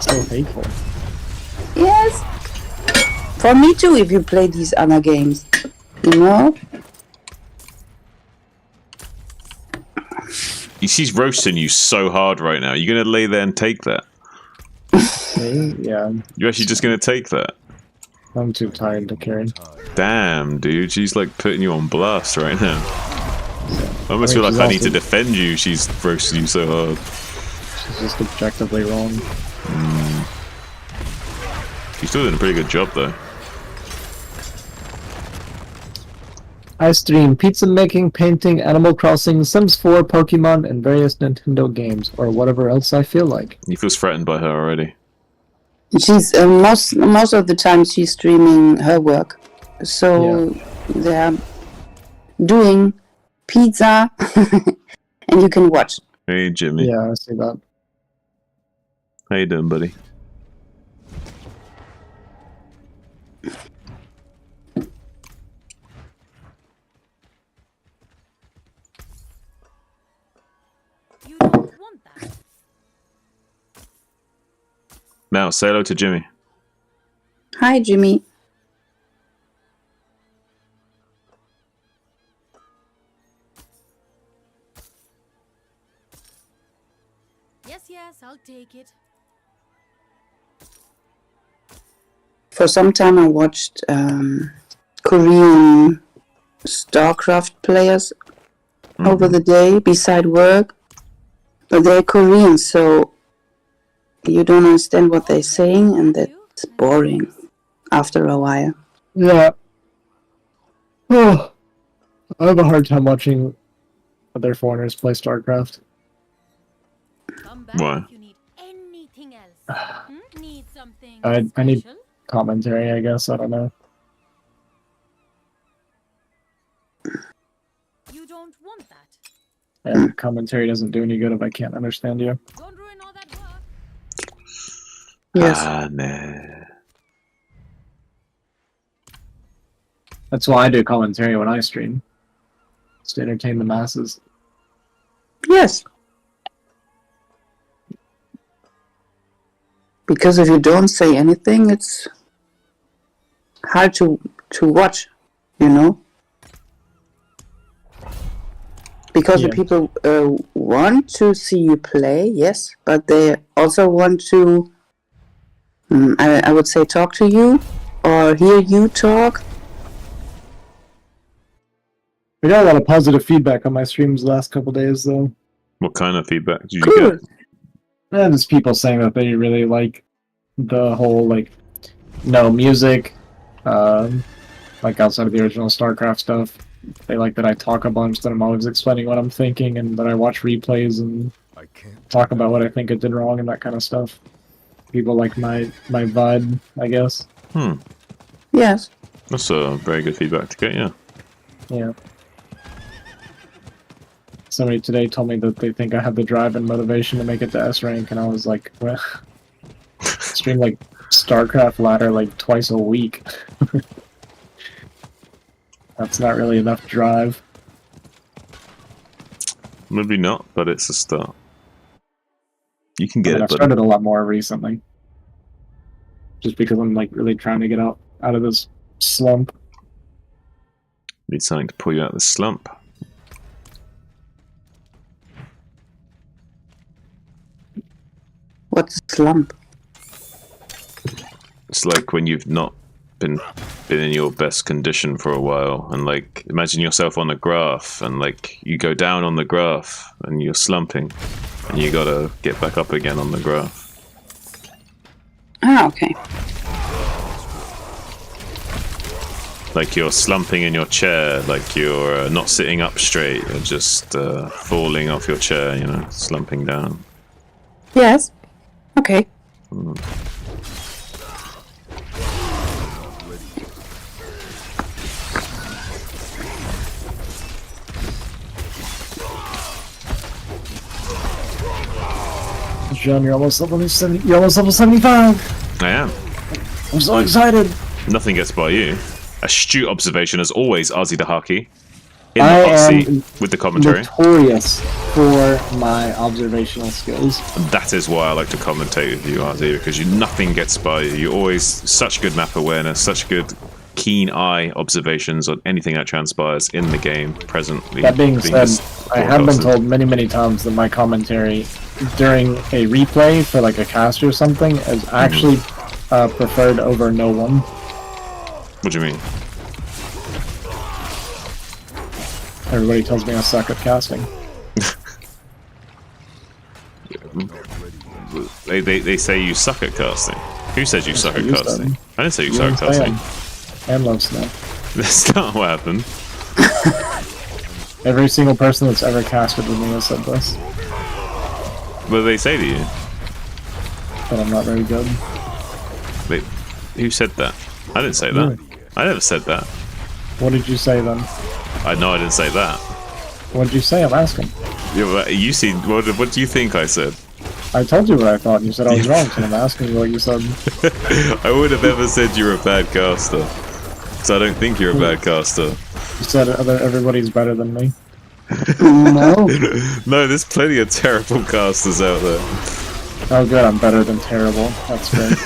So hateful. Yes. For me too, if you play these other games. You know? She's roasting you so hard right now. You're gonna lay there and take that. Me? Yeah, You're actually just gonna take that. I'm too tired to carry. Damn, dude. She's like putting you on blast right now. I almost feel like she's I need to also- defend you. She's roasting you so hard. She's just objectively wrong. She's still doing a pretty good job though. I stream pizza making, painting, Animal Crossing, Sims 4, Pokemon, and various Nintendo games, or whatever else I feel like. He feels threatened by her already. She's most of the time she's streaming her work. So they're doing pizza and you can watch. Hey, Jimmy. Yeah, I see that. How you doing, buddy? You don't want that. Now, say hello to Jimmy. Hi, Jimmy. Yes, I'll take it. For some time I watched Korean StarCraft players over the day beside work. But they're Korean, so you don't understand what they're saying, and that's boring after a while. Yeah. Oh, I have a hard time watching other foreigners play StarCraft. Come back Why? if you need anything else. Need something I need special? commentary, I guess. I don't know. You don't want that. And commentary doesn't do any good if I can't understand you. Don't ruin all that work. Yes. Ah, nah. That's why I do commentary when I stream. It's to entertain the masses. Yes. Because if you don't say anything, it's hard to watch, you know? Because the Yeah. people want to see you play, yes, but they also want to, I would say, talk to you or hear you talk. I got a lot of positive feedback on my streams the last couple days, though. What kind of feedback did you Good. get? And there's people saying that they really like the whole, like, no music, like outside of the original StarCraft stuff. They like that I talk a bunch, that I'm always explaining what I'm thinking, and that I watch replays and I can't talk about what I think I did wrong and that kind of stuff. People like my vibe, I guess. Yes. That's a very good feedback to get, yeah. Yeah. Somebody today told me that they think I have the drive and motivation to make it to S rank, and I was like, well, stream like StarCraft ladder like twice a week. That's not really enough drive. Maybe not, but it's a start. You can I get mean, it, I've but started a lot more recently. Just because I'm like really trying to get out of this slump. need something to pull you out of the slump. What's a slump? It's like when you've not been in your best condition for a while, and like imagine yourself on a graph, and like you go down on the graph and you're slumping, and you gotta get back up again on the graph. Ah, okay. Like you're slumping in your chair, like you're not sitting up straight, you're just falling off your chair, you know, slumping down. Yes. Okay. John, you're almost level 70. You're almost level 75. I am. I'm so excited. Nothing gets by you. Astute observation, as always, Ozzy the Hockey. In the I hot am seat with the commentary. Notorious for my observational skills. That is why I like to commentate with you, Ozzy, because nothing gets by you. You're always such good map awareness, such good keen eye observations on anything that transpires in the game presently. That being said, I have been told many times that my commentary during a replay for like a cast or something is actually preferred over no one. What do you mean? Everybody tells me I suck at casting. They say you suck at casting. Who says you suck at casting? I didn't say you suck at casting. And love snow. That's not what happened. Every single person that's ever casted with me has said this. What do they say to you? That I'm not very good. Wait, who said that? I didn't say that. I never said that. What did you say then? I know I didn't say that. What did you say? I'm asking. Yeah, but you see, what do you think I said? I told you what I thought and you said I was wrong, so I'm asking you what you said. I would have ever said you're a bad caster. So I don't think you're a bad caster. You said everybody's better than me. No. No, there's plenty of terrible casters out there. Oh good, I'm better than terrible. That's great.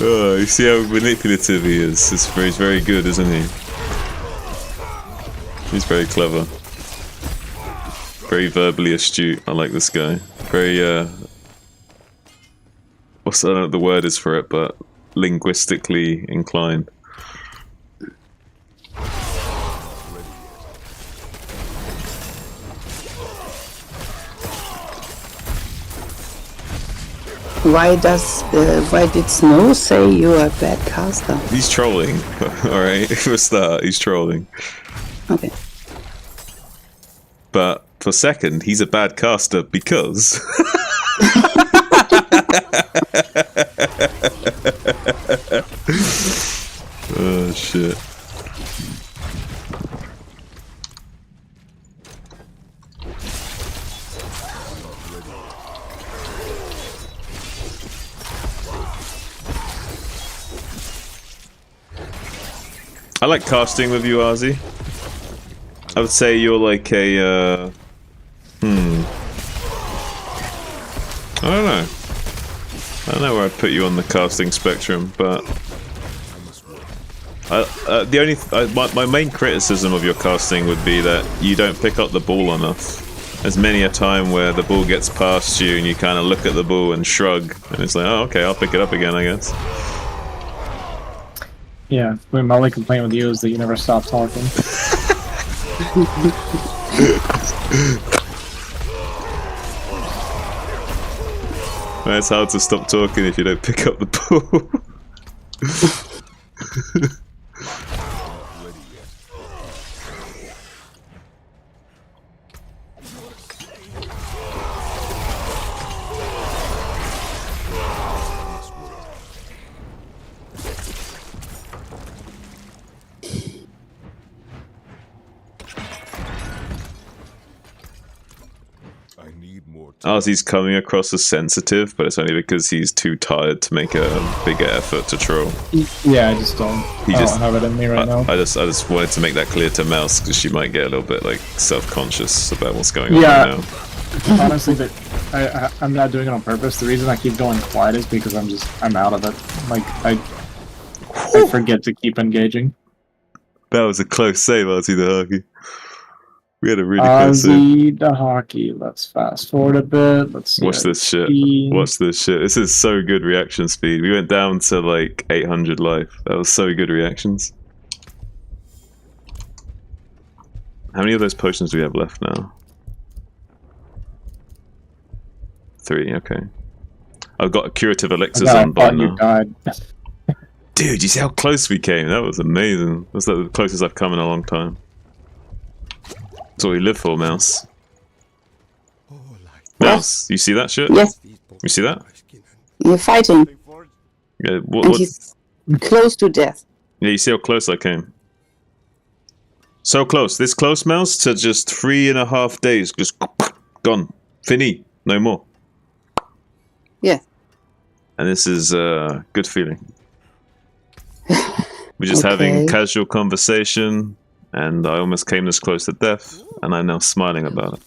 Oh, you see how manipulative he is. He's very good, isn't he? He's very clever. Very verbally astute. I like this guy. Very, I don't know what the word is for it, but linguistically inclined. Why did Snow say you are a bad caster? He's trolling. Alright, for a start, he's trolling. Okay. But for second, he's a bad caster because... Oh, shit. I like casting with you, Ozzy. I would say you're like a, I don't know. I don't know where I'd put you on the casting spectrum, but... my main criticism of your casting would be that you don't pick up the ball enough. There's many a time where the ball gets past you and you kind of look at the ball and shrug, and it's like, oh, okay, I'll pick it up again, I guess. Yeah, my only complaint with you is that you never stop talking. Man, it's hard to stop talking if you don't pick up the ball. Ozzy's coming across as sensitive, but it's only because he's too tired to make a bigger effort to troll. Yeah, I just don't. I don't have it in me right now. I just wanted to make that clear to Mouse because she might get a little bit like self-conscious about what's going on right now. Honestly, I'm not doing it on purpose. The reason I keep going quiet is because I'm out of it. Like I forget to keep engaging. That was a close save, Ozzy the Hockey. We had a really close save. Ozzy the Hockey. Let's fast forward a bit. Let's see. Watch this shit. Watch this shit. This is so good reaction speed. We went down to like 800 life. That was so good reactions. How many of those potions do we have left now? 3, okay. I've got curative elixirs on by now. Died. Dude, you see how close we came? That was amazing. That's like the closest I've come in a long time. That's what we live for, Mouse. Mouse, you see that shit? Yes. You see that? You're fighting. Yeah, And he's close to death. Yeah, you see how close I came? So close. This close, Mouse, to just 3.5 days. Just gone. Fini. No more. Yeah. And this is a good feeling. We're just having Okay. casual conversation, and I almost came this close to death, and I'm now smiling about it.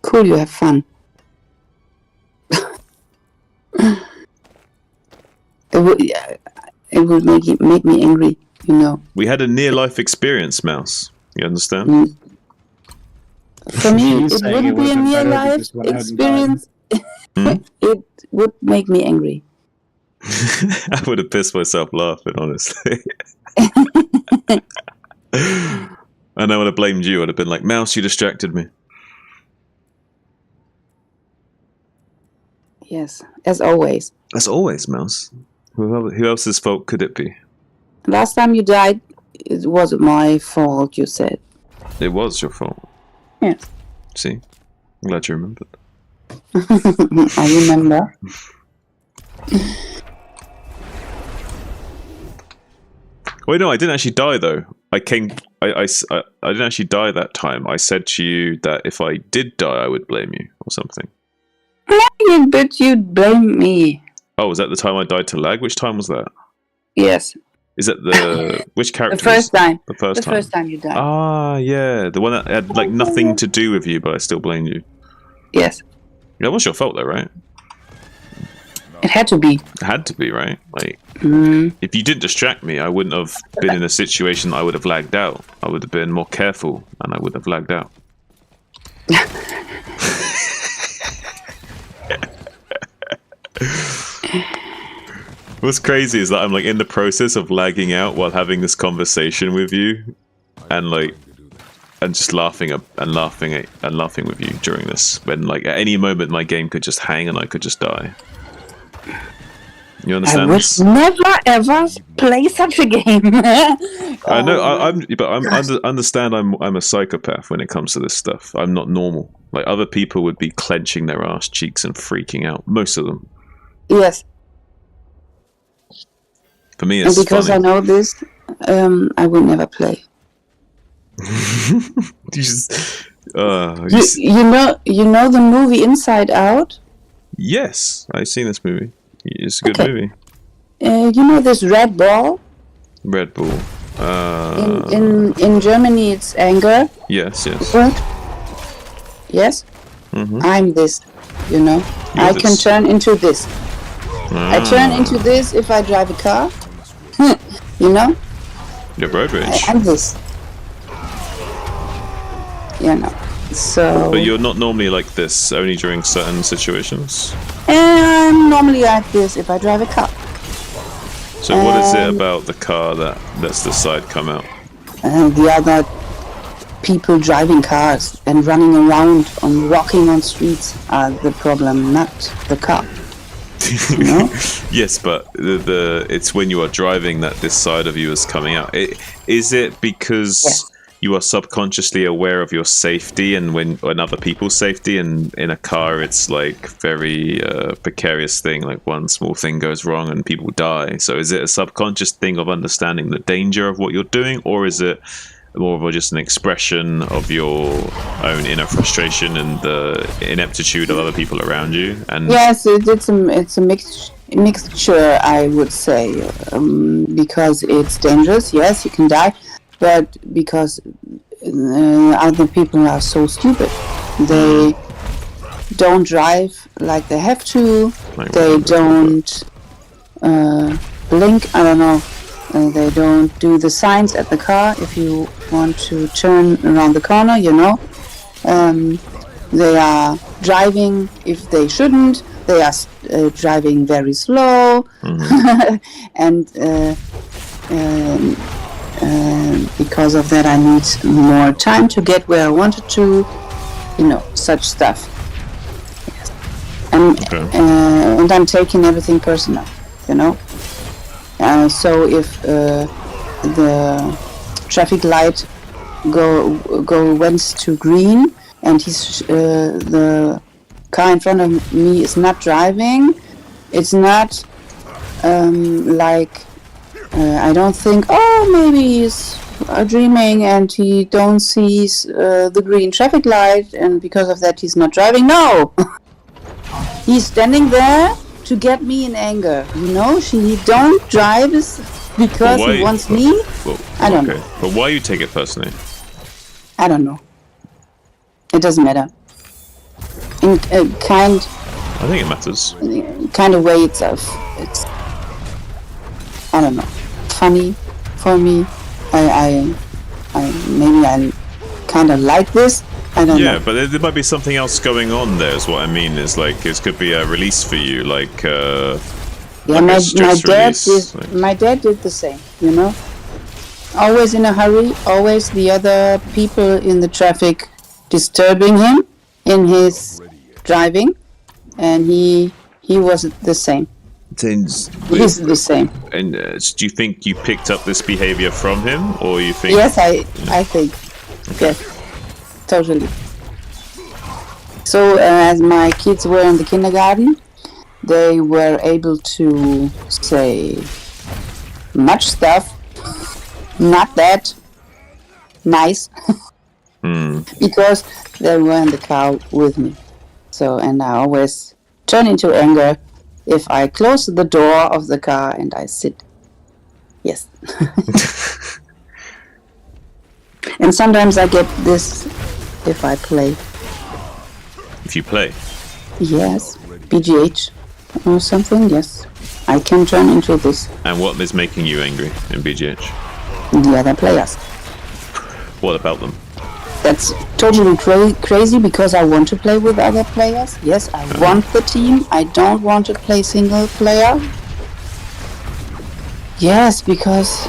Cool, you have fun. It would make me angry, you know. We had a near-life experience, Mouse. You understand? Mm. For me, He's it saying wouldn't it be a would've been better if you near-life just went ahead and died. experience. It would make me angry. I would have pissed myself laughing, honestly. And I would have blamed you. I'd have been like, Mouse, you distracted me. Yes, as always. As always, Mouse. Who else's fault could it be? Last time you died, it wasn't my fault, you said. It was your fault. Yes. See? I'm glad you remembered. I remember. Wait, no, I didn't actually die, though. I didn't actually die that time. I said to you that if I did die, I would blame you, or something. But you'd blame me. Oh, was that the time I died to lag? Which time was that? Yes. Is that the... Which character? The first time. The first The time. first time you died. Ah, yeah. The one that had, like, nothing to do with you, but I still blamed you. Yes. That was your fault, though, right? It had to be. It had to be, right? Like, Mm. if you didn't distract me, I wouldn't have been in a situation that I would have lagged out. I would have been more careful, and I would have lagged out. What's crazy is that I'm like in the process of lagging out while having this conversation with you, and like, and just laughing with you during this. When like at any moment my game could just hang and I could just die. You I understand would this? never ever play such a game. I know, understand. I'm a psychopath when it comes to this stuff. I'm not normal. Like other people would be clenching their ass cheeks and freaking out. Most of them. Yes. For me, And it's because funny. I know this, I will never play. You just, You know the movie Inside Out? yes, I've seen this movie. It's a good Okay. movie. You know this red ball? Red Bull. In Germany it's anger. Yes, yes. Word. Yes? I'm this, you know. You're I can this. turn into this. I turn into this if I drive a car. You know? You're road rage. I'm this. You know. So But you're not normally like this, only during certain situations. I'm normally like this if I drive a car. So what is it about the car that lets the side come out? And the other people driving cars and running around and walking on streets are the problem, not the car. You know? Yes, but it's when you are driving that this side of you is coming out. Is it because Yes. you are subconsciously aware of your safety and when other people's safety, and in a car it's like very precarious thing, like one small thing goes wrong and people die. So is it a subconscious thing of understanding the danger of what you're doing, or is it more of just an expression of your own inner frustration and the ineptitude of other people around you? And Yes, it's a mixture, I would say, because it's dangerous. Yes, you can die, but because other people are so stupid, they don't drive like they have to. They don't blink. I don't know. They don't do the signs at the car if you want to turn around the corner, you know. They are driving if they shouldn't. They are driving very slow. And because of that I need more time to get where I wanted to, you know, such stuff. Yes. And I'm taking everything personal, you know. So if the traffic light went to green and the car in front of me is not driving, it's not like I don't think, oh, maybe he's are dreaming and he don't see the green traffic light, and because of that he's not driving. No, he's standing there to get me in anger. You know, he don't drive because Well, he wants me. Well, I don't know. But why you take it personally? I don't know. It doesn't matter. In a I think it matters. kind of way, it's I don't know, funny for me. I maybe I kind of like this. I don't know. Yeah, but there might be something else going on there. Is what I mean. Is like it could be a release for you, like Yeah, like my a stress dad release, did. My dad did the same. You know, always in a hurry. Always the other people in the traffic disturbing him in his driving, and he was the same. He's the same. And do you think you picked up this behavior from him, or you think? Yes, I think. Yes, totally. So as my kids were in the kindergarten, they were able to say much stuff, not that nice, because they were in the car with me. So, and I always turn into anger if I close the door of the car and I sit. Yes. And sometimes I get this if I play. If you play, Yes. BGH or something, yes. I can turn into this. and what is making you angry in BGH? The other players. What about them? That's totally crazy because I want to play with other players. Yes, I want the team. I don't want to play single player. Yes, because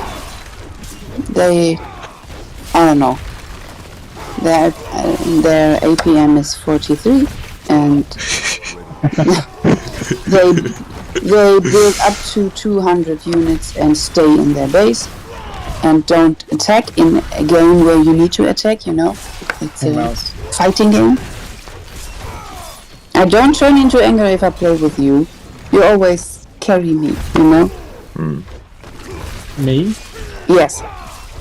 they, I don't know. Their APM is 43, and they build up to 200 units and stay in their base. And don't attack in a game where you need to attack, you know. It's a fighting game. I don't turn into anger if I play with you. You always carry me, you know. Me? Yes.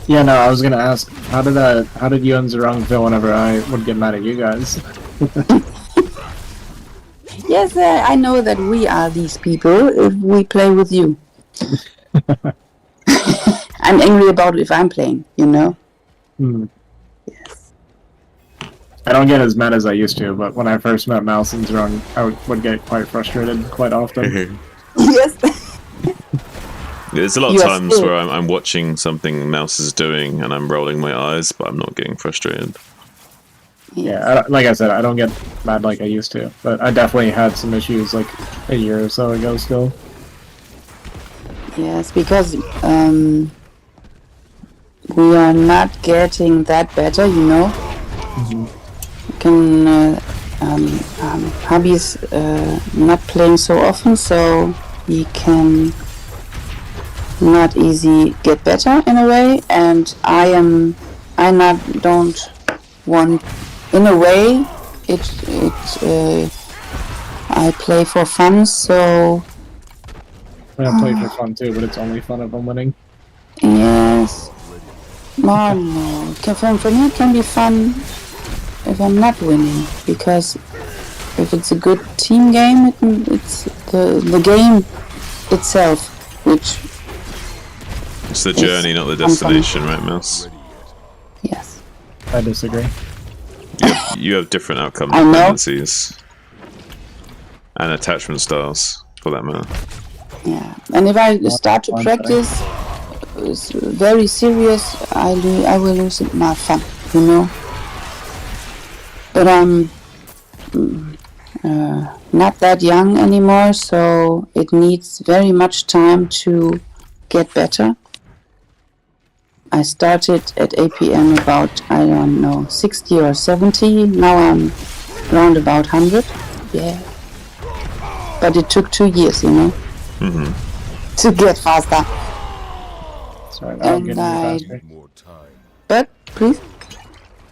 Yeah, no, I was gonna ask, how did you and Zerong feel whenever I would get mad at you guys? Yes, I know that we are these people if we play with you. I'm angry about if I'm playing, you know. Yes. I don't get as mad as I used to, but when I first met Mouse and Zerong, I would get quite frustrated quite often. Yes. There's a lot of You are times still- where I'm watching something Mouse is doing and I'm rolling my eyes, but I'm not getting frustrated. Yeah, like I said, I don't get mad like I used to, but I definitely had some issues like a year or so ago still. Yes, because we are not getting that better, you know. Can hubby is not playing so often, so he can not easy get better in a way, and don't want, in a way I play for fun, so I play for fun too, but it's only fun if I'm winning. yes. No, for me it can be fun if I'm not winning, because if it's a good team game, it's the game itself which. It's the journey, not the destination, right, Mouse? Yes. I disagree. You have different outcome I know. dependencies and attachment styles, for that matter. Yeah. And if I start to practice it's very serious, I will lose my fun, you know. But I'm not that young anymore, so it needs very much time to get better. I started at APM about, I don't know, 60 or 70. Now I'm around about 100. Yeah. But it took 2 years, you know, to get faster. Sorry, I don't get any faster. More time. But, please?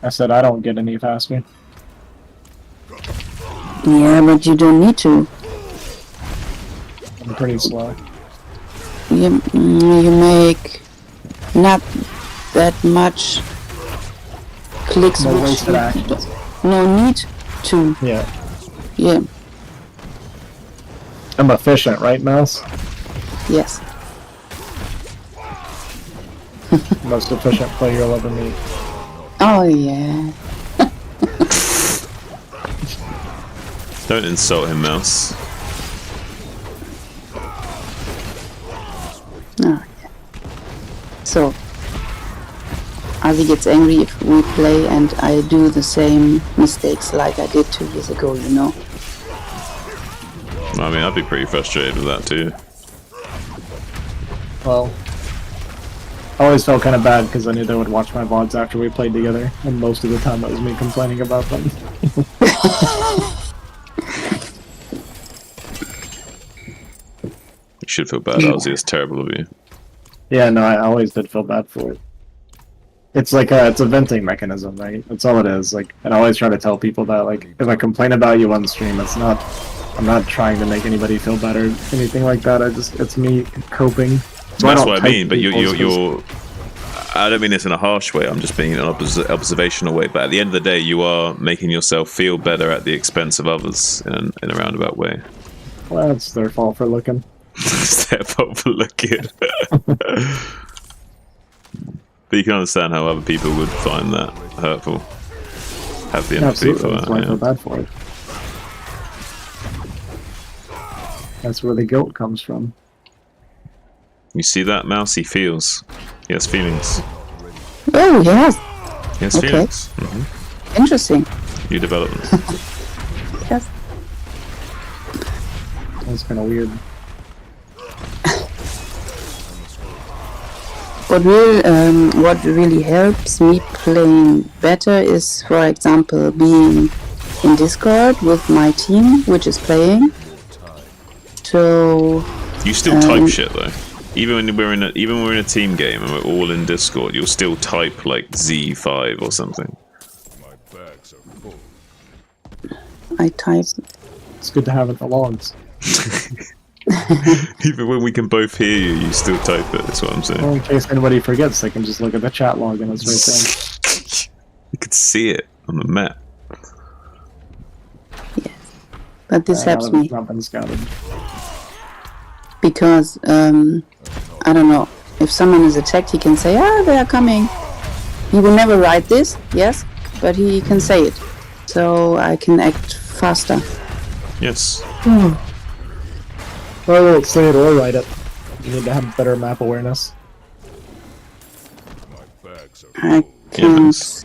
I said I don't get any faster. Yeah, but you don't need to. I'm pretty slow. You make not that much clicks No which wasted you actions. no need to. Yeah. Yeah. I'm efficient, right, Mouse? Yes. Most efficient player you'll ever meet. Oh yeah. Don't insult him, Mouse. Oh, yeah. So, Ozzy gets angry if we play and I do the same mistakes like I did 2 years ago, you know. I mean, I'd be pretty frustrated with that too. Well, I always felt kind of bad because I knew they would watch my VODs after we played together, and most of the time it was me complaining about them. You should feel bad, Ozzy. It's terrible of you. Yeah, no, I always did feel bad for it. It's like it's a venting mechanism, right? That's all it is. Like, and I always try to tell people that, like, if I complain about you on stream, it's not, I'm not trying to make anybody feel bad or anything like that. it's me coping. So That's don't what I type mean, but people's you're I don't mean this in a harsh way, I'm just being in an observational way, but at the end of the day, you are making yourself feel better at the expense of others in a roundabout way. Well, it's their fault for looking. It's their fault for looking. But you can understand how other people would find that hurtful. Have the empathy for Absolutely, that's that. why I Yeah. feel bad for it. That's where the guilt comes from. You see that, Mouse? He feels. He has feelings. Oh, yes. He has Okay. feelings. Interesting. New development. Yes. That's kind of weird. What really helps me playing better is, for example, being in Discord with my team, which is playing. So You still type shit though. Even when we're in a team game and we're all in Discord, you'll still type like Z5 or something. My bags are full. I type. It's good to have it in the logs. Even when we can both hear you, you still type it. That's what I'm saying. Well, in case anybody forgets, they can just look at the chat log and it's right there. You could see it on the map. But this helps It's me not been scouted. because I don't know, if someone is attacked, he can say, "Ah, they are coming." He will never write this, yes, but he can say it, so I can act faster. Yes. I won't say it or write it. You need to have better map awareness. My bags are I can't. Yes.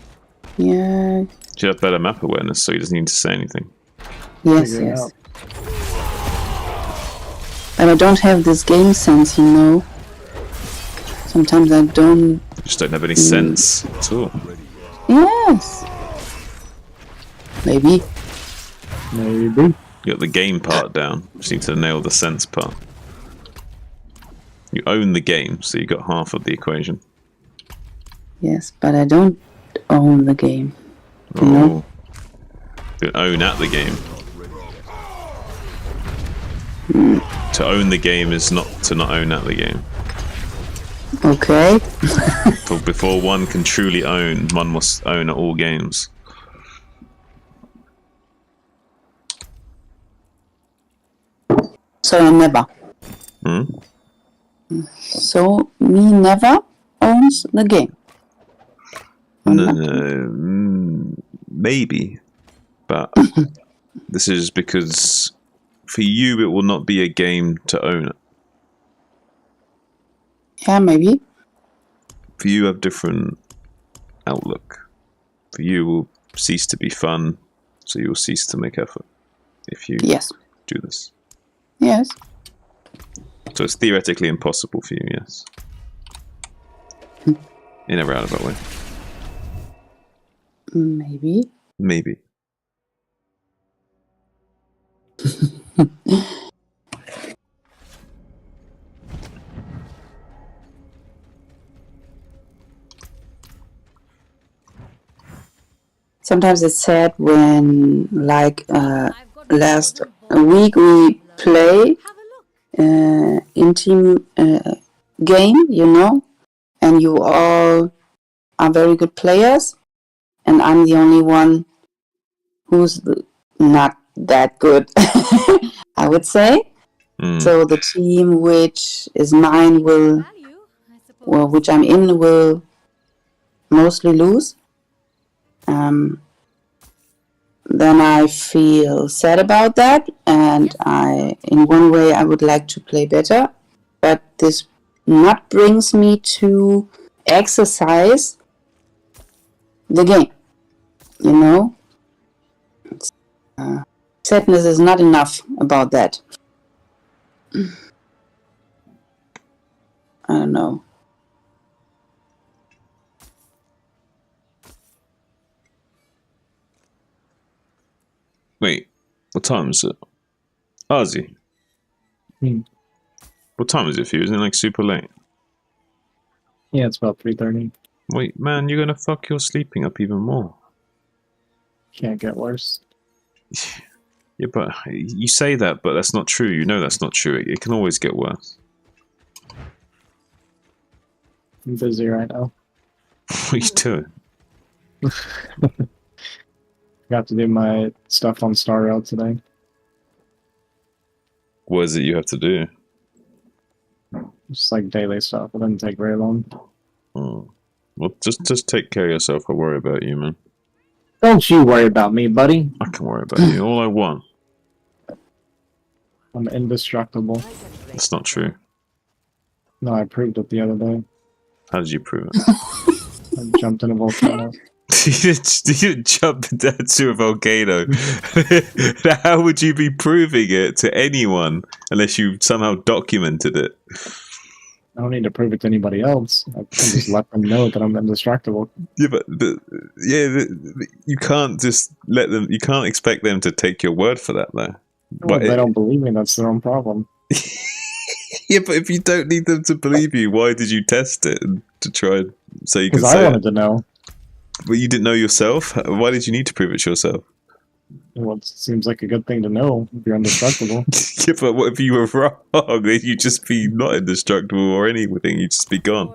Yeah. You have better map awareness, so he doesn't need to say anything. Yes. Figure it Yes. out. But I don't have this game sense, you know. Sometimes I don't. You just don't have any sense at all. Yes. Maybe. Maybe. You got the game part down. Just need to nail the sense part. You own the game, so you got half of the equation. Yes, but I don't own the game. Oh. know? You own at the game. To own the game is not to not own at the game. Okay. For before one can truly own, one must own at all games. So I never. Hmm? So me never owns the game. No, maybe, but this is because for you it will not be a game to own it. Yeah, maybe. For you, have different outlook. For you, it will cease to be fun, so you will cease to make effort if you Yes. do this. Yes. So it's theoretically impossible for you, yes. In a roundabout way. Maybe. Maybe. Sometimes it's sad when, like, I've got last another week we play Have a look. in team game, you know, and you all are very good players, and I'm the only one who's not that good, I would say. So the team which is mine will, Value, I suppose. well, which I'm in, will mostly lose. Then I feel sad about that, and in one way, I would like to play better, but this not brings me to exercise the game, you know? Sadness is not enough about that. I don't know. Wait, what time is it? Ozzy. Hmm. What time is it for you? Isn't it like super late? Yeah, it's about 3:30. Wait, man, you're gonna fuck your sleeping up even more. Can't get worse. Yeah, but you say that, but that's not true. You know that's not true. It can always get worse. I'm busy right now. What are you doing? Got to do my stuff on Star Rail today. What is it you have to do? Just like daily stuff. It didn't take very long. Oh. Well, just take care of yourself. I'll worry about you, man. Don't you worry about me, buddy. I can worry about you all I want. I'm indestructible. That's not true. No, I proved it the other day. How did you prove it? I jumped in a volcano. You didn't jump into a volcano. How would you be proving it to anyone unless you somehow documented it? I don't need to prove it to anybody else. I can just let them know that I'm indestructible. Yeah, but you can't just let them. You can't expect them to take your word for that, though. Well, if they don't believe me, that's their own problem. Yeah, but if you don't need them to believe you, why did you test it to try and so you can Because say I wanted it? to know. But you didn't know yourself. Why did you need to prove it to yourself? Well, it seems like a good thing to know if you're indestructible. Yeah, but what if you were wrong? Then you'd just be not indestructible or anything. You'd just be gone.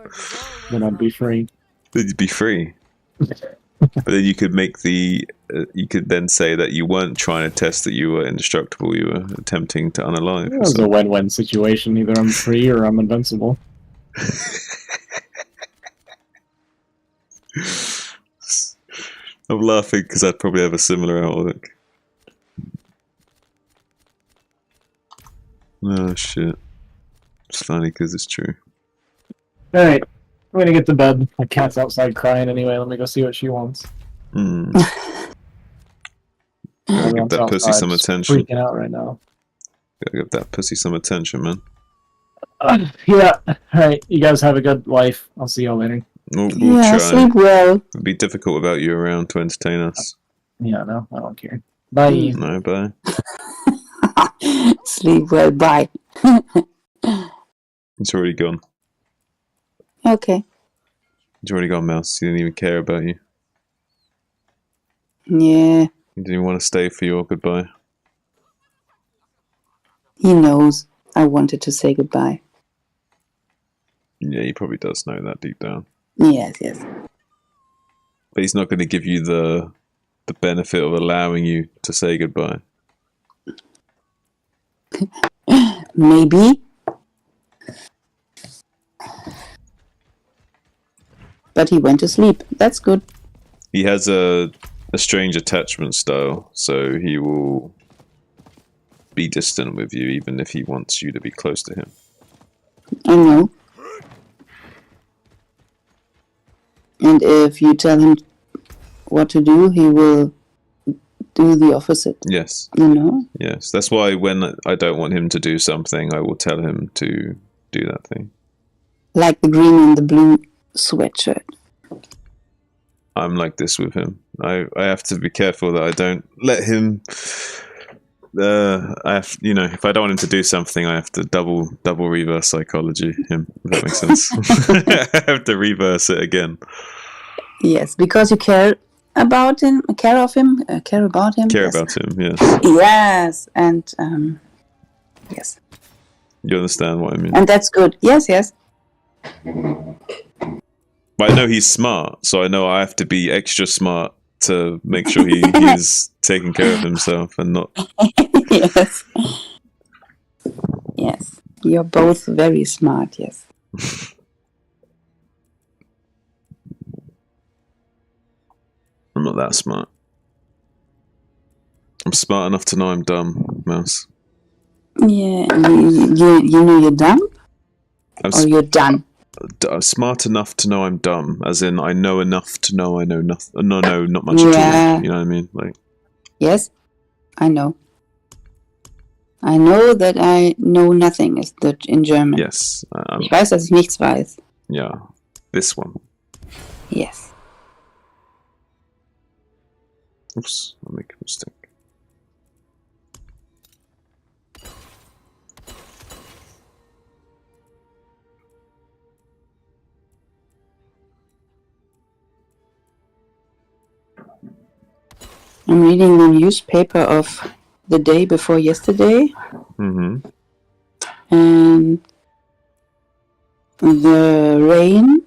Then I'd be free. Then you'd be free. But then you could make the. You could then say that you weren't trying to test that you were indestructible. You were attempting to unalive. It was a win-win situation. Either I'm free or I'm invincible. I'm laughing because I'd probably have a similar outlook. Oh shit. It's funny because it's true. Alright, I'm gonna get to bed. My cat's outside crying anyway. Let me go see what she wants. Mm. Everyone's Give that pussy outside, some just attention. freaking out right now. Gotta give that pussy some attention, man. Yeah, alright. You guys have a good life. I'll see y'all later. We'll Yeah, try. sleep well. It'd be difficult without you around to entertain us. Yeah, no, I don't care. Bye. No, bye. Sleep well, bye. It's already gone. Okay. It's already gone, Mouse. He didn't even care about you. Yeah, He didn't even want to stay for your goodbye. he knows I wanted to say goodbye. Yeah, he probably does know that deep down. Yes, yes. But he's not going to give you the benefit of allowing you to say goodbye. Maybe. But he went to sleep. That's good. He has a strange attachment style, so he will be distant with you even if he wants you to be close to him. I know. And if you tell him what to do, he will do the opposite. Yes. You know? Yes. That's why when I don't want him to do something, I will tell him to do that thing. Like the green and the blue sweatshirt. I'm like this with him. I have to be careful that I don't let him. I have, if I don't want him to do something, I have to double reverse psychology him. If that makes sense. I have to reverse it again. Yes, because you care about him, care about him. Care Yes. about him, yes. Yes, and yes, You understand what I mean? and that's good. Yes, yes. But I know he's smart, so I know I have to be extra smart to make sure he's taking care of himself and not. Yes. Yes. You're both very smart, yes. I'm not that smart. I'm smart enough to know I'm dumb, Mouse. Yeah, you know you're dumb? Or you're done? Smart enough to know I'm dumb, as in I know enough to know I know nothing. No, not much at all. You know what I mean? Like. Yes, I know. I know that I know nothing is the in German. Yes. Ich weiß, dass ich nichts weiß. Yeah, this one. Yes. Oops, I make a mistake. I'm reading the newspaper of the day before yesterday. Mm-hmm. And the rain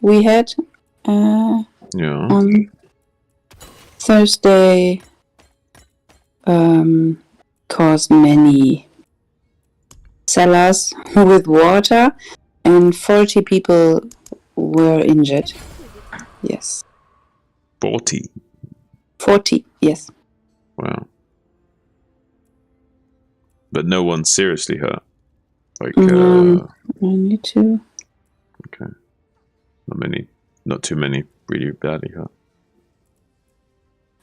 we had on Thursday caused many cellars with water, and 40 people were injured. Yes. 40? 40, yes. Wow. But no one seriously hurt? Like, only 2. Okay. Not too many really badly hurt.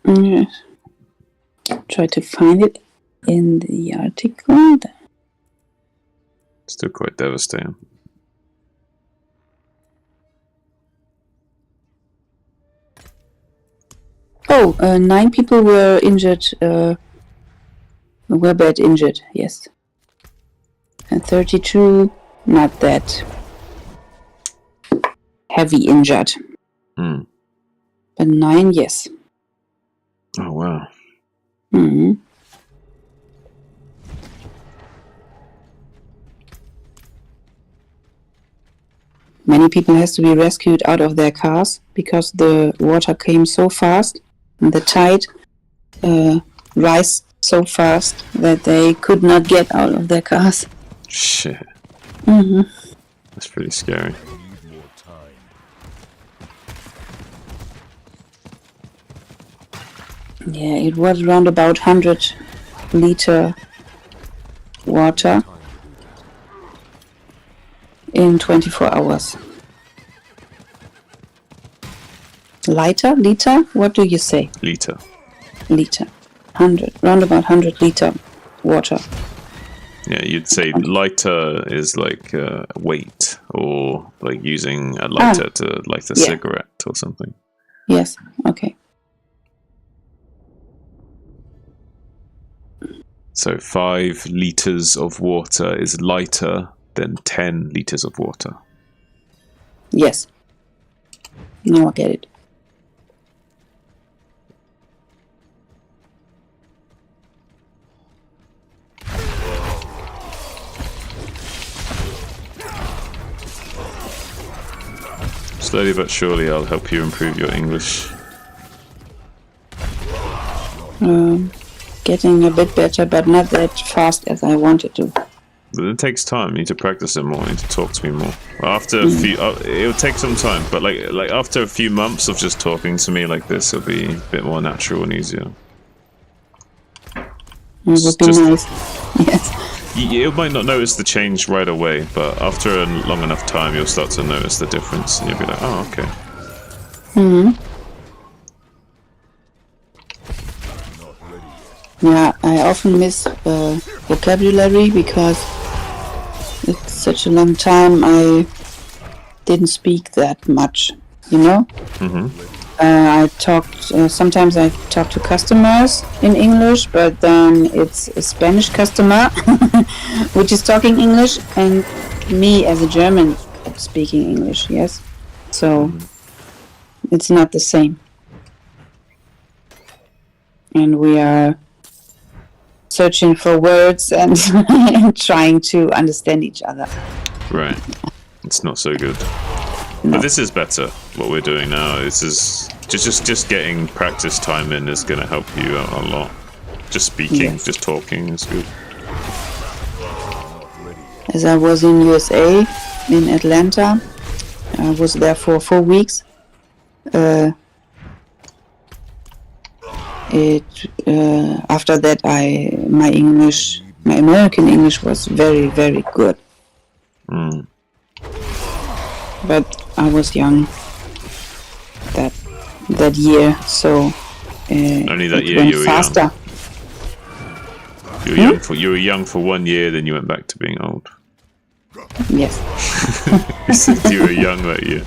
Yes. Try to find it in the article. Still quite devastating. Oh, 9 people were injured, were bad injured, yes. And 32 not that heavy injured. Mm. But 9, yes. Oh, wow. Mm-hmm. Many people has to be rescued out of their cars because the water came so fast and the tide rise so fast that they could not get out of their cars. Shit. Mm-hmm. That's pretty scary. Yeah, it was around about 100 liter water in 24 hours. Liter? What do you say? Liter. 100. Round about 100 liter water. Yeah, you'd say lighter is like weight, or like using a lighter to light a cigarette or something. Yes, okay. So 5 liters of water is lighter than 10 liters of water. Yes. Now I get it. Slowly but surely I'll help you improve your English. Getting a bit better, but not that fast as I wanted to. But it takes time. You need to practice it more. You need to talk to me more. After a few, it'll take some time. But like after a few months of just talking to me like this, it'll be a bit more natural and easier. It would be nice. Yes. You might not notice the change right away, but after a long enough time, you'll start to notice the difference, and you'll be like, "Oh, okay." Hmm. Yeah, I often miss vocabulary because it's such a long time I didn't speak that much, you know? Mm-hmm. Sometimes I talk to customers in English, but then it's a Spanish customer which is talking English, and me as a German speaking English, yes? So it's not the same. And we are searching for words and trying to understand each other. Right. It's not so good. But this is better. What we're doing now. This is just getting practice time in is going to help you out a lot. Just speaking, Yes. just talking is good. As I was in USA, in Atlanta, I was there for 4 weeks. After that, my American English was very, very good. Mm. But I was young that year, so Only that it year went you were faster. young. You were young for 1 year, then you went back to being old. Yes. You said you were young that year.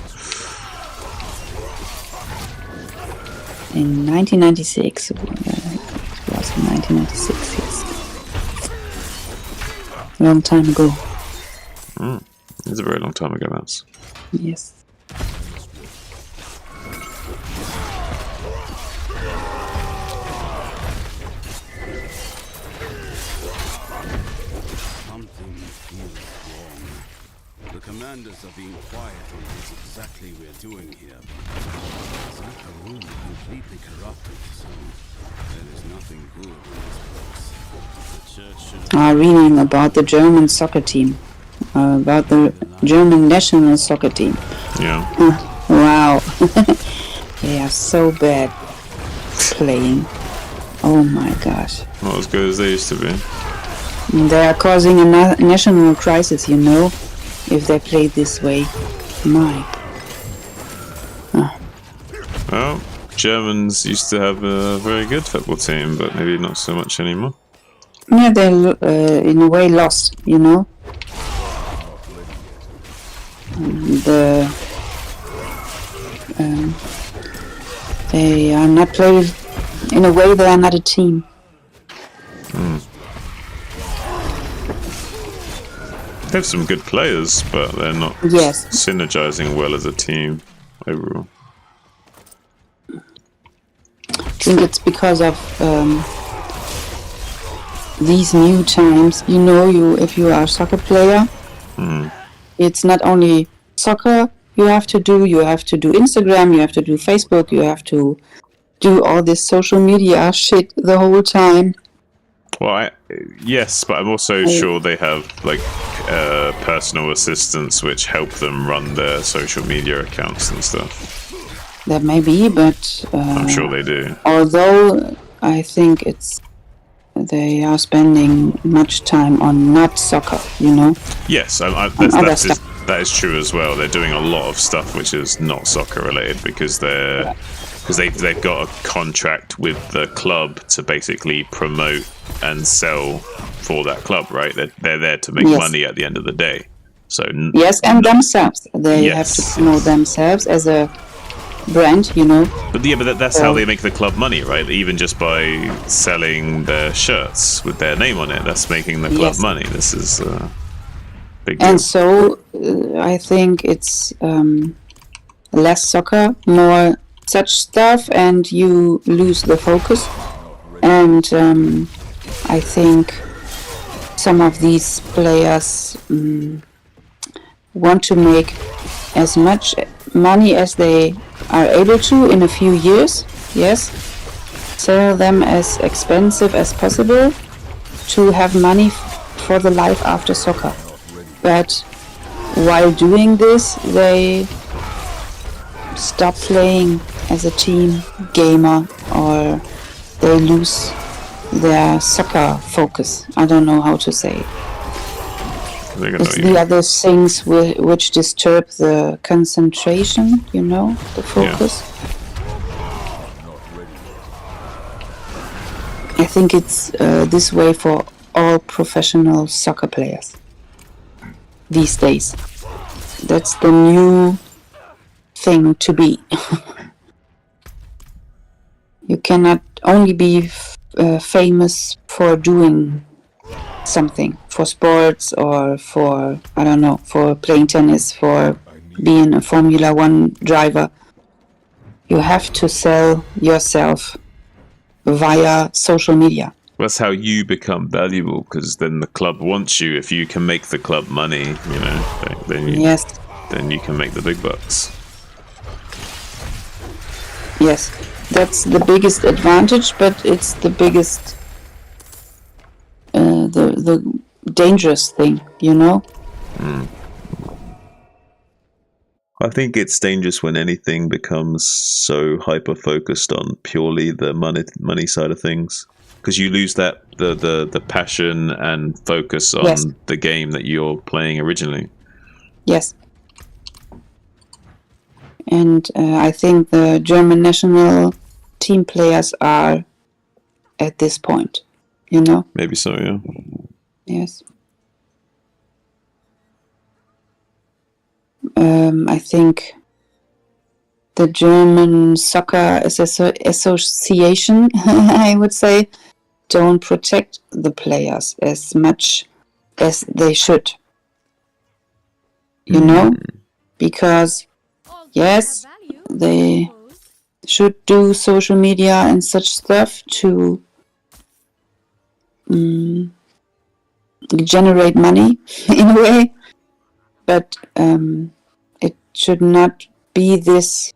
In 1996, it was in 1996, yes. A long time ago, It's a very long time ago, Mouse. yes. Something feels wrong. The commanders are being quiet on what exactly we're doing here. It's like a room completely corrupted, so there is nothing good in this place. The church should Reading about the German soccer team, about the German national soccer team. Yeah. Wow, they are so bad playing. Oh my gosh. Not as good as they used to be. They are causing a national crisis, you know, if they play this way. My. Well, Germans used to have a very good football team, but maybe not so much anymore. Yeah, they're in a way lost, you know. They are not played in a way. They are not a team. They have some good players, but they're not Yes. synergizing well as a team overall. I think it's because of these new times. You know, if you are a soccer player, it's not only soccer you have to do. You have to do Instagram. You have to do Facebook. You have to do all this social media shit the whole time. Well, yes, but I'm also sure they have like personal assistants which help them run their social media accounts and stuff. That may be, but I'm sure they do. although I think they are spending much time on not soccer, you know. Yes, other stuff. that is true as well. They're doing a lot of stuff which is not soccer related because they've got a contract with the club to basically promote and sell for that club, right? They're there to make Yes. money at the end of the day. So Yes, and themselves. They Yes. have to promote themselves as a brand, you know. But that's how they make the club money, right? Even just by selling their shirts with their name on it, that's making the club Yes. money. This is big deal. And so I think it's less soccer, more such stuff, and you lose the focus. And I think some of these players want to make as much money as they are able to in a few years. Yes, sell them as expensive as possible to have money for the life after soccer. But while doing this, they stop playing as a team gamer, or they lose their soccer focus. I don't know how to say it. It's the other things which disturb the concentration, you know, the focus. I think it's this way for all professional soccer players these days. That's the new thing to be. You cannot only be famous for doing something, for sports or for, I don't know, for playing tennis, for being a Formula 1 driver. You have to sell yourself via social media. That's how you become valuable, because then the club wants you. If you can make the club money, you know, then you, Yes. then you can make the big bucks. Yes, that's the biggest advantage, but it's the biggest, the dangerous thing, you know? I think it's dangerous when anything becomes so hyper focused on purely the money side of things, because you lose that the passion and focus on Yes. the game that you're playing originally. Yes. And I think the German national team players are at this point, you know? Maybe so, yeah. Yes. I think the German Soccer Association, I would say, don't protect the players as much as they should. You know? Because, yes, they should do social media and such stuff to generate money in a way, but it should not be this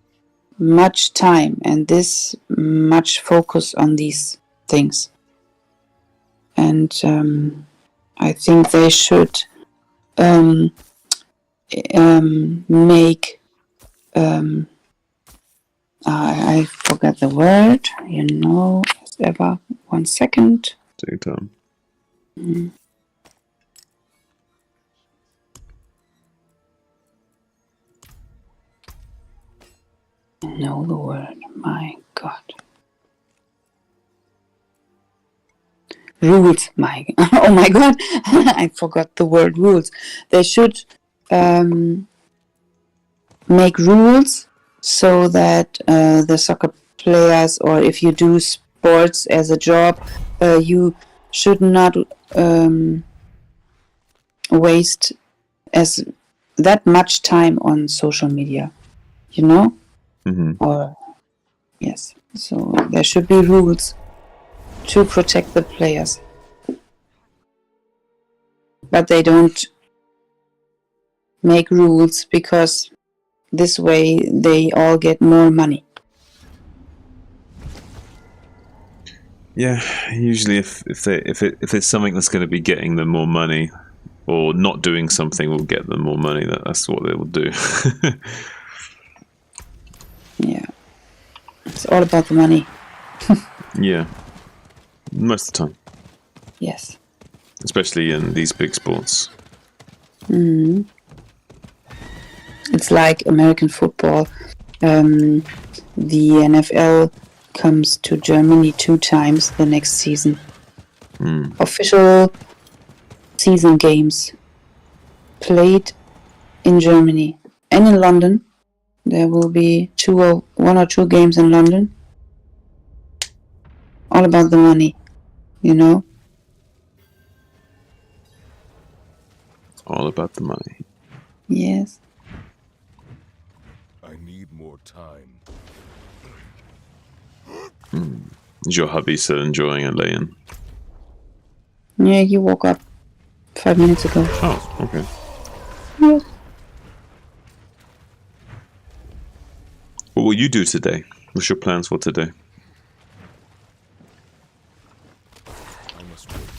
much time and this much focus on these things. And I think they should make I forgot the word, you know, as ever. 1 second. Take your time. Know the word, my God. Rules, oh my God, I forgot the word rules. They should make rules so that the soccer players, or if you do sports as a job, you should not waste as that much time on social media, you know? Or yes, so there should be rules to protect the players, but they don't make rules because this way they all get more money. Yeah, usually if it's something that's going to be getting them more money, or not doing something will get them more money, that's what they will do. Yeah, it's all about the money. Yeah, most of the time. Yes. Especially in these big sports. It's like American football. The NFL comes to Germany 2 times the next season. Official season games played in Germany and in London. There will be 1 or 2 games in London. All about the money, you know? All about the money. Yes. I need more time. Is your hubby still enjoying it, Leon? Yeah, he woke up 5 minutes ago. Oh, okay. Yes. What will you do today? What's your plans for today? I must wait.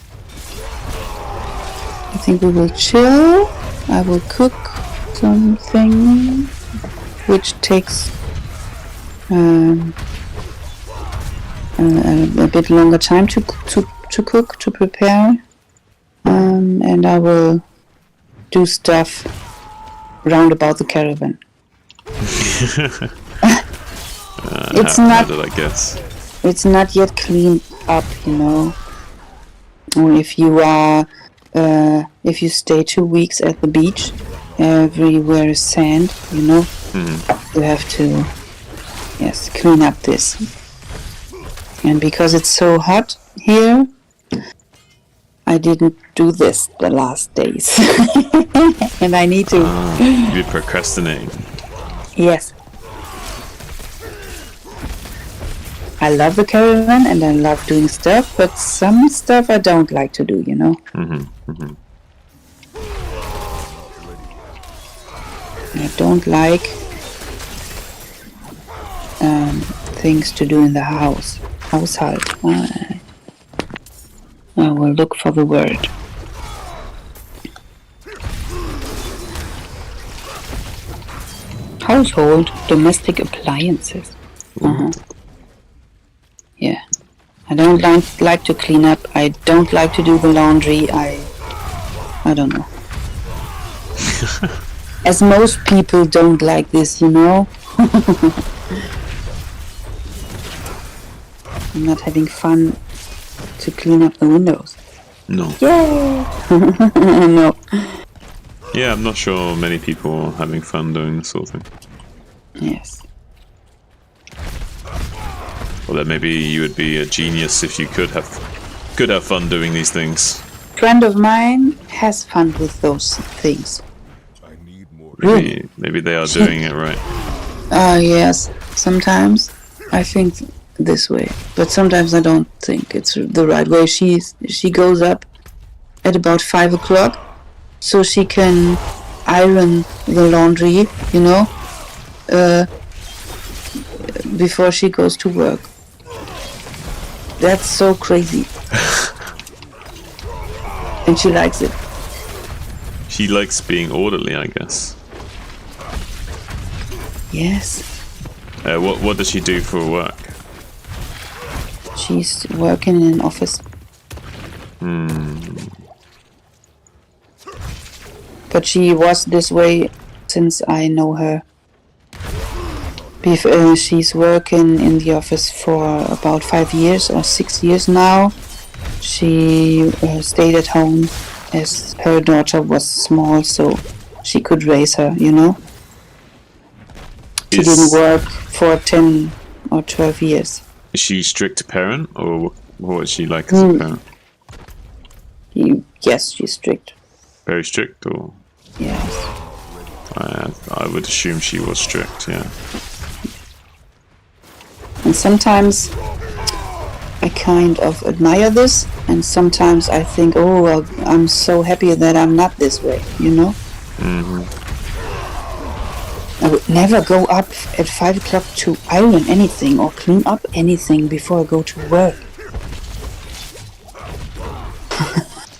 I think we will chill. I will cook something which takes a bit longer time to cook, to prepare, and I will do stuff round about the caravan. It's not. I guess. It's not yet cleaned up, you know. Or if you are, if you stay 2 weeks at the beach, everywhere is sand, you know. You have to, yes, clean up this. And because it's so hot here, I didn't do this the last days. And I need to. You're procrastinating. Yes. I love the caravan and I love doing stuff, but some stuff I don't like to do, you know? I don't like things to do in the house. Household. I will look for the word. Household, domestic appliances. Yeah. I don't like to clean up. I don't like to do the laundry. I don't know. As most people don't like this, you know. I'm not having fun to clean up the windows. No. Yay! No. Yeah, I'm not sure many people are having fun doing this sort of thing. Yes. Or that maybe you would be a genius if you could have fun doing these things. Friend of mine has fun with those things. I need more. Really? Maybe they are doing it right. Yes. Sometimes I think this way, but sometimes I don't think it's the right way. She goes up at about 5 o'clock so she can iron the laundry, you know, before she goes to work. That's so crazy. And she likes it. She likes being orderly, I guess. Yes. What does she do for work? She's working in an office. But she was this way since I know her. She's working in the office for about 5 years or 6 years now. She stayed at home as her daughter was small, so she could raise her, you know. She didn't work for 10 or 12 years. Is she a strict parent, or what is she like as a parent? Yes, she's strict. Very strict, or? Yes. I would assume she was strict, yeah. And sometimes I kind of admire this, and sometimes I think, oh, well, I'm so happy that I'm not this way, you know? I would never go up at 5 o'clock to iron anything or clean up anything before I go to work.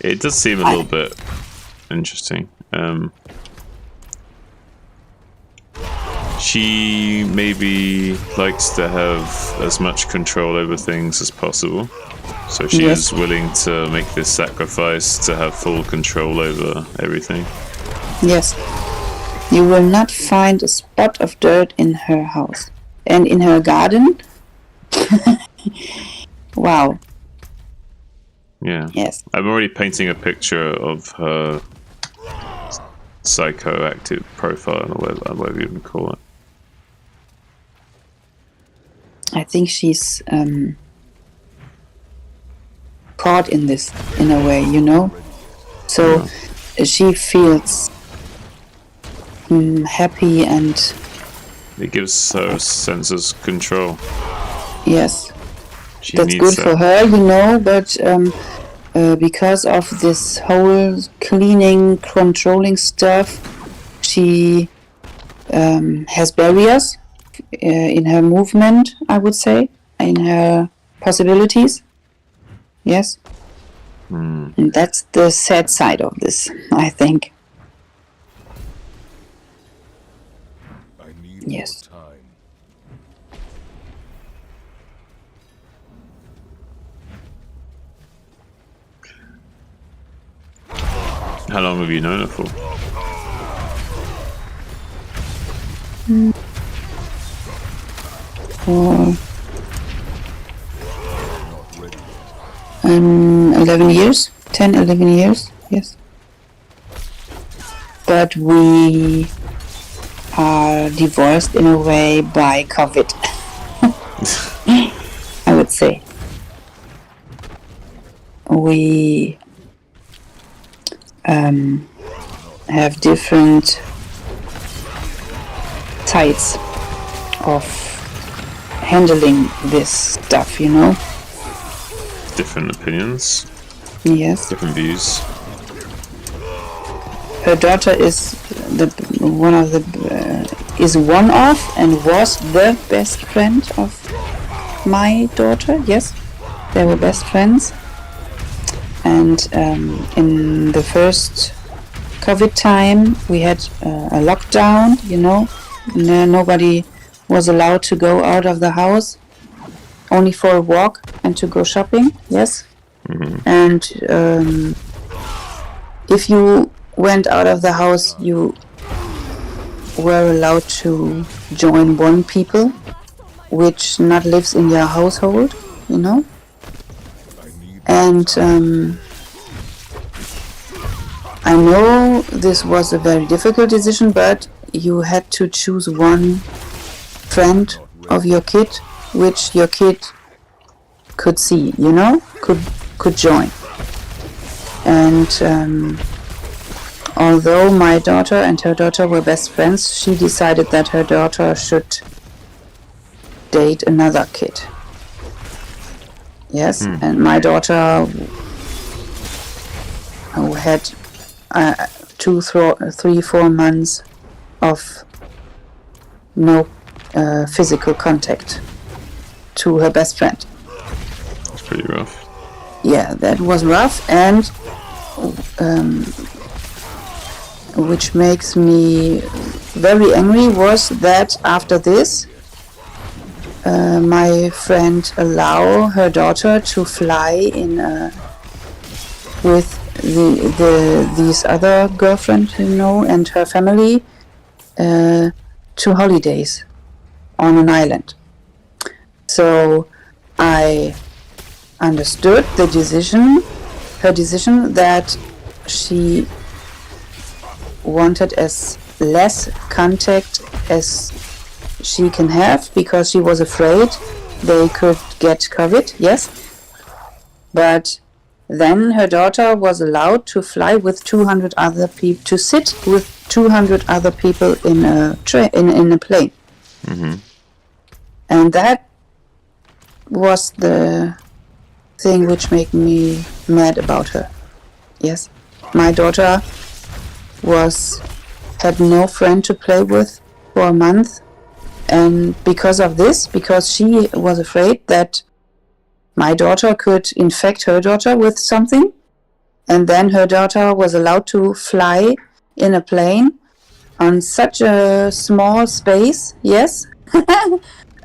It does seem a little bit interesting. She maybe likes to have as much control over things as possible. So she is willing to make this sacrifice to have full control over everything. Yes. You will not find a spot of dirt in her house. And in her garden? Wow. Yeah. Yes. I'm already painting a picture of her psychoactive profile, or whatever you would call it. I think she's caught in this, in a way, you know? So she feels happy, and it gives her a sense of control. yes, She that's needs good that. for her, you know, but because of this whole cleaning, controlling stuff, she has barriers in her movement, I would say, in her possibilities. Yes. And that's the sad side of this, I think. I need Yes. more time. How long have you known her for? For 11 years, 10, 11 years, yes. But we are divorced in a way by COVID, I would say. We have different sides of handling this stuff, you know? Different opinions, Yes. different views. Her daughter is one of the is one of and was the best friend of my daughter. Yes, they were best friends. And in the first COVID time, we had a lockdown. You know, nobody was allowed to go out of the house, only for a walk and to go shopping. Yes, and if you went out of the house, you were allowed to join one people which not lives in your household, you know. And I know this was a very difficult decision, but you had to choose one friend of your kid which your kid could see, you know, could join. And although my daughter and her daughter were best friends, she decided that her daughter should date another kid. Yes, and my daughter who had 2, 3, 4 months of no physical contact to her best friend. That's pretty rough. Yeah, that was rough, and which makes me very angry was that after this, my friend allow her daughter to fly in with these other girlfriend, you know, and her family to holidays on an island. So I understood her decision that she wanted as less contact as she can have, because she was afraid they could get COVID, yes. But then her daughter was allowed to fly with 200 other people, to sit with 200 other people in a plane. And that was the thing which made me mad about her. Yes, my daughter had no friend to play with for a month, and because of this, because she was afraid that my daughter could infect her daughter with something, and then her daughter was allowed to fly in a plane on such a small space, yes,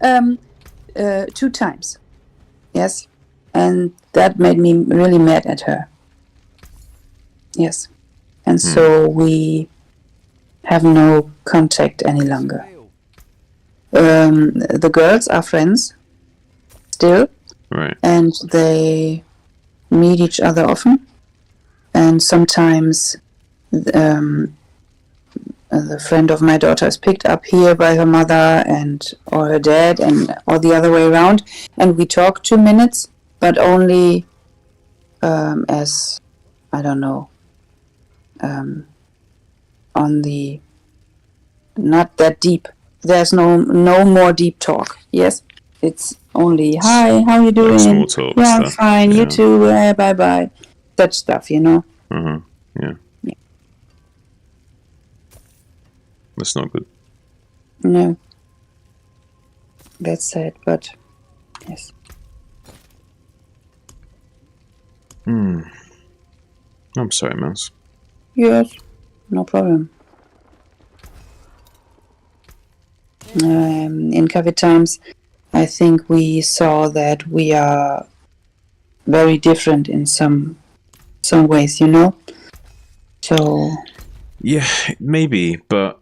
2 times, yes, and that made me really mad at her. Yes, and so we have no contact any longer. The girls are friends still, Right. and they meet each other often, and sometimes the friend of my daughter is picked up here by her mother or her dad, or the other way around, and we talk 2 minutes, but only as, I don't know, on the, not that deep. There's no more deep talk. Yes, it's only hi, how you doing? Like small talk yeah, I'm stuff. fine. Yeah. You too. Bye bye. Such stuff, you know. Yeah. That's not good. No, that's sad, but yes. I'm sorry, Mouse. Yes, no problem. In COVID times, I think we saw that we are very different in some ways, you know. So Yeah, maybe, but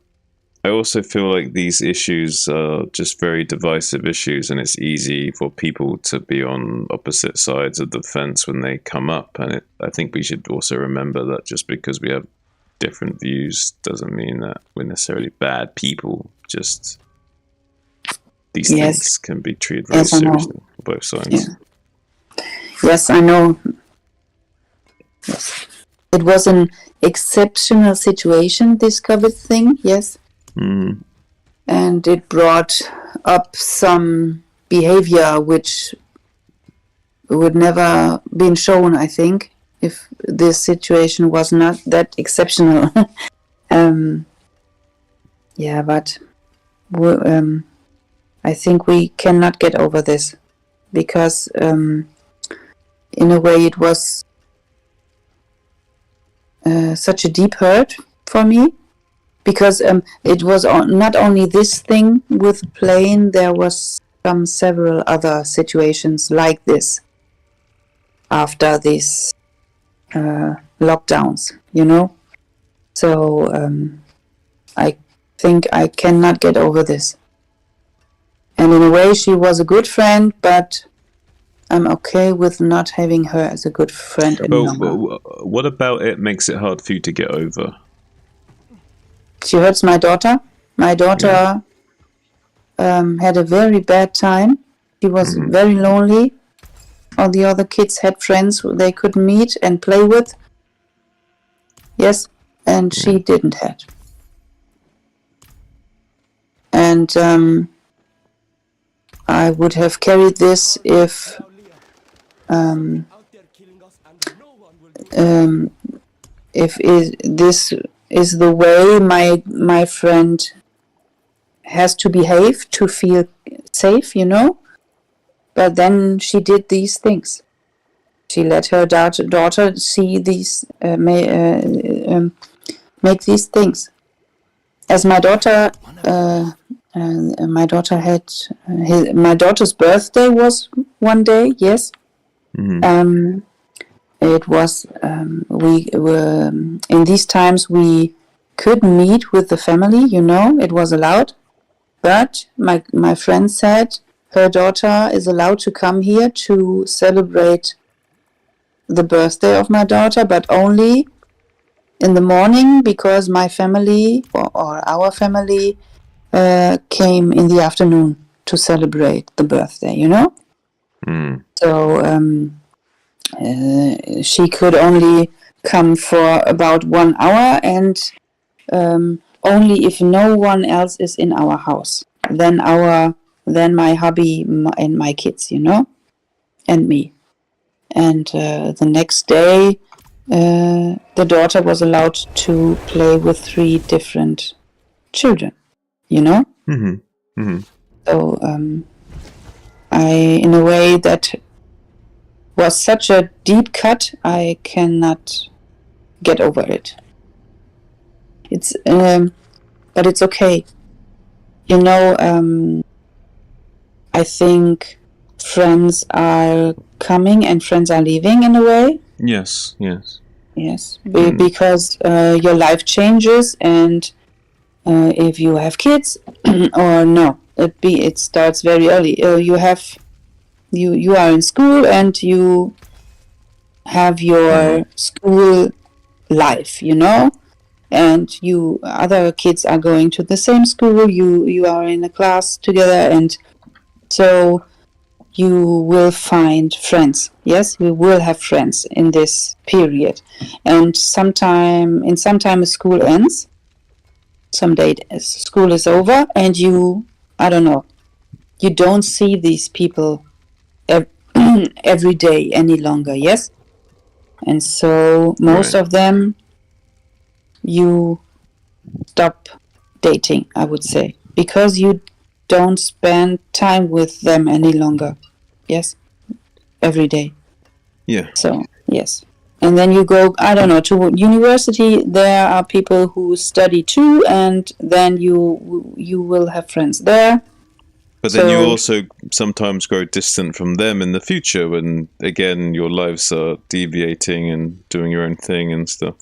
I also feel like these issues are just very divisive issues, and it's easy for people to be on opposite sides of the fence when they come up. And I think we should also remember that just because we have different views doesn't mean that we're necessarily bad people. Just these things can be treated very seriously on both sides. Yeah. Yes, I know. Yes. It was an exceptional situation, this COVID thing, yes. And it brought up some behavior which would never been shown, I think, if this situation was not that exceptional. Yeah, but I think we cannot get over this because in a way it was such a deep hurt for me because it was not only this thing with playing, there was several other situations like this after these lockdowns, you know. So I think I cannot get over this. And in a way, she was a good friend, but I'm okay with not having her as a good friend any longer. What about it makes it hard for you to get over? She hurts my daughter. My daughter had a very bad time. She was very lonely. All the other kids had friends they could meet and play with. Yes, and she didn't have. And I would have carried this if this is the way my friend has to behave to feel safe, you know. But then she did these things. She let her daughter see these, make these things. As my daughter, my daughter's birthday was one day. Yes, it was. We were in these times we could meet with the family. You know, it was allowed. But my friend said her daughter is allowed to come here to celebrate the birthday of my daughter, but only in the morning because my family or our family came in the afternoon to celebrate the birthday, you know? So she could only come for about 1 hour and only if no one else is in our house. Then my hubby and my kids, you know, and me. And the next day, the daughter was allowed to play with 3 different children, you know. So in a way, that was such a deep cut. I cannot get over it. It's but it's okay. You know, I think friends are coming and friends are leaving in a way. Yes. Yes, because your life changes, and if you have kids or no, it starts very early. You are in school and you have your school life, you know, and other kids are going to the same school. You are in a class together, and so you will find friends. Yes, you will have friends in this period, and sometime school ends. Someday school is over, and I don't know, you don't see these people every day any longer. Yes, and so most of them you stop dating, I would say, because you don't spend time with them any longer. Yes, every day. Yeah. So yes, and then you go, I don't know, to university. There are people who study too, and then you will have friends there. But then you also sometimes grow distant from them in the future when, again, your lives are deviating and doing your own thing and stuff.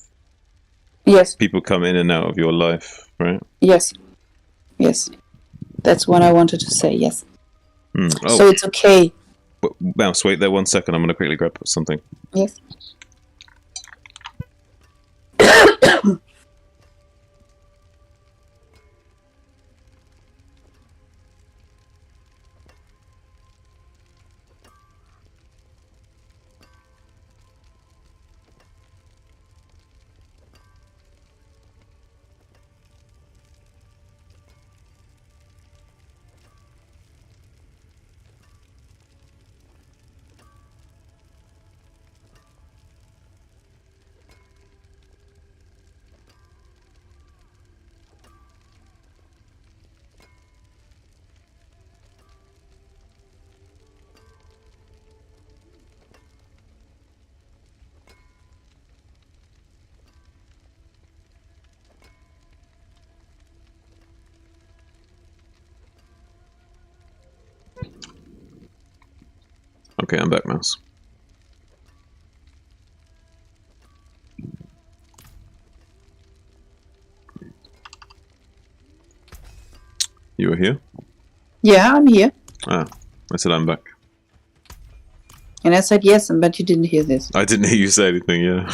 Yes. People come in and out of your life, right? Yes. That's what I wanted to say, yes. Oh. So it's okay. Mouse, wait there 1 second. I'm going to quickly grab something. Yes. Okay, I'm back, mouse. You were here? Yeah, I'm here. Ah, I said I'm back. And I said yes, but you didn't hear this. I didn't hear you say anything, yeah.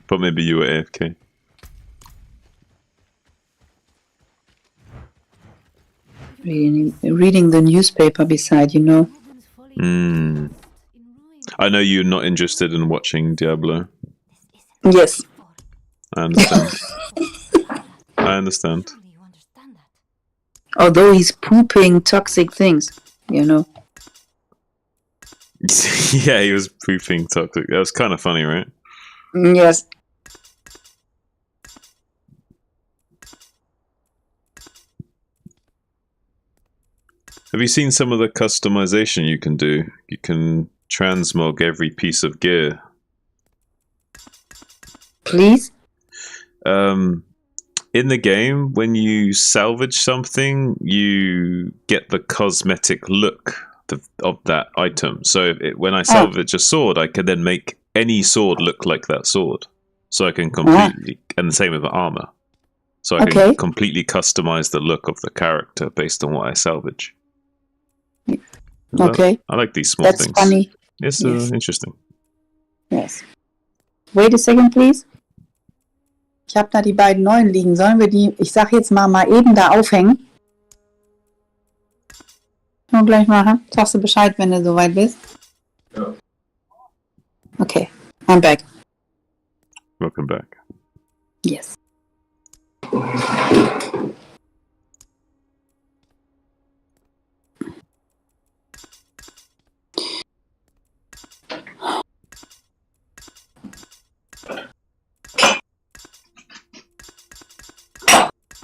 But maybe you were AFK. Reading the newspaper beside, you know. Hmm. I know you're not interested in watching Diablo. Yes. I understand. I understand. Although he's pooping toxic things, you know. Yeah, he was pooping toxic. That was kind of funny, right? Yes. Have you seen some of the customization you can do? You can transmog every piece of gear. Please? In the game, when you salvage something, you get the cosmetic look of that item. So when I salvage a sword, I can then make any sword look like that sword. So I can completely... And the same with the armor. So I can completely customize the look of the character based on what I salvage. Okay. I like these small things. That's funny. It's Yes. interesting. Yes. Wait a second, please. Ich habe da die beiden neuen liegen. Sollen wir die, ich sag jetzt mal eben da aufhängen? Nur gleich machen. Sagst du Bescheid, wenn du soweit bist? Ja. Okay, I'm back. Welcome back. Yes.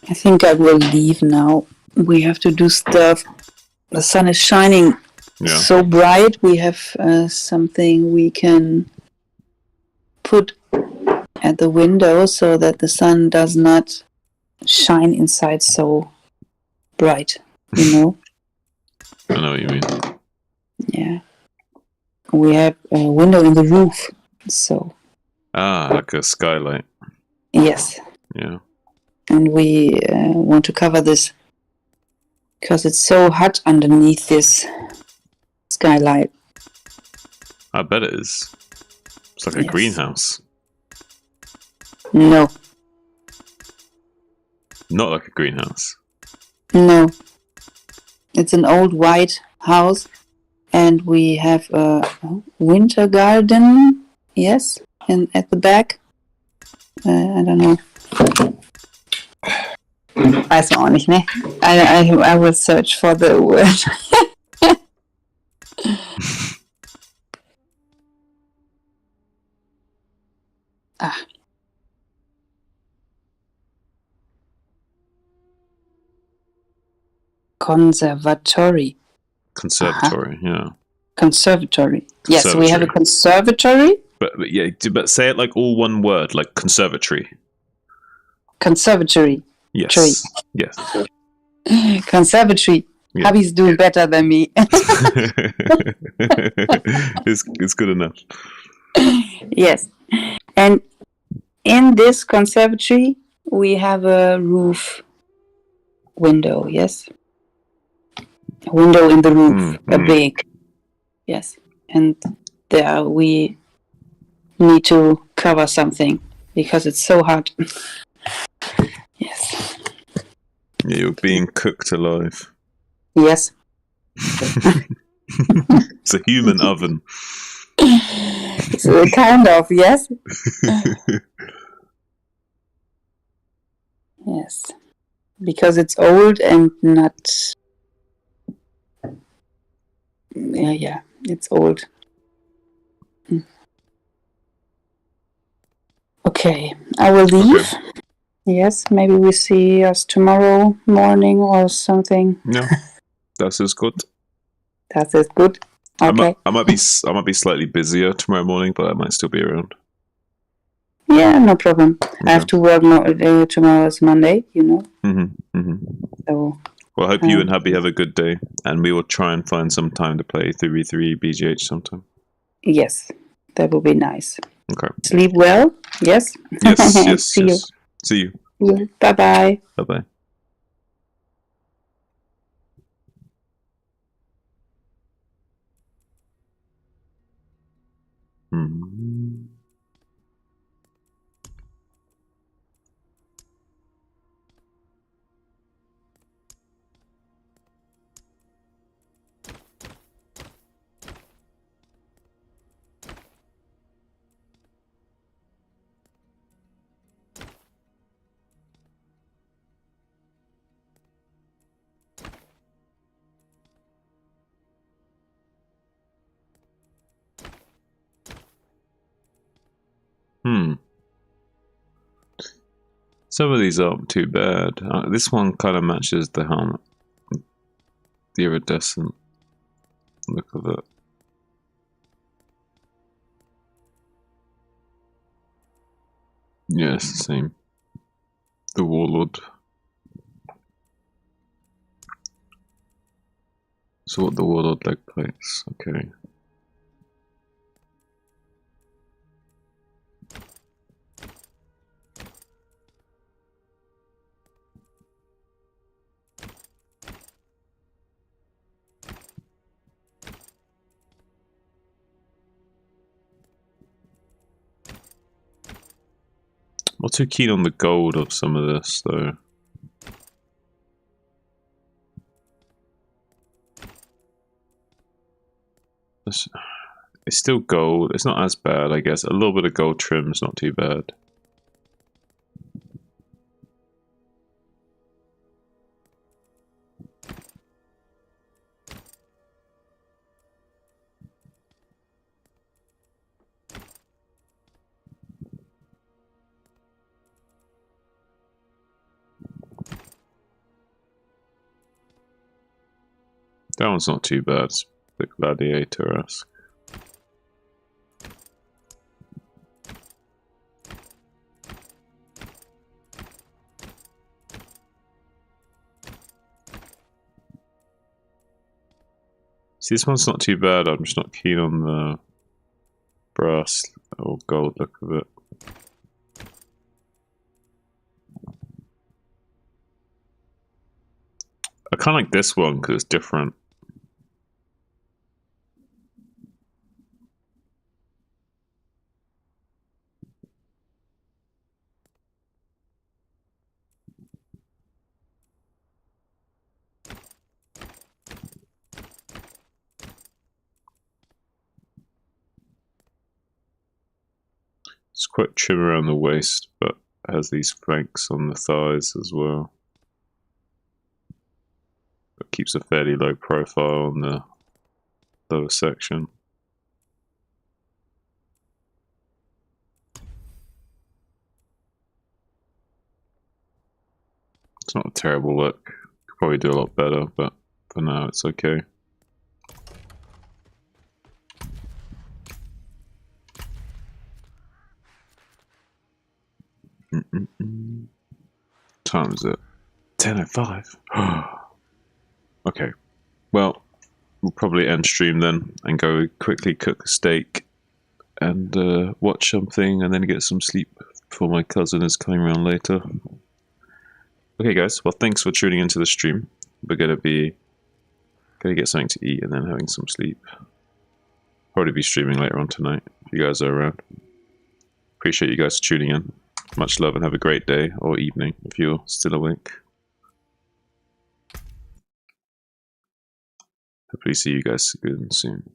I think I will leave now. We have to do stuff. The sun is shining so bright. We have something we can put at the window so that the sun does not shine inside so bright, you know? I know what you mean. Yeah. We have a window in the roof, so... Ah, like a skylight. Yes. Yeah. And we want to cover this because it's so hot underneath this skylight. I bet it is. It's like a greenhouse. No. Not like a greenhouse. No. It's an old white house and we have a winter garden, yes, and at the back. I don't know. Weiß man auch nicht, ne? I will search for the word. Conservatory. Conservatory, yeah. Conservatory. Yes, we have a conservatory. But say it like all one word, like conservatory. Conservatory. Yes. Tree. Yes. Conservatory. Yeah. Hubby's doing better than me. It's good enough. Yes. And in this conservatory, we have a roof window, yes? A window in the roof, a big. Yes. And there we need to cover something because it's so hot. Yes. Yeah, you're being cooked alive. Yes. It's a human oven. So kind of, yes. Yes. Because it's old and not... Yeah, it's old. Okay, I will leave. Okay. Yes, maybe we see us tomorrow morning or something. Yeah, that is good. That is good. Okay. I might be slightly busier tomorrow morning, but I might still be around. Yeah, no problem. Okay. I have to work tomorrow is Monday, you know. Mm-hmm. Mm-hmm. So Well, I hope you and hubby have a good day, and we will try and find some time to play 3v3 BGH sometime. Yes, that would be nice. Okay. Sleep well. Yes. Yes, yes, See yes. See you. you. Yeah. Bye bye. Bye-bye. Hmm. Some of these aren't too bad. This one kind of matches the helmet. The iridescent look of it. Yeah, it's the same. The Warlord. So what the Warlord leg plates, okay. Not too keen on the gold of some of this though. It's still gold. It's not as bad, I guess. A little bit of gold trim is not too bad. That one's not too bad. It's a bit gladiator-esque. See, this one's not too bad. I'm just not keen on the brass or gold look of it. I kind of like this one because it's different. It's quite trim around the waist, but it has these flanks on the thighs as well. It keeps a fairly low profile on the lower section. It's not a terrible look. Could probably do a lot better, but for now it's okay. Time is it? 10:05. Okay. Well, we'll probably end stream then and go quickly cook a steak and watch something and then get some sleep before my cousin is coming around later. Okay guys, well thanks for tuning into the stream. We're gonna get something to eat and then having some sleep. Probably be streaming later on tonight if you guys are around. Appreciate you guys tuning in. Much love and have a great day or evening if you're still awake. Hopefully see you guys again soon.